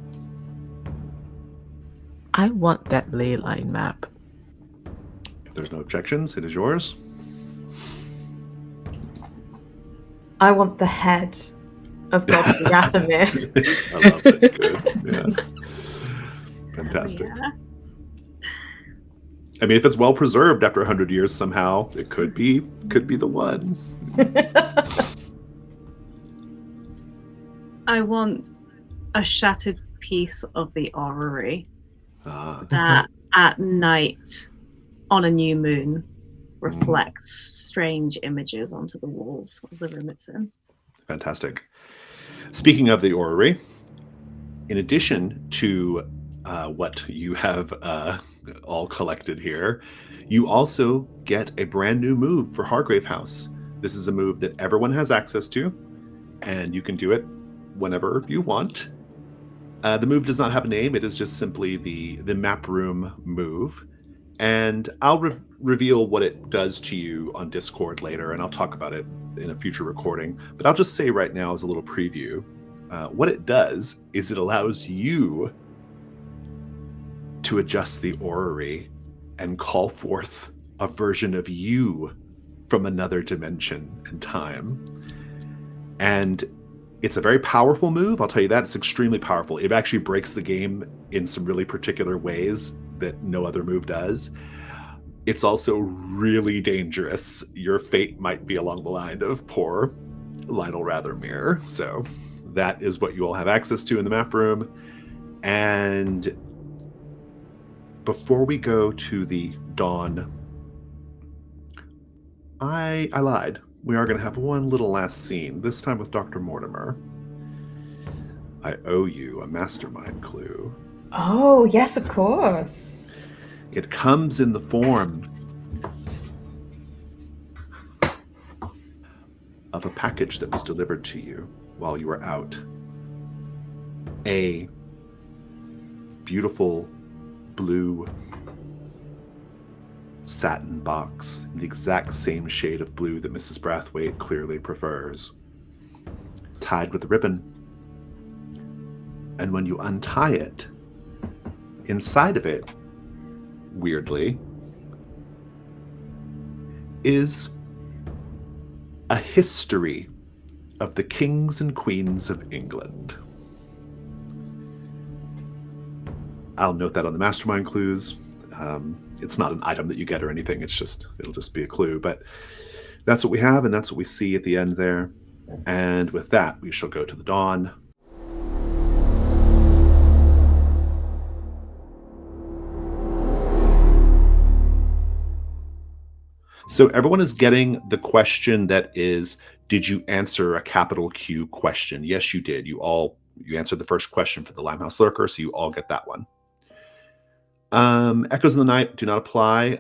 I want that ley line map. If there's no objections, it is yours. I want the head of Godfrey Rathamere. I love it. Good. Yeah. Fantastic. Yeah. I mean, if it's well preserved after 100 years somehow, it could be the one. I want a shattered piece of the orrery that at night on a new moon reflects strange images onto the walls of the room it's in. Fantastic. Speaking of the orrery, in addition to what you have all collected here, you also get a brand new move for Hargrave House. This is a move that everyone has access to, and you can do it whenever you want. The move does not have a name. It is just simply the map room move. And I'll reveal what it does to you on Discord later, and I'll talk about it in a future recording. But I'll just say right now as a little preview, what it does is it allows you to adjust the orrery and call forth a version of you from another dimension and time. And it's a very powerful move, I'll tell you that. It's extremely powerful. It actually breaks the game in some really particular ways that no other move does. It's also really dangerous. Your fate might be along the line of poor Lionel Rathermere. So that is what you all have access to in the map room. And before we go to the dawn, I lied. We are going to have one little last scene, this time with Dr. Mortimer. I owe you a mastermind clue. Oh, yes, of course. It comes in the form of a package that was delivered to you while you were out. A beautiful blue satin box, the exact same shade of blue that Mrs. Brathwaite clearly prefers, tied with a ribbon. And when you untie it, inside of it, weirdly, is a history of the kings and queens of England. I'll note that on the mastermind clues. It's not an item that you get or anything. It'll just be a clue. But that's what we have, and that's what we see at the end there. And with that, we shall go to the dawn. So everyone is getting the question that is, did you answer a capital Q question? Yes, you did. You answered the first question for the Limehouse Lurker, so you all get that one. Echoes in the Night do not apply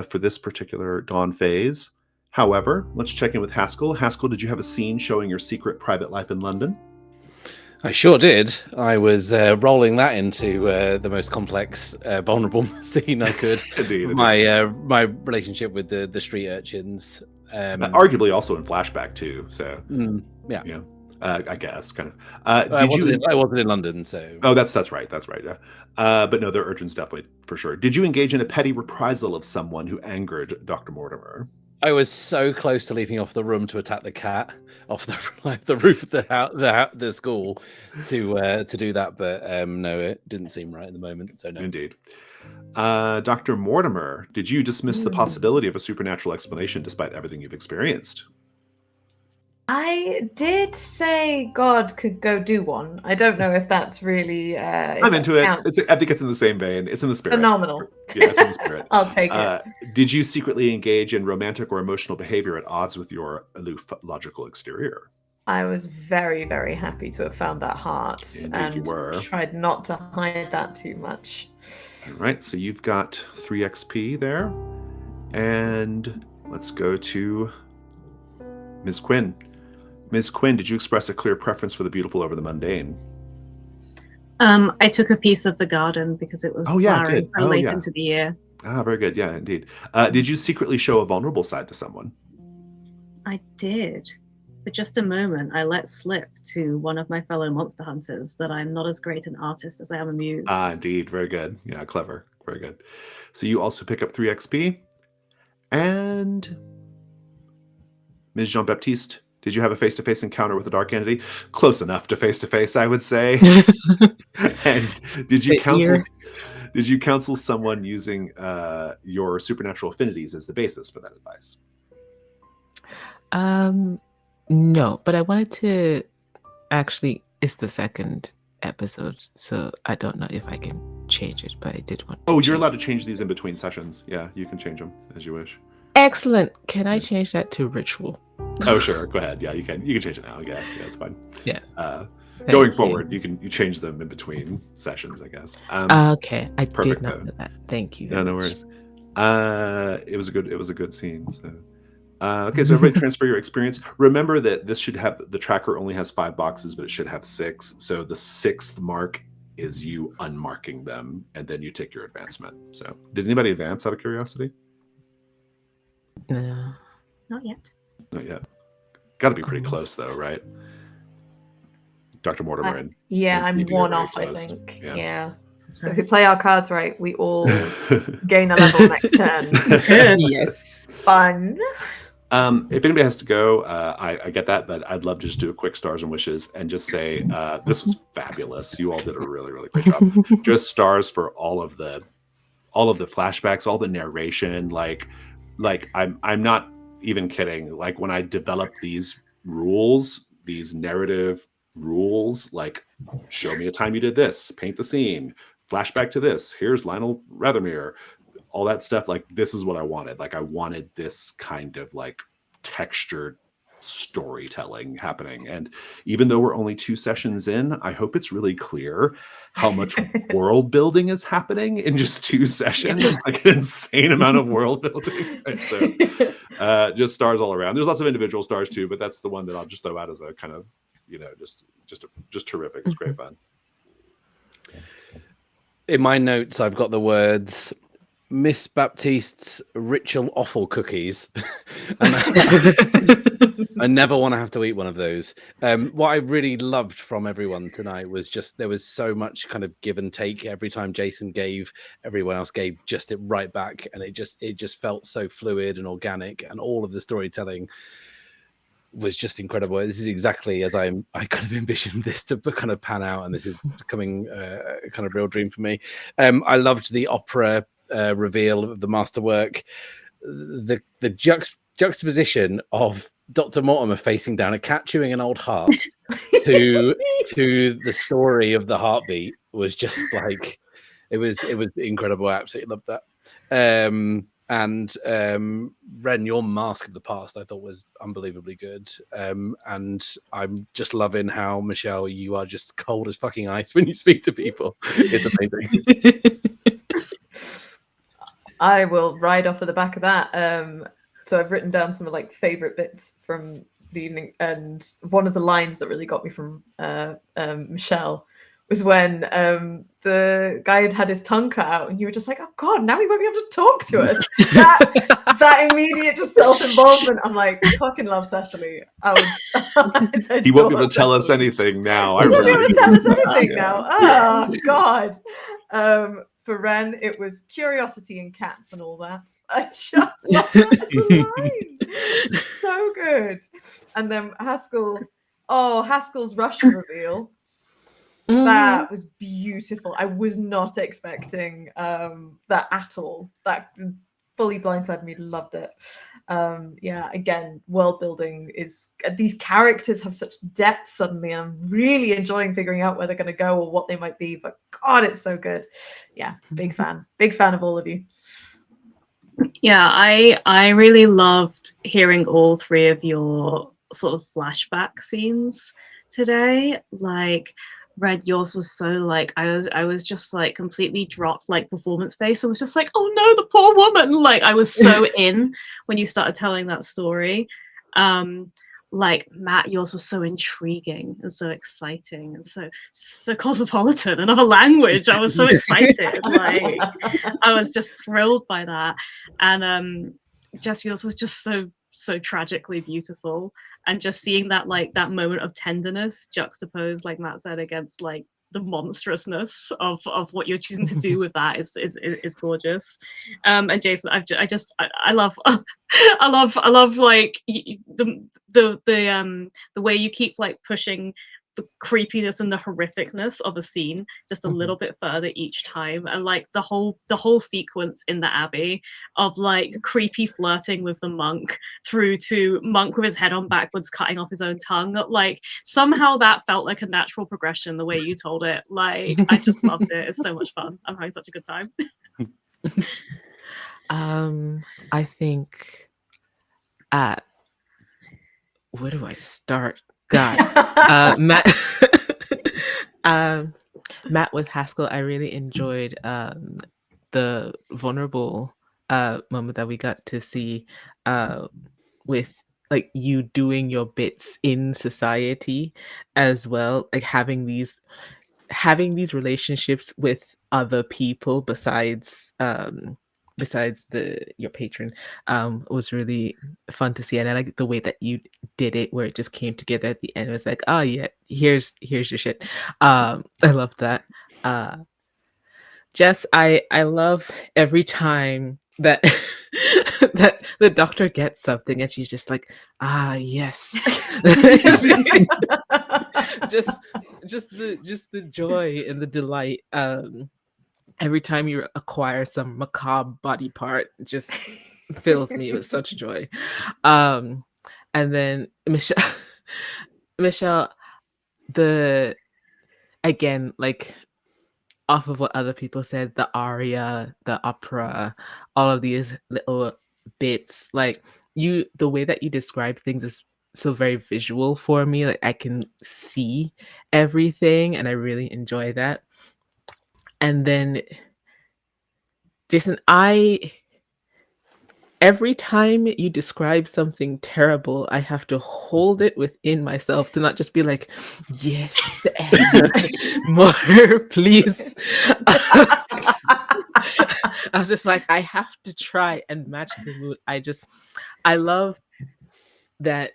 for this particular dawn phase. However, let's check in with Haskell. Haskell, did you have a scene showing your secret private life in London? I sure did. I was rolling that into the most complex, vulnerable scene I could. Indeed. My relationship with the street urchins. Arguably also in Flashback too. So yeah. I guess kind of. I wasn't in London, so. Oh, that's right. That's right. Yeah. But no, there are urgent stuff for sure. Did you engage in a petty reprisal of someone who angered Dr. Mortimer? I was so close to leaping off the room to attack the cat off the roof of the school to do that, but no, it didn't seem right at the moment. So no. Indeed. Dr. Mortimer, did you dismiss the possibility of a supernatural explanation despite everything you've experienced? I did say God could go do one. I don't know if that's really. I'm into it. I think it's in the same vein. It's in the spirit. Phenomenal. Yeah, it's in the spirit. I'll take it. Did you secretly engage in romantic or emotional behavior at odds with your aloof, logical exterior? I was very, very happy to have found that heart. Indeed and you were. Tried not to hide that too much. All right, so you've got 3 XP there. And let's go to Ms. Quinn. Ms. Quinn, did you express a clear preference for the beautiful over the mundane? I took a piece of the garden because it was flowering so late into the year. Ah, very good. Yeah, indeed. Did you secretly show a vulnerable side to someone? I did. For just a moment, I let slip to one of my fellow monster hunters that I'm not as great an artist as I am a muse. Ah, indeed. Very good. Yeah, clever. Very good. So you also pick up 3 XP. And Ms. Jean-Baptiste, did you have a face-to-face encounter with a dark entity? Close enough to face-to-face, I would say. And did you counsel someone using your supernatural affinities as the basis for that advice? No, but I wanted to actually, it's the second episode, so I don't know if I can change it, but I did want to. Oh, you're allowed to change these in between sessions. Yeah, you can change them as you wish. Excellent. Can I change that to ritual? Oh, sure. Go ahead. Yeah, you can change it now. Yeah, it's fine. Yeah. Going forward, you change them in between sessions, I guess. Okay, I did not know that. Thank you. No worries. It was a good scene. So, okay, so everybody transfer your experience. Remember that this should have the tracker only has 5 boxes, but it should have 6. So the 6th mark is you unmarking them, and then you take your advancement. So, did anybody advance out of curiosity? No. Not yet. Not yet. Got to be pretty close, though, right? Dr. Mortimer and I'm Phoebe one are off, very I close. think. Yeah. Yeah. So if we play our cards right, we all gain a level next turn. Yes. Fun. If anybody has to go, I get that, but I'd love to just do a quick stars and wishes and just say this was fabulous. You all did a really, really great job. Just stars for all of the flashbacks, all the narration. Like I'm not even kidding. Like when I developed these rules, these narrative rules, like show me a time you did this, paint the scene, flashback to this. Here's Lionel Rathermere. All that stuff, like this is what I wanted. Like I wanted this kind of like textured storytelling happening. And even though we're only 2 sessions in, I hope it's really clear how much world building is happening in just 2 sessions. Like an insane amount of world building. Right? So just stars all around. There's lots of individual stars too, but that's the one that I'll just throw out as a kind of, just terrific. It's great fun. In my notes, I've got the words Miss Baptiste's ritual offal cookies. And I never want to have to eat one of those. What I really loved from everyone tonight was just there was so much kind of give and take. Every time Jason gave, everyone else gave just it right back, and it just felt so fluid and organic, and all of the storytelling was just incredible. This is exactly as I kind of envisioned this to kind of pan out, and this is becoming a kind of real dream for me. I loved the opera reveal of the masterwork, the juxtaposition of Dr. Mortimer facing down a cat chewing an old heart to the story of the heartbeat was just like it was incredible. I absolutely loved that. And Wren, your Mask of the Past I thought was unbelievably good. And I'm just loving how, Michelle, you are just cold as fucking ice when you speak to people. It's amazing. I will ride off of the back of that. So I've written down some like favorite bits from the evening, and one of the lines that really got me from Michelle was when the guy had his tongue cut out, and you were just like, "Oh God, now he won't be able to talk to us." that immediate just self-involvement. I'm like, I fucking love Cecelie. He won't be able to tell us anything now. He won't be able to tell us anything now. Oh God. For Wren, it was curiosity and cats and all that. I just love that as a line. So good. And then Haskell's Russian reveal. That was beautiful. I was not expecting that at all. That fully blindsided me. Loved it. Again, world building is, these characters have such depth suddenly, and I'm really enjoying figuring out where they're going to go or what they might be. But God, it's so good. Yeah, big fan of all of you. Yeah, I really loved hearing all three of your sort of flashback scenes today. Like, Red, yours was so like I was just like completely dropped, like performance based. I was just like, oh no, the poor woman. Like, I was so in when you started telling that story. Like, Matt, yours was so intriguing and so exciting and so cosmopolitan, another language. I was so excited. Like, I was just thrilled by that. And Jess, yours was just so tragically beautiful. And just seeing that, like, that moment of tenderness juxtaposed, like Matt said, against like the monstrousness of what you're choosing to do with that is gorgeous. And Jason, I love I love like the way you keep like pushing the creepiness and the horrificness of a scene just a little bit further each time, and like the whole sequence in the abbey of like creepy flirting with the monk through to monk with his head on backwards cutting off his own tongue, like somehow that felt like a natural progression the way you told it. Like, I just loved it. It's so much fun. I'm having such a good time. I think where do I start? God, Matt, Matt with Haskell, I really enjoyed the vulnerable moment that we got to see with like you doing your bits in society as well, like having these relationships with other people besides your patron was really fun to see. And I like the way that you did it, where it just came together at the end. It was like, oh yeah, here's your shit. I love that. Jess, I love every time that that the doctor gets something and she's just like, ah yes. just the joy and the delight. Every time you acquire some macabre body part, it just fills me with such joy. And then Michelle, again, like off of what other people said, the aria, the opera, all of these little bits, like the way that you describe things is so very visual for me. Like, I can see everything and I really enjoy that. And then Jason, every time you describe something terrible, I have to hold it within myself to not just be like, yes, more, please. I was just like, I have to try and match the mood. I love that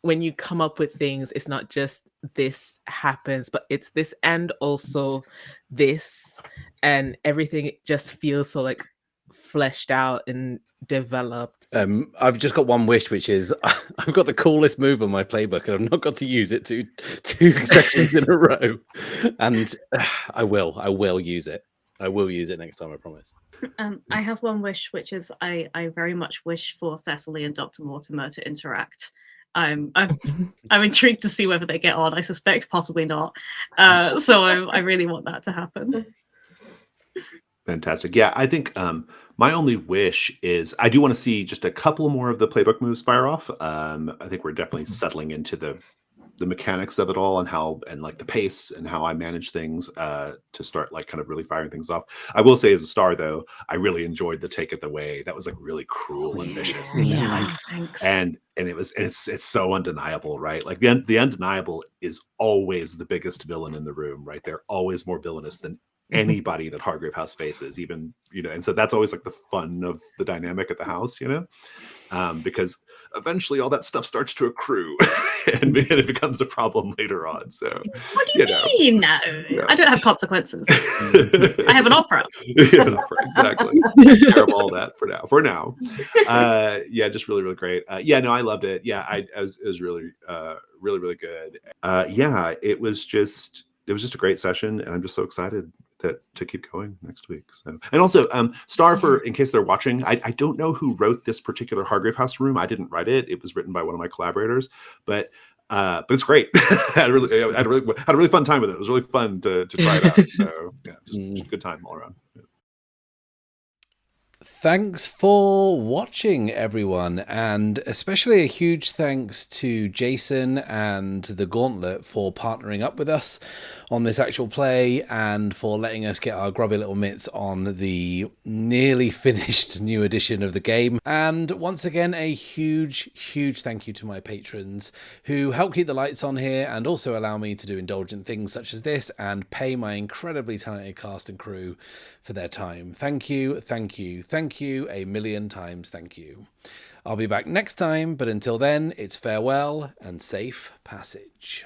when you come up with things, it's not just this happens, but it's this and also this, and everything just feels so like fleshed out and developed. I've just got one wish, which is I've got the coolest move on my playbook and I've not got to use it two sections in a row, and I will use it. I will use it next time, I promise. I have one wish, which is I very much wish for Cecelie and Dr. Mortimer to interact. I'm intrigued to see whether they get on. I suspect possibly not. So I really want that to happen. Fantastic. Yeah, I think my only wish is I do want to see just a couple more of the playbook moves fire off. I think we're definitely settling into the mechanics of it all and like the pace and how I manage things to start like kind of really firing things off. I will say, as a star though, I really enjoyed the take it away. That was like really cruel and vicious. Yeah, thanks. And it's so undeniable, right? Like the undeniable is always the biggest villain in the room, right? They're always more villainous than anybody that Hargrave House faces, even, and so that's always like the fun of the dynamic at the house, because eventually all that stuff starts to accrue and it becomes a problem later on. So what do you mean? No, I don't have consequences. I have an opera. You have an opera, exactly. Take care of all that for now. Yeah, just really, really great. No, I loved it. Yeah, it was really, really, really good. Yeah, it was just a great session, and I'm just so excited to keep going next week. So, and also Star, for in case they're watching, I don't know who wrote this particular Hargrave House room. I didn't write it. It was written by one of my collaborators, but it's great. I had a really fun time with it. It was really fun to try it out. So yeah, just a good time all around. Yeah. Thanks for watching, everyone, and especially a huge thanks to Jason and the Gauntlet for partnering up with us on this actual play and for letting us get our grubby little mitts on the nearly finished new edition of the game. And once again, a huge thank you to my patrons who help keep the lights on here and also allow me to do indulgent things such as this and pay my incredibly talented cast and crew for their time. Thank you, a million times thank you. I'll be back next time, but until then, it's farewell and safe passage.